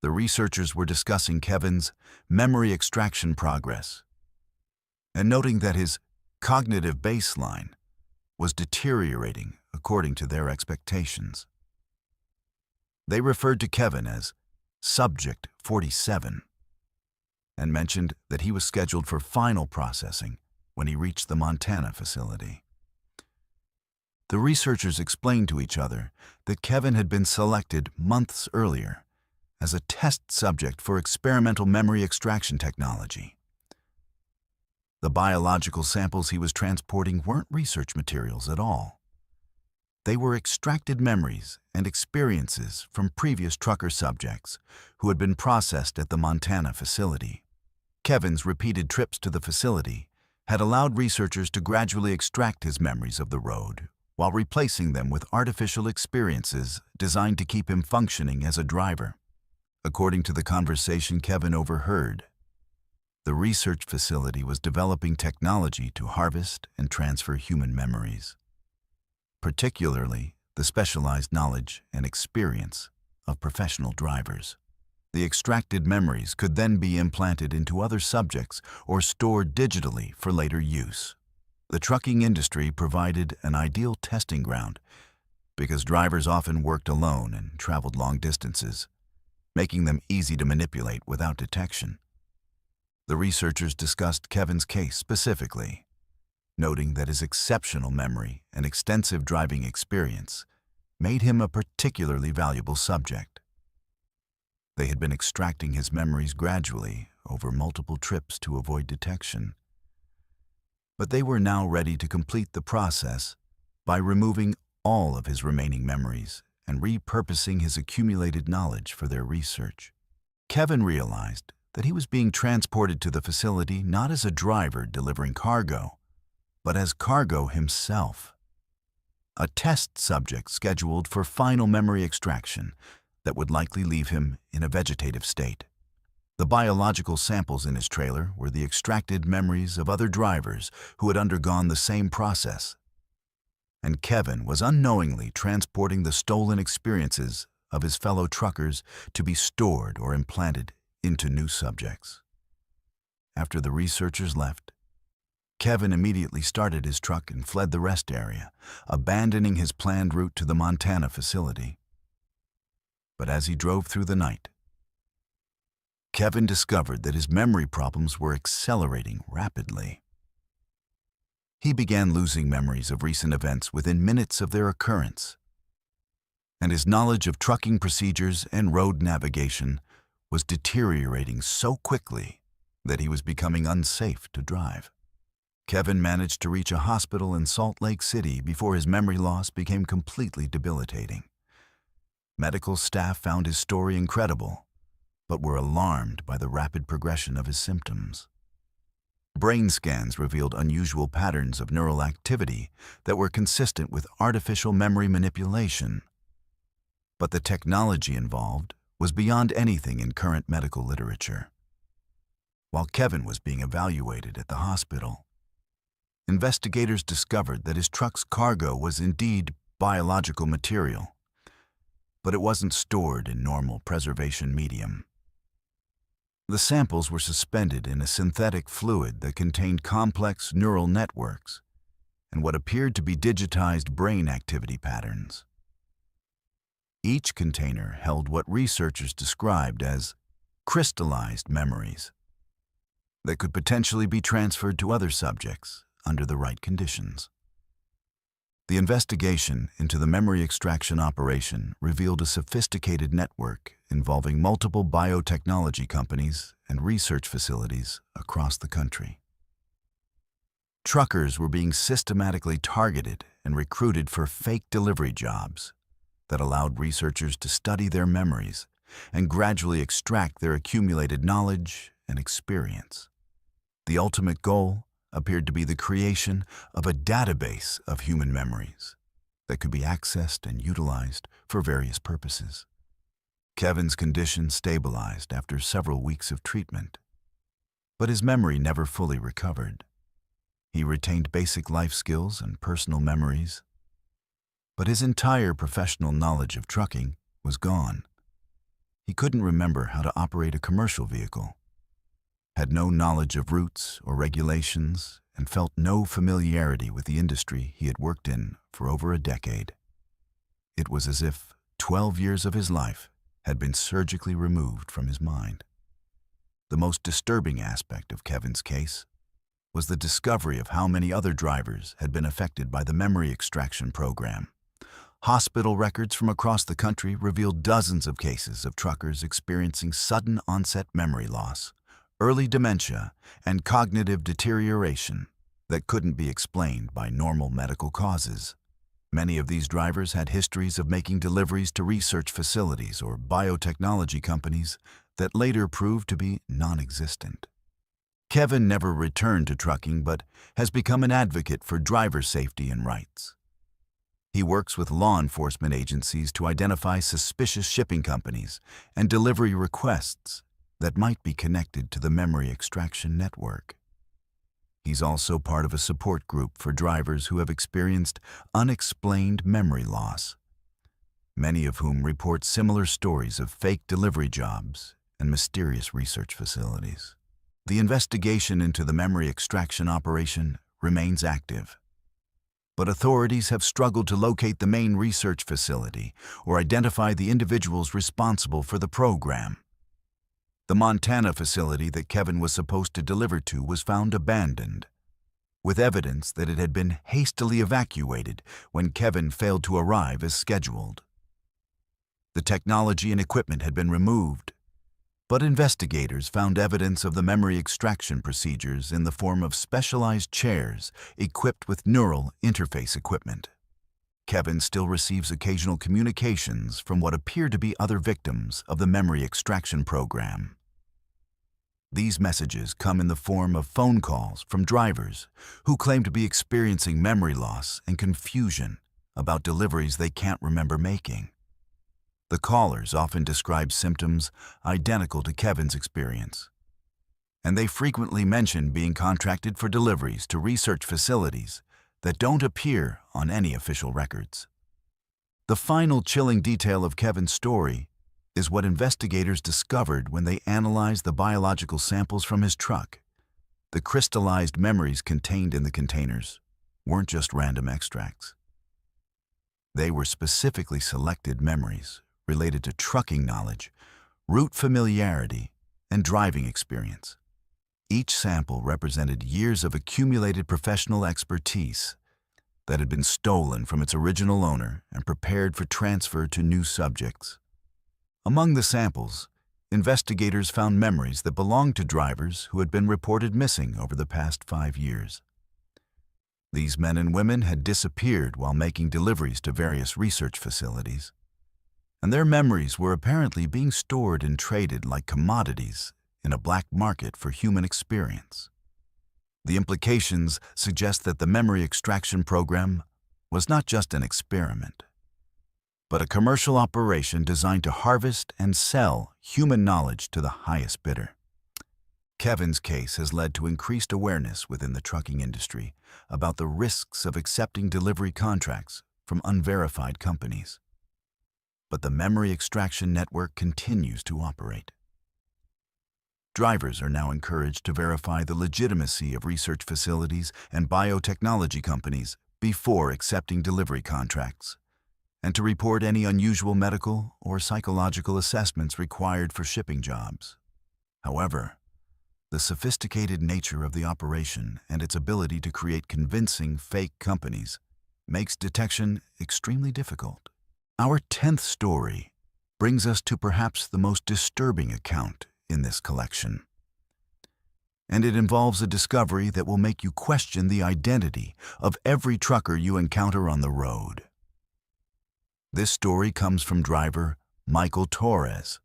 The researchers were discussing Kevin's memory extraction progress and noting that his cognitive baseline was deteriorating according to their expectations. They referred to Kevin as Subject 47 and mentioned that he was scheduled for final processing when he reached the Montana facility. The researchers explained to each other that Kevin had been selected months earlier as a test subject for experimental memory extraction technology. The biological samples he was transporting weren't research materials at all. They were extracted memories and experiences from previous trucker subjects who had been processed at the Montana facility. Kevin's repeated trips to the facility had allowed researchers to gradually extract his memories of the road while replacing them with artificial experiences designed to keep him functioning as a driver. According to the conversation Kevin overheard, the research facility was developing technology to harvest and transfer human memories, particularly the specialized knowledge and experience of professional drivers. The extracted memories could then be implanted into other subjects or stored digitally for later use. The trucking industry provided an ideal testing ground because drivers often worked alone and traveled long distances, making them easy to manipulate without detection. The researchers discussed Kevin's case specifically, noting that his exceptional memory and extensive driving experience made him a particularly valuable subject. They had been extracting his memories gradually over multiple trips to avoid detection, but they were now ready to complete the process by removing all of his remaining memories and repurposing his accumulated knowledge for their research. Kevin realized that he was being transported to the facility not as a driver delivering cargo, but as cargo himself, a test subject scheduled for final memory extraction that would likely leave him in a vegetative state. The biological samples in his trailer were the extracted memories of other drivers who had undergone the same process, and Kevin was unknowingly transporting the stolen experiences of his fellow truckers to be stored or implanted into new subjects. After the researchers left, Kevin immediately started his truck and fled the rest area, abandoning his planned route to the Montana facility. But as he drove through the night, Kevin discovered that his memory problems were accelerating rapidly. He began losing memories of recent events within minutes of their occurrence, and his knowledge of trucking procedures and road navigation was deteriorating so quickly that he was becoming unsafe to drive. Kevin managed to reach a hospital in Salt Lake City before his memory loss became completely debilitating. Medical staff found his story incredible, but were alarmed by the rapid progression of his symptoms. Brain scans revealed unusual patterns of neural activity that were consistent with artificial memory manipulation. But the technology involved was beyond anything in current medical literature. While Kevin was being evaluated at the hospital, investigators discovered that his truck's cargo was indeed biological material, but it wasn't stored in normal preservation medium. The samples were suspended in a synthetic fluid that contained complex neural networks and what appeared to be digitized brain activity patterns. Each container held what researchers described as crystallized memories that could potentially be transferred to other subjects under the right conditions. The investigation into the memory extraction operation revealed a sophisticated network involving multiple biotechnology companies and research facilities across the country. Truckers were being systematically targeted and recruited for fake delivery jobs that allowed researchers to study their memories and gradually extract their accumulated knowledge and experience. The ultimate goal appeared to be the creation of a database of human memories that could be accessed and utilized for various purposes. Kevin's condition stabilized after several weeks of treatment, but his memory never fully recovered. He retained basic life skills and personal memories, but his entire professional knowledge of trucking was gone. He couldn't remember how to operate a commercial vehicle, had no knowledge of routes or regulations, and felt no familiarity with the industry he had worked in for over a decade. It was as if 12 years of his life had been surgically removed from his mind. The most disturbing aspect of Kevin's case was the discovery of how many other drivers had been affected by the memory extraction program. Hospital records from across the country revealed dozens of cases of truckers experiencing sudden onset memory loss, early dementia, and cognitive deterioration that couldn't be explained by normal medical causes. Many of these drivers had histories of making deliveries to research facilities or biotechnology companies that later proved to be non-existent. Kevin never returned to trucking but has become an advocate for driver safety and rights. He works with law enforcement agencies to identify suspicious shipping companies and delivery requests that might be connected to the memory extraction network. He's also part of a support group for drivers who have experienced unexplained memory loss, many of whom report similar stories of fake delivery jobs and mysterious research facilities. The investigation into the memory extraction operation remains active, but authorities have struggled to locate the main research facility or identify the individuals responsible for the program. The Montana facility that Kevin was supposed to deliver to was found abandoned, with evidence that it had been hastily evacuated when Kevin failed to arrive as scheduled. The technology and equipment had been removed, but investigators found evidence of the memory extraction procedures in the form of specialized chairs equipped with neural interface equipment. Kevin still receives occasional communications from what appear to be other victims of the memory extraction program. These messages come in the form of phone calls from drivers who claim to be experiencing memory loss and confusion about deliveries they can't remember making. The callers often describe symptoms identical to Kevin's experience, and they frequently mention being contracted for deliveries to research facilities that don't appear on any official records. The final chilling detail of Kevin's story is what investigators discovered when they analyzed the biological samples from his truck. The crystallized memories contained in the containers weren't just random extracts. They were specifically selected memories related to trucking knowledge, route familiarity, and driving experience. Each sample represented years of accumulated professional expertise that had been stolen from its original owner and prepared for transfer to new subjects. Among the samples, investigators found memories that belonged to drivers who had been reported missing over the past 5 years. These men and women had disappeared while making deliveries to various research facilities, and their memories were apparently being stored and traded like commodities in a black market for human experience. The implications suggest that the memory extraction program was not just an experiment, but a commercial operation designed to harvest and sell human knowledge to the highest bidder. Kevin's case has led to increased awareness within the trucking industry about the risks of accepting delivery contracts from unverified companies. But the memory extraction network continues to operate. Drivers are now encouraged to verify the legitimacy of research facilities and biotechnology companies before accepting delivery contracts, and to report any unusual medical or psychological assessments required for shipping jobs. However, the sophisticated nature of the operation and its ability to create convincing fake companies makes detection extremely difficult. Our 10th story brings us to perhaps the most disturbing account in this collection. And it involves a discovery that will make you question the identity of every trucker you encounter on the road. This story comes from driver Michael Torres,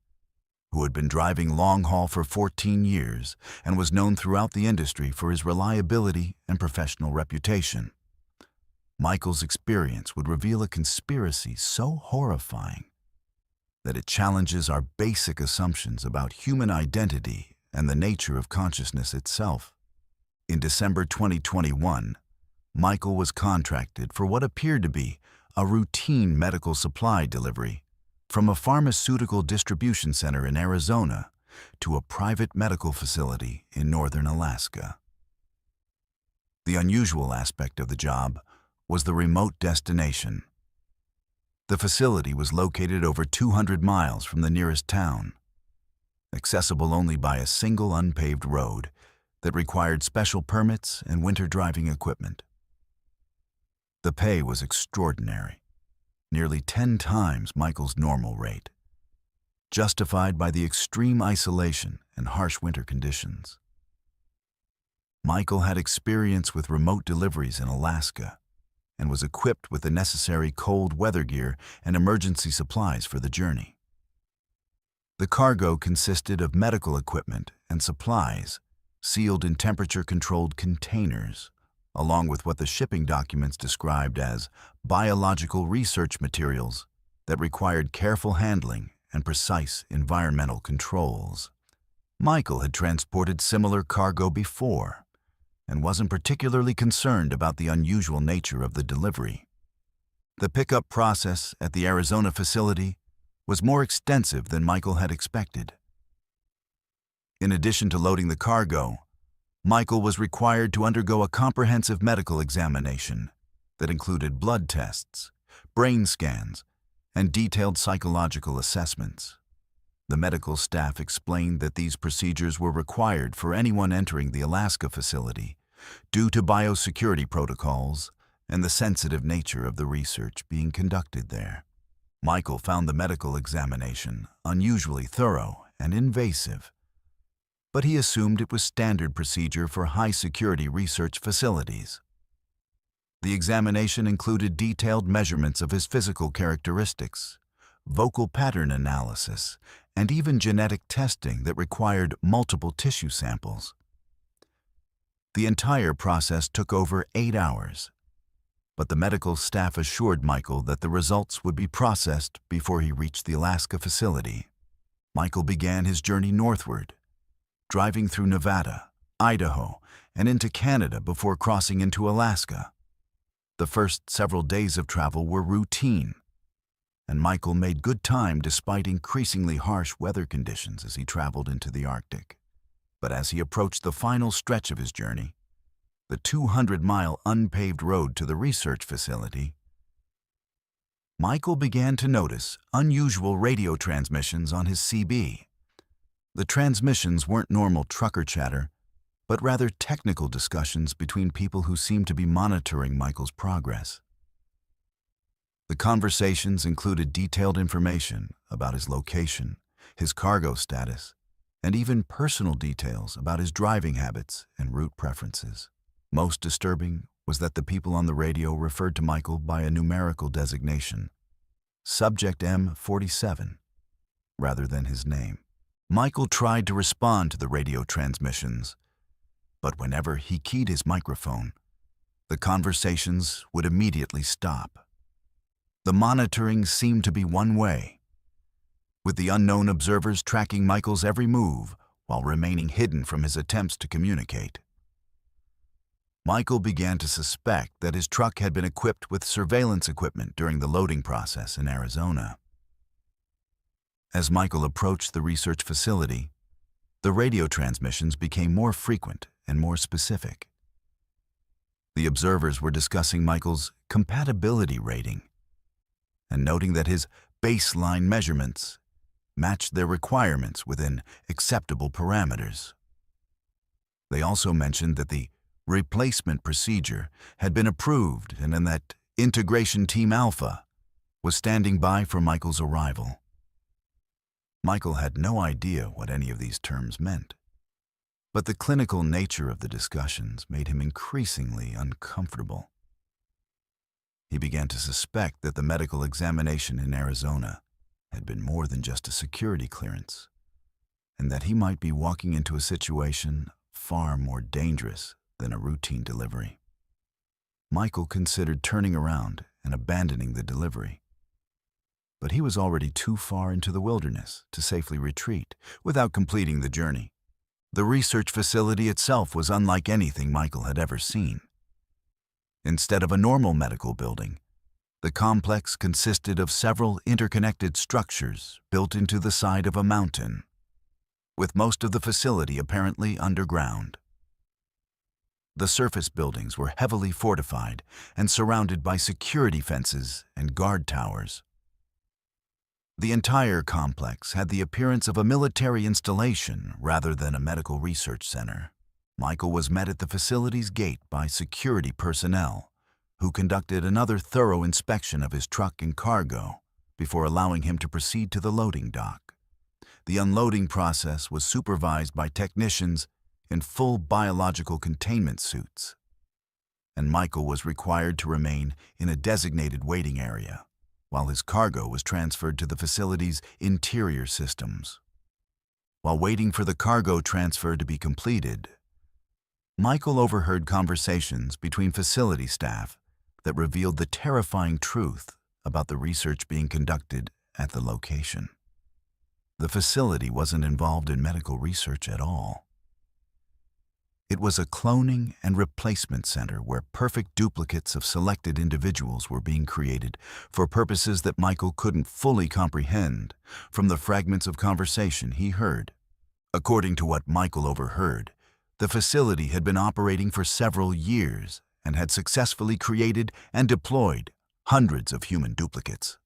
who had been driving long haul for 14 years and was known throughout the industry for his reliability and professional reputation. Michael's experience would reveal a conspiracy so horrifying that it challenges our basic assumptions about human identity and the nature of consciousness itself. In December 2021, Michael was contracted for what appeared to be a routine medical supply delivery from a pharmaceutical distribution center in Arizona to a private medical facility in northern Alaska. The unusual aspect of the job was the remote destination. The facility was located over 200 miles from the nearest town, accessible only by a single unpaved road that required special permits and winter driving equipment. The pay was extraordinary, nearly 10 times Michael's normal rate, justified by the extreme isolation and harsh winter conditions. Michael had experience with remote deliveries in Alaska and was equipped with the necessary cold weather gear and emergency supplies for the journey. The cargo consisted of medical equipment and supplies sealed in temperature-controlled containers, along with what the shipping documents described as biological research materials that required careful handling and precise environmental controls. Michael had transported similar cargo before and wasn't particularly concerned about the unusual nature of the delivery. The pickup process at the Arizona facility was more extensive than Michael had expected. In addition to loading the cargo, Michael was required to undergo a comprehensive medical examination that included blood tests, brain scans, and detailed psychological assessments. The medical staff explained that these procedures were required for anyone entering the Alaska facility due to biosecurity protocols and the sensitive nature of the research being conducted there. Michael found the medical examination unusually thorough and invasive, but he assumed it was standard procedure for high-security research facilities. The examination included detailed measurements of his physical characteristics, vocal pattern analysis, and even genetic testing that required multiple tissue samples. The entire process took over 8 hours, but the medical staff assured Michael that the results would be processed before he reached the Alaska facility. Michael began his journey northward, driving through Nevada, Idaho, and into Canada before crossing into Alaska. The first several days of travel were routine, and Michael made good time despite increasingly harsh weather conditions as he traveled into the Arctic. But as he approached the final stretch of his journey, the 200-mile unpaved road to the research facility, Michael began to notice unusual radio transmissions on his CB. The transmissions weren't normal trucker chatter, but rather technical discussions between people who seemed to be monitoring Michael's progress. The conversations included detailed information about his location, his cargo status, and even personal details about his driving habits and route preferences. Most disturbing was that the people on the radio referred to Michael by a numerical designation, Subject M47, rather than his name. Michael tried to respond to the radio transmissions, but whenever he keyed his microphone, the conversations would immediately stop. The monitoring seemed to be one way, with the unknown observers tracking Michael's every move while remaining hidden from his attempts to communicate. Michael began to suspect that his truck had been equipped with surveillance equipment during the loading process in Arizona. As Michael approached the research facility, the radio transmissions became more frequent and more specific. The observers were discussing Michael's compatibility rating and noting that his baseline measurements matched their requirements within acceptable parameters. They also mentioned that the replacement procedure had been approved and that Integration Team Alpha was standing by for Michael's arrival. Michael had no idea what any of these terms meant, but the clinical nature of the discussions made him increasingly uncomfortable. He began to suspect that the medical examination in Arizona had been more than just a security clearance, and that he might be walking into a situation far more dangerous than a routine delivery. Michael considered turning around and abandoning the delivery, but he was already too far into the wilderness to safely retreat without completing the journey. The research facility itself was unlike anything Michael had ever seen. Instead of a normal medical building, the complex consisted of several interconnected structures built into the side of a mountain, with most of the facility apparently underground. The surface buildings were heavily fortified and surrounded by security fences and guard towers. The entire complex had the appearance of a military installation rather than a medical research center. Michael was met at the facility's gate by security personnel, who conducted another thorough inspection of his truck and cargo before allowing him to proceed to the loading dock. The unloading process was supervised by technicians in full biological containment suits, and Michael was required to remain in a designated waiting area while his cargo was transferred to the facility's interior systems. While waiting for the cargo transfer to be completed, Michael overheard conversations between facility staff that revealed the terrifying truth about the research being conducted at the location. The facility wasn't involved in medical research at all. It was a cloning and replacement center where perfect duplicates of selected individuals were being created for purposes that Michael couldn't fully comprehend from the fragments of conversation he heard. According to what Michael overheard, the facility had been operating for several years and had successfully created and deployed hundreds of human duplicates.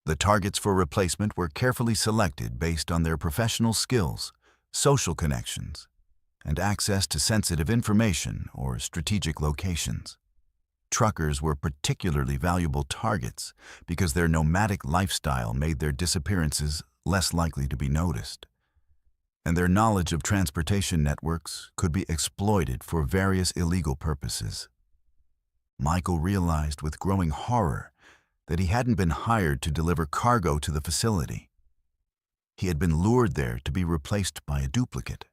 The targets for replacement were carefully selected based on their professional skills, social connections, and access to sensitive information or strategic locations. Truckers were particularly valuable targets because their nomadic lifestyle made their disappearances less likely to be noticed, and their knowledge of transportation networks could be exploited for various illegal purposes. Michael realized with growing horror that he hadn't been hired to deliver cargo to the facility. He had been lured there to be replaced by a duplicate.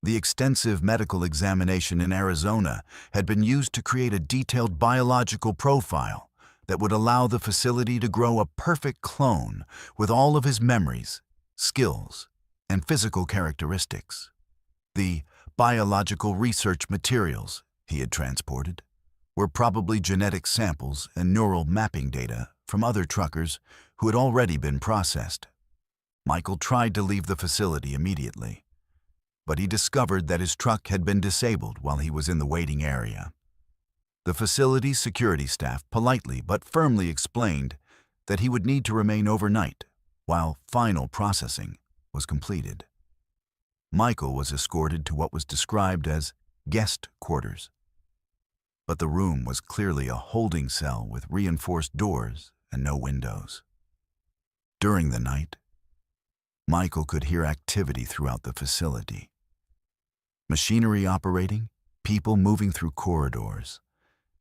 The extensive medical examination in Arizona had been used to create a detailed biological profile that would allow the facility to grow a perfect clone with all of his memories, skills, and physical characteristics. The biological research materials he had transported were probably genetic samples and neural mapping data from other truckers who had already been processed. Michael tried to leave the facility immediately, but he discovered that his truck had been disabled while he was in the waiting area. The facility's security staff politely but firmly explained that he would need to remain overnight while final processing was completed. Michael was escorted to what was described as guest quarters, but the room was clearly a holding cell with reinforced doors and no windows. During the night, Michael could hear activity throughout the facility. Machinery operating people moving through corridors,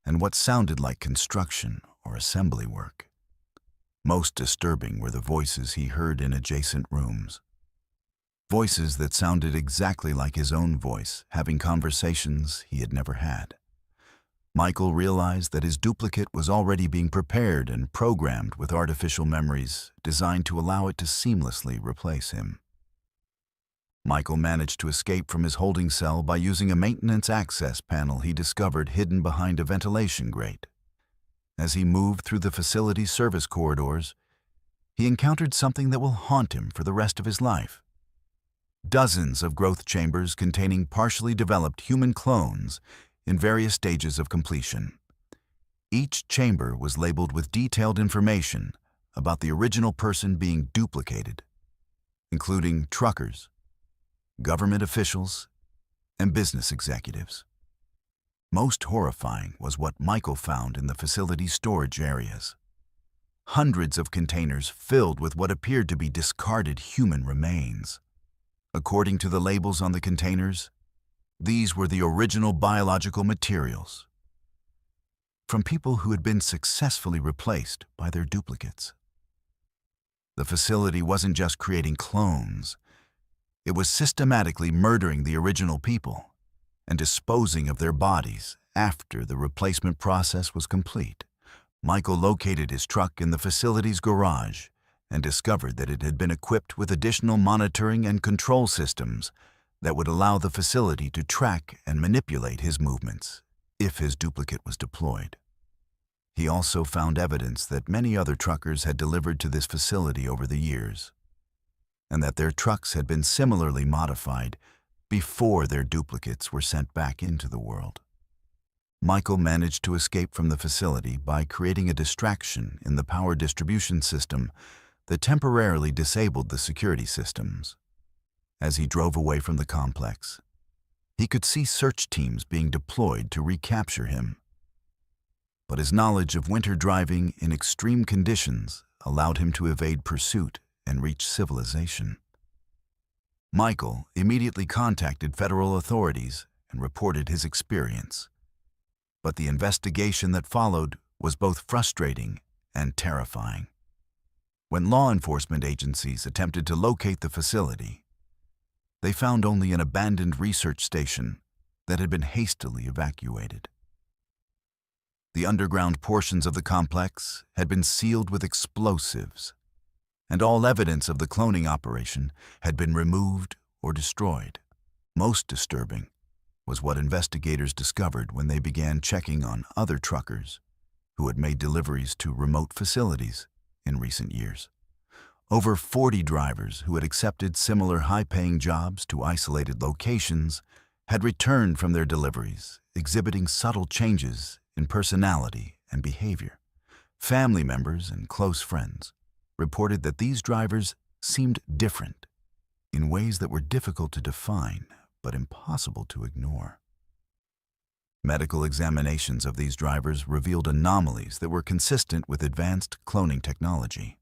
and what sounded like construction or assembly work. Most disturbing were the voices he heard in adjacent rooms. Voices that sounded exactly like his own voice, having conversations he had never had. Michael realized that his duplicate was already being prepared and programmed with artificial memories designed to allow it to seamlessly replace him. Michael managed to escape from his holding cell by using a maintenance access panel he discovered hidden behind a ventilation grate. As he moved through the facility's service corridors, he encountered something that will haunt him for the rest of his life. Dozens of growth chambers containing partially developed human clones in various stages of completion. Each chamber was labeled with detailed information about the original person being duplicated, including truckers, government officials, and business executives. Most horrifying was what Michael found in the facility's storage areas. Hundreds of containers filled with what appeared to be discarded human remains. According to the labels on the containers, these were the original biological materials from people who had been successfully replaced by their duplicates. The facility wasn't just creating clones, it was systematically murdering the original people and disposing of their bodies after the replacement process was complete. Michael located his truck in the facility's garage and discovered that it had been equipped with additional monitoring and control systems that would allow the facility to track and manipulate his movements if his duplicate was deployed. He also found evidence that many other truckers had delivered to this facility over the years, and that their trucks had been similarly modified before their duplicates were sent back into the world. Michael managed to escape from the facility by creating a distraction in the power distribution system that temporarily disabled the security systems. As he drove away from the complex, he could see search teams being deployed to recapture him. But his knowledge of winter driving in extreme conditions allowed him to evade pursuit and reach civilization. Michael immediately contacted federal authorities and reported his experience. But the investigation that followed was both frustrating and terrifying. When law enforcement agencies attempted to locate the facility, they found only an abandoned research station that had been hastily evacuated. The underground portions of the complex had been sealed with explosives, and all evidence of the cloning operation had been removed or destroyed. Most disturbing was what investigators discovered when they began checking on other truckers who had made deliveries to remote facilities in recent years. Over 40 drivers who had accepted similar high-paying jobs to isolated locations had returned from their deliveries, exhibiting subtle changes in personality and behavior. Family members and close friends reported that these drivers seemed different in ways that were difficult to define but impossible to ignore. Medical examinations of these drivers revealed anomalies that were consistent with advanced cloning technology.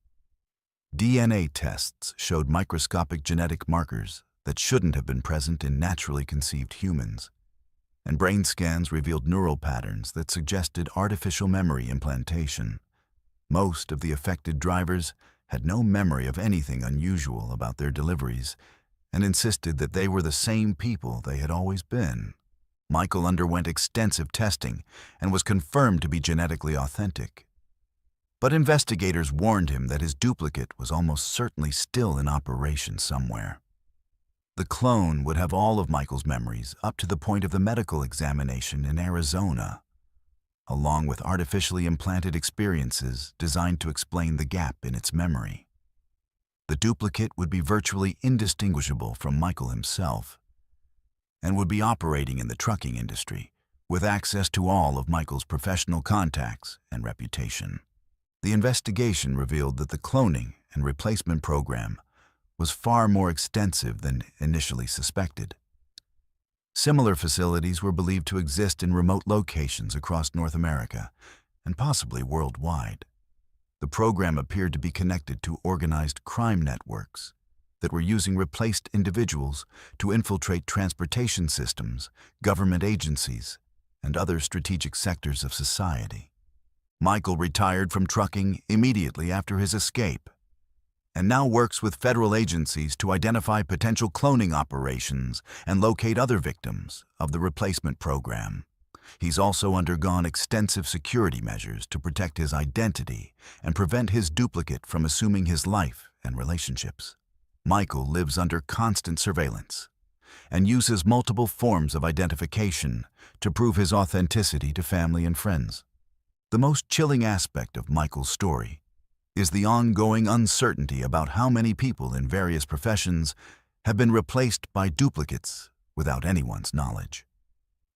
DNA tests showed microscopic genetic markers that shouldn't have been present in naturally conceived humans, and brain scans revealed neural patterns that suggested artificial memory implantation. Most of the affected drivers had no memory of anything unusual about their deliveries and insisted that they were the same people they had always been. Michael underwent extensive testing and was confirmed to be genetically authentic. But investigators warned him that his duplicate was almost certainly still in operation somewhere. The clone would have all of Michael's memories up to the point of the medical examination in Arizona, along with artificially implanted experiences designed to explain the gap in its memory. The duplicate would be virtually indistinguishable from Michael himself, and would be operating in the trucking industry with access to all of Michael's professional contacts and reputation. The investigation revealed that the cloning and replacement program was far more extensive than initially suspected. Similar facilities were believed to exist in remote locations across North America and possibly worldwide. The program appeared to be connected to organized crime networks, that were using replaced individuals to infiltrate transportation systems, government agencies, and other strategic sectors of society. Michael retired from trucking immediately after his escape, and now works with federal agencies to identify potential cloning operations and locate other victims of the replacement program. He's also undergone extensive security measures to protect his identity and prevent his duplicate from assuming his life and relationships. Michael lives under constant surveillance and uses multiple forms of identification to prove his authenticity to family and friends. The most chilling aspect of Michael's story is the ongoing uncertainty about how many people in various professions have been replaced by duplicates without anyone's knowledge.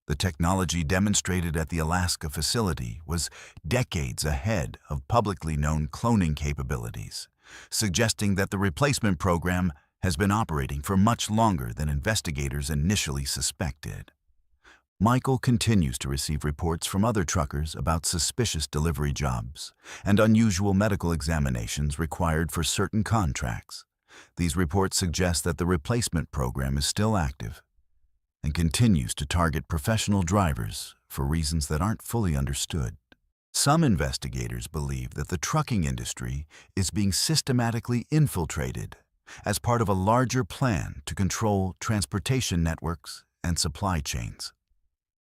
The technology demonstrated at the Alaska facility was decades ahead of publicly known cloning capabilities, suggesting that the replacement program has been operating for much longer than investigators initially suspected. Michael continues to receive reports from other truckers about suspicious delivery jobs and unusual medical examinations required for certain contracts. These reports suggest that the replacement program is still active and continues to target professional drivers for reasons that aren't fully understood. Some investigators believe that the trucking industry is being systematically infiltrated as part of a larger plan to control transportation networks and supply chains.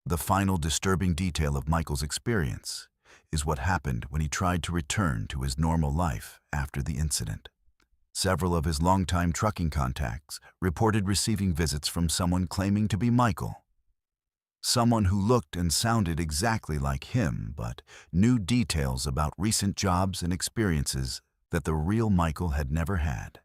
The final disturbing detail of Michael's experience is what happened when he tried to return to his normal life after the incident. Several of his longtime trucking contacts reported receiving visits from someone claiming to be Michael. Someone who looked and sounded exactly like him, but knew details about recent jobs and experiences that the real Michael had never had.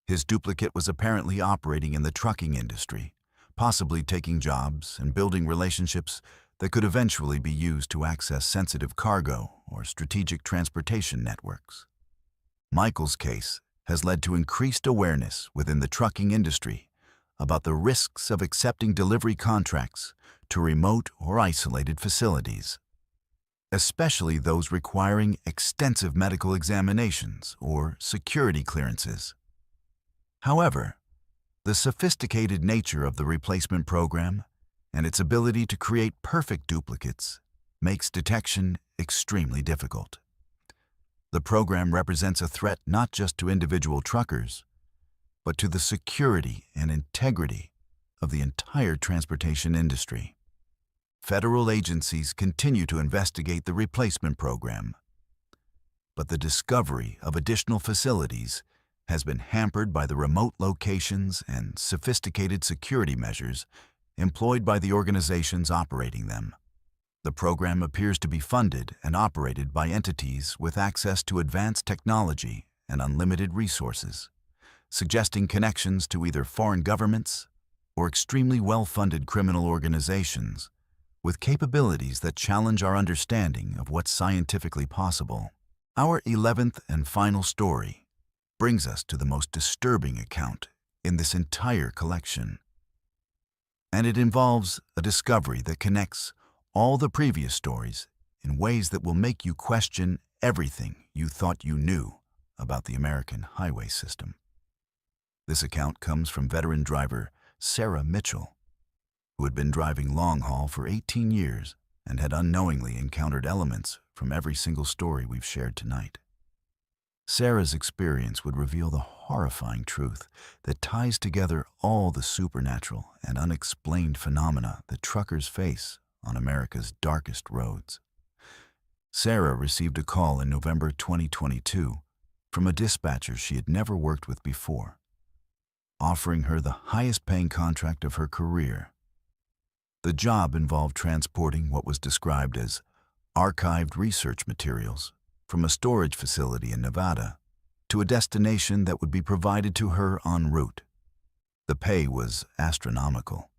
His duplicate was apparently operating in the trucking industry, possibly taking jobs and building relationships that could eventually be used to access sensitive cargo or strategic transportation networks. Michael's case has led to increased awareness within the trucking industry about the risks of accepting delivery contracts to remote or isolated facilities, especially those requiring extensive medical examinations or security clearances. However, the sophisticated nature of the replacement program and its ability to create perfect duplicates makes detection extremely difficult. The program represents a threat not just to individual truckers, but to the security and integrity of the entire transportation industry. Federal agencies continue to investigate the replacement program, but the discovery of additional facilities has been hampered by the remote locations and sophisticated security measures employed by the organizations operating them. The program appears to be funded and operated by entities with access to advanced technology and unlimited resources, suggesting connections to either foreign governments or extremely well-funded criminal organizations with capabilities that challenge our understanding of what's scientifically possible. Our 11th and final story brings us to the most disturbing account in this entire collection. And it involves a discovery that connects all the previous stories in ways that will make you question everything you thought you knew about the American highway system. This account comes from veteran driver Sarah Mitchell, who had been driving long haul for 18 years and had unknowingly encountered elements from every single story we've shared tonight. Sarah's experience would reveal the horrifying truth that ties together all the supernatural and unexplained phenomena that truckers face on America's darkest roads. Sarah received a call in November 2022 from a dispatcher she had never worked with before, offering her the highest-paying contract of her career. The job involved transporting what was described as archived research materials from a storage facility in Nevada to a destination that would be provided to her en route. The pay was astronomical,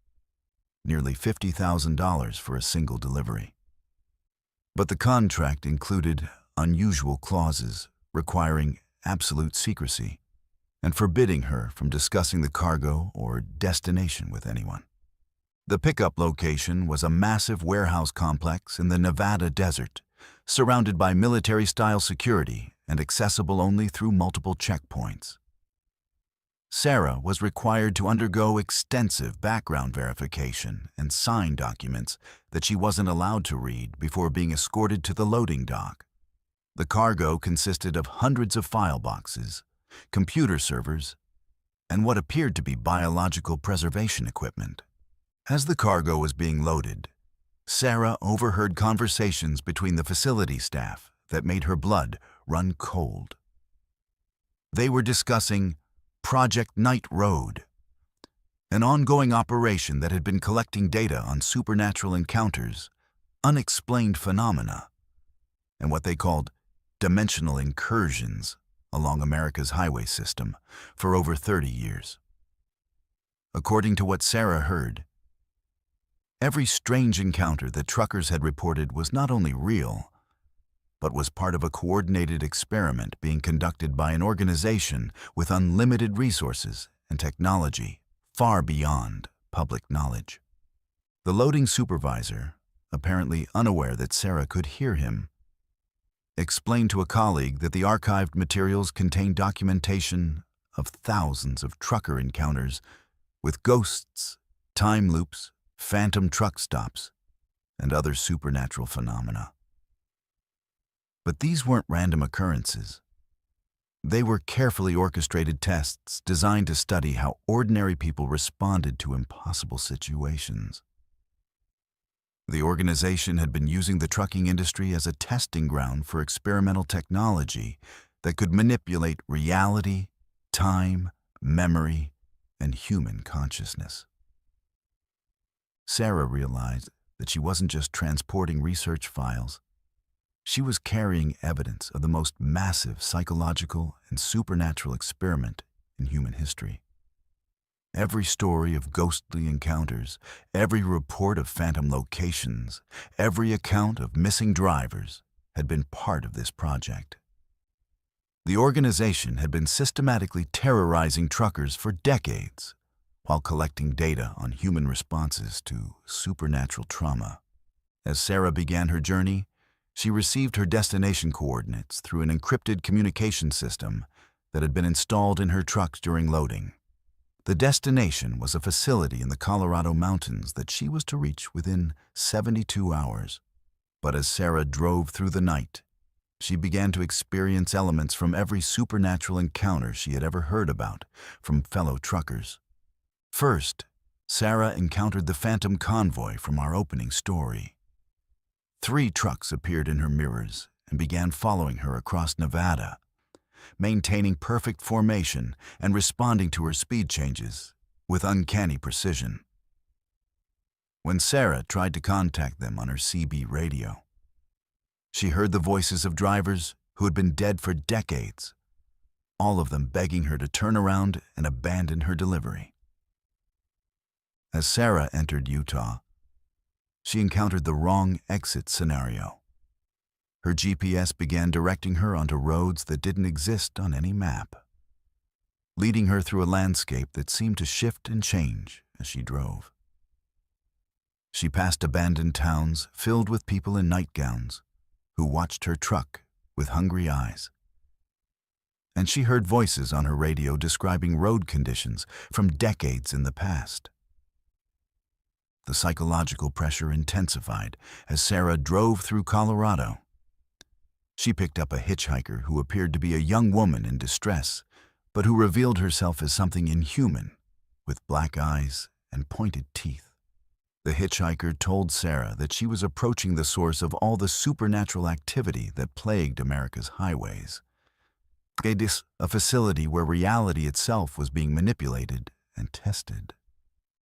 nearly $50,000 for a single delivery. But the contract included unusual clauses requiring absolute secrecy and forbidding her from discussing the cargo or destination with anyone. The pickup location was a massive warehouse complex in the Nevada desert, surrounded by military-style security and accessible only through multiple checkpoints. Sarah was required to undergo extensive background verification and sign documents that she wasn't allowed to read before being escorted to the loading dock. The cargo consisted of hundreds of file boxes, computer servers, and what appeared to be biological preservation equipment. As the cargo was being loaded, Sarah overheard conversations between the facility staff that made her blood run cold. They were discussing Project Night Road, an ongoing operation that had been collecting data on supernatural encounters, unexplained phenomena, and what they called dimensional incursions along America's highway system for over 30 years. According to what Sarah heard, every strange encounter that truckers had reported was not only real, but was part of a coordinated experiment being conducted by an organization with unlimited resources and technology far beyond public knowledge. The loading supervisor, apparently unaware that Sarah could hear him, explained to a colleague that the archived materials contained documentation of thousands of trucker encounters with ghosts, time loops, phantom truck stops, and other supernatural phenomena. But these weren't random occurrences. They were carefully orchestrated tests designed to study how ordinary people responded to impossible situations. The organization had been using the trucking industry as a testing ground for experimental technology that could manipulate reality, time, memory, and human consciousness. Sarah realized that she wasn't just transporting research files. She was carrying evidence of the most massive psychological and supernatural experiment in human history. Every story of ghostly encounters, every report of phantom locations, every account of missing drivers had been part of this project. The organization had been systematically terrorizing truckers for decades while collecting data on human responses to supernatural trauma. As Sarah began her journey, she received her destination coordinates through an encrypted communication system that had been installed in her trucks during loading. The destination was a facility in the Colorado mountains that she was to reach within 72 hours. But as Sarah drove through the night, she began to experience elements from every supernatural encounter she had ever heard about from fellow truckers. First, Sarah encountered the phantom convoy from our opening story. 3 trucks appeared in her mirrors and began following her across Nevada, maintaining perfect formation and responding to her speed changes with uncanny precision. When Sarah tried to contact them on her CB radio, she heard the voices of drivers who had been dead for decades, all of them begging her to turn around and abandon her delivery. As Sarah entered Utah, she encountered the wrong exit scenario. Her GPS began directing her onto roads that didn't exist on any map, leading her through a landscape that seemed to shift and change as she drove. She passed abandoned towns filled with people in nightgowns who watched her truck with hungry eyes. And she heard voices on her radio describing road conditions from decades in the past. The psychological pressure intensified as Sarah drove through Colorado. She picked up a hitchhiker who appeared to be a young woman in distress, but who revealed herself as something inhuman, with black eyes and pointed teeth. The hitchhiker told Sarah that she was approaching the source of all the supernatural activity that plagued America's highways. A facility where reality itself was being manipulated and tested.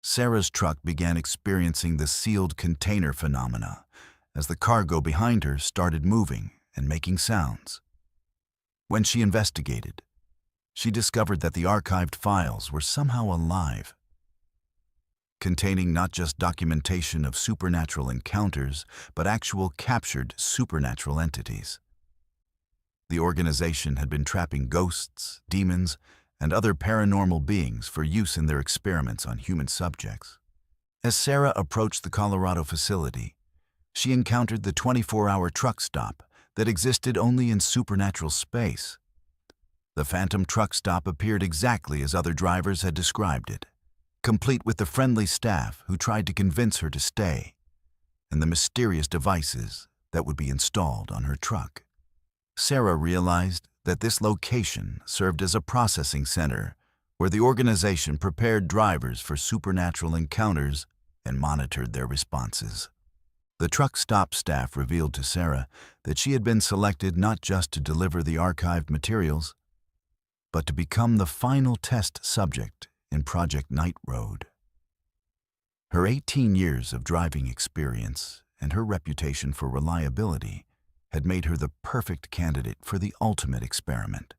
Sarah's truck began experiencing the sealed container phenomena as the cargo behind her started moving and making sounds. When she investigated, she discovered that the archived files were somehow alive, containing not just documentation of supernatural encounters, but actual captured supernatural entities. The organization had been trapping ghosts, demons, and other paranormal beings for use in their experiments on human subjects. As Sarah approached the Colorado facility, she encountered the 24-hour truck stop that existed only in supernatural space. The phantom truck stop appeared exactly as other drivers had described it, complete with the friendly staff who tried to convince her to stay, and the mysterious devices that would be installed on her truck. Sarah realized that this location served as a processing center where the organization prepared drivers for supernatural encounters and monitored their responses. The truck stop staff revealed to Sarah that she had been selected not just to deliver the archived materials, but to become the final test subject in Project Night Road. Her 18 years of driving experience and her reputation for reliability had made her the perfect candidate for the ultimate experiment.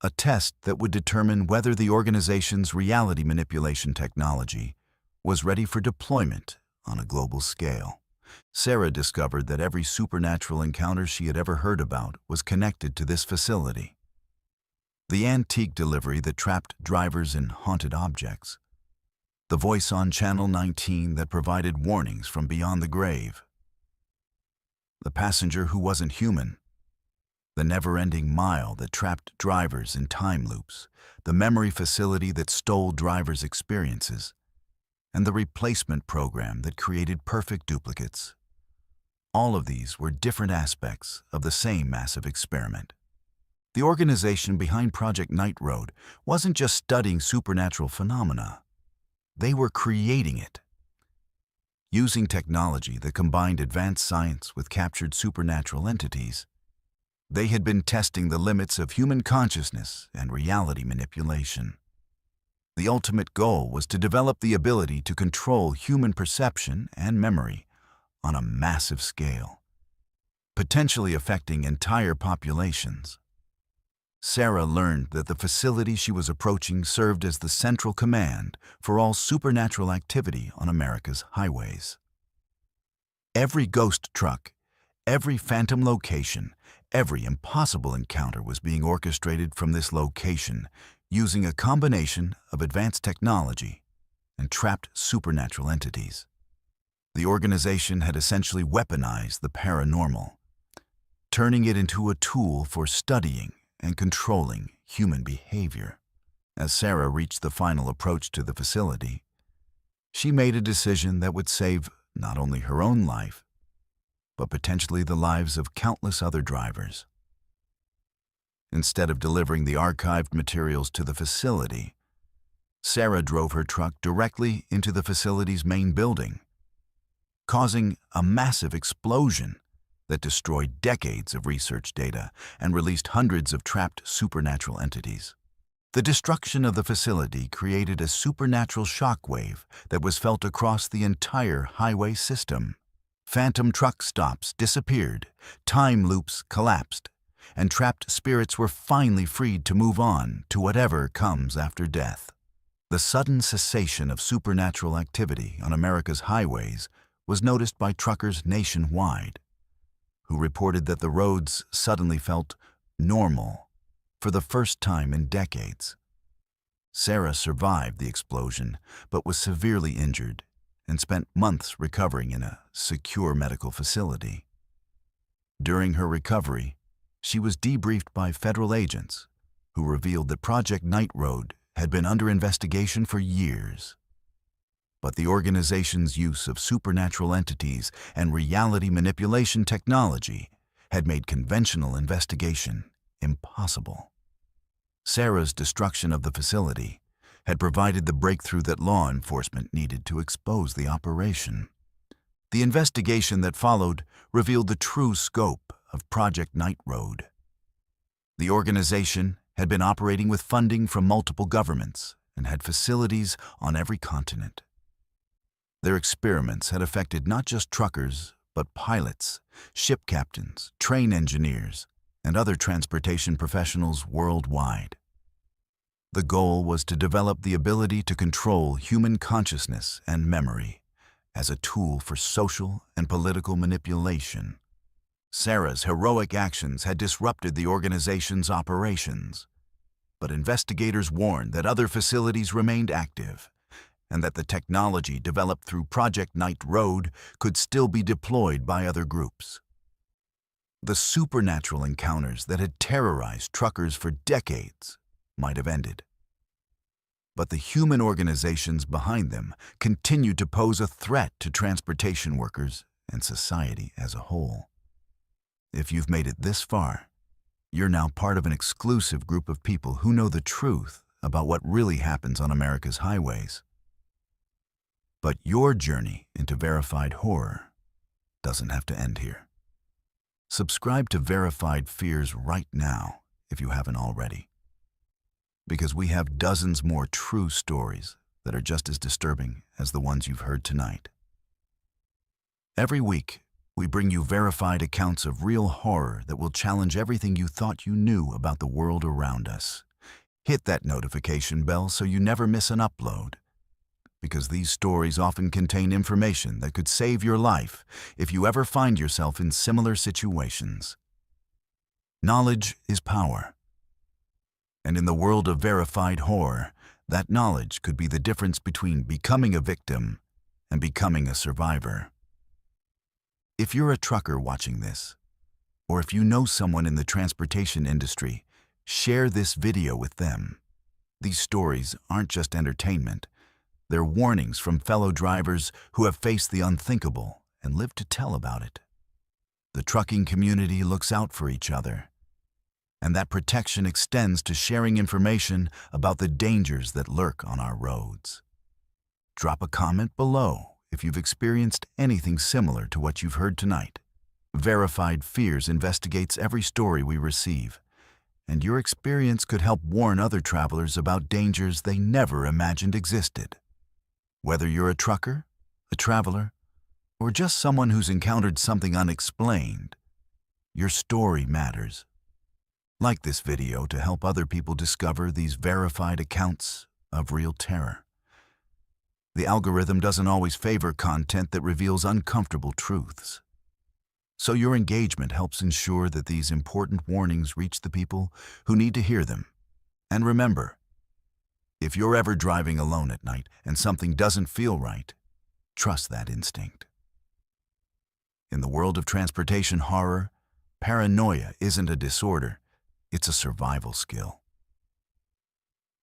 A test that would determine whether the organization's reality manipulation technology was ready for deployment on a global scale. Sarah discovered that every supernatural encounter she had ever heard about was connected to this facility. The antique delivery that trapped drivers in haunted objects, the voice on Channel 19 that provided warnings from beyond the grave, the passenger who wasn't human, the never-ending mile that trapped drivers in time loops, the memory facility that stole drivers' experiences, and the replacement program that created perfect duplicates. All of these were different aspects of the same massive experiment. The organization behind Project Night Road wasn't just studying supernatural phenomena. They were creating it. Using technology that combined advanced science with captured supernatural entities, they had been testing the limits of human consciousness and reality manipulation. The ultimate goal was to develop the ability to control human perception and memory on a massive scale, potentially affecting entire populations. Sarah learned that the facility she was approaching served as the central command for all supernatural activity on America's highways. Every ghost truck, every phantom location, every impossible encounter was being orchestrated from this location using a combination of advanced technology and trapped supernatural entities. The organization had essentially weaponized the paranormal, turning it into a tool for studying and controlling human behavior. As Sarah reached the final approach to the facility, she made a decision that would save not only her own life, but potentially the lives of countless other drivers. Instead of delivering the archived materials to the facility, Sarah drove her truck directly into the facility's main building, causing a massive explosion that destroyed decades of research data and released hundreds of trapped supernatural entities. The destruction of the facility created a supernatural shockwave that was felt across the entire highway system. Phantom truck stops disappeared, time loops collapsed, and trapped spirits were finally freed to move on to whatever comes after death. The sudden cessation of supernatural activity on America's highways was noticed by truckers nationwide, who reported that the roads suddenly felt normal for the first time in decades. Sarah survived the explosion, but was severely injured and spent months recovering in a secure medical facility. During her recovery, she was debriefed by federal agents who revealed that Project Night Road had been under investigation for years. But the organization's use of supernatural entities and reality manipulation technology had made conventional investigation impossible. Sarah's destruction of the facility had provided the breakthrough that law enforcement needed to expose the operation. The investigation that followed revealed the true scope of Project Night Road. The organization had been operating with funding from multiple governments and had facilities on every continent. Their experiments had affected not just truckers, but pilots, ship captains, train engineers, and other transportation professionals worldwide. The goal was to develop the ability to control human consciousness and memory as a tool for social and political manipulation. Sarah's heroic actions had disrupted the organization's operations, but investigators warned that other facilities remained active and that the technology developed through Project Night Road could still be deployed by other groups. The supernatural encounters that had terrorized truckers for decades might have ended. But the human organizations behind them continued to pose a threat to transportation workers and society as a whole. If you've made it this far, you're now part of an exclusive group of people who know the truth about what really happens on America's highways. But your journey into verified horror doesn't have to end here. Subscribe to Verified Fears right now if you haven't already, because we have dozens more true stories that are just as disturbing as the ones you've heard tonight. Every week, we bring you verified accounts of real horror that will challenge everything you thought you knew about the world around us. Hit that notification bell so you never miss an upload, because these stories often contain information that could save your life if you ever find yourself in similar situations. Knowledge is power. And in the world of verified horror, that knowledge could be the difference between becoming a victim and becoming a survivor. If you're a trucker watching this, or if you know someone in the transportation industry, share this video with them. These stories aren't just entertainment. They're warnings from fellow drivers who have faced the unthinkable and lived to tell about it. The trucking community looks out for each other, and that protection extends to sharing information about the dangers that lurk on our roads. Drop a comment below if you've experienced anything similar to what you've heard tonight. Verified Fears investigates every story we receive, and your experience could help warn other travelers about dangers they never imagined existed. Whether you're a trucker, a traveler, or just someone who's encountered something unexplained, your story matters. Like this video to help other people discover these verified accounts of real terror. The algorithm doesn't always favor content that reveals uncomfortable truths. So your engagement helps ensure that these important warnings reach the people who need to hear them. And remember, if you're ever driving alone at night and something doesn't feel right, trust that instinct. In the world of transportation horror, paranoia isn't a disorder, it's a survival skill.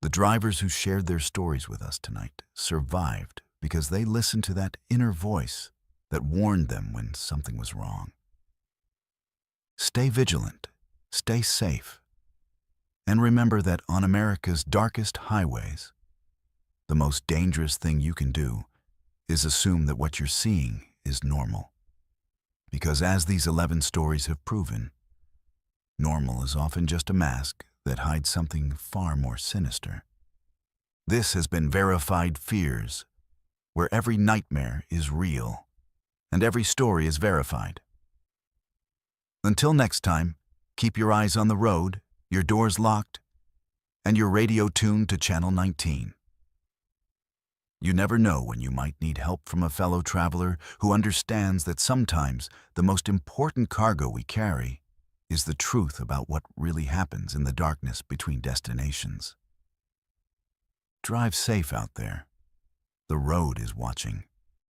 The drivers who shared their stories with us tonight survived because they listened to that inner voice that warned them when something was wrong. Stay vigilant, stay safe, and remember that on America's darkest highways, the most dangerous thing you can do is assume that what you're seeing is normal. Because as these 11 stories have proven, normal is often just a mask that hides something far more sinister. This has been Verified Fears, where every nightmare is real and every story is verified. Until next time, keep your eyes on the road, your doors locked, and your radio tuned to Channel 19. You never know when you might need help from a fellow traveler who understands that sometimes the most important cargo we carry is the truth about what really happens in the darkness between destinations. Drive safe out there. The road is watching.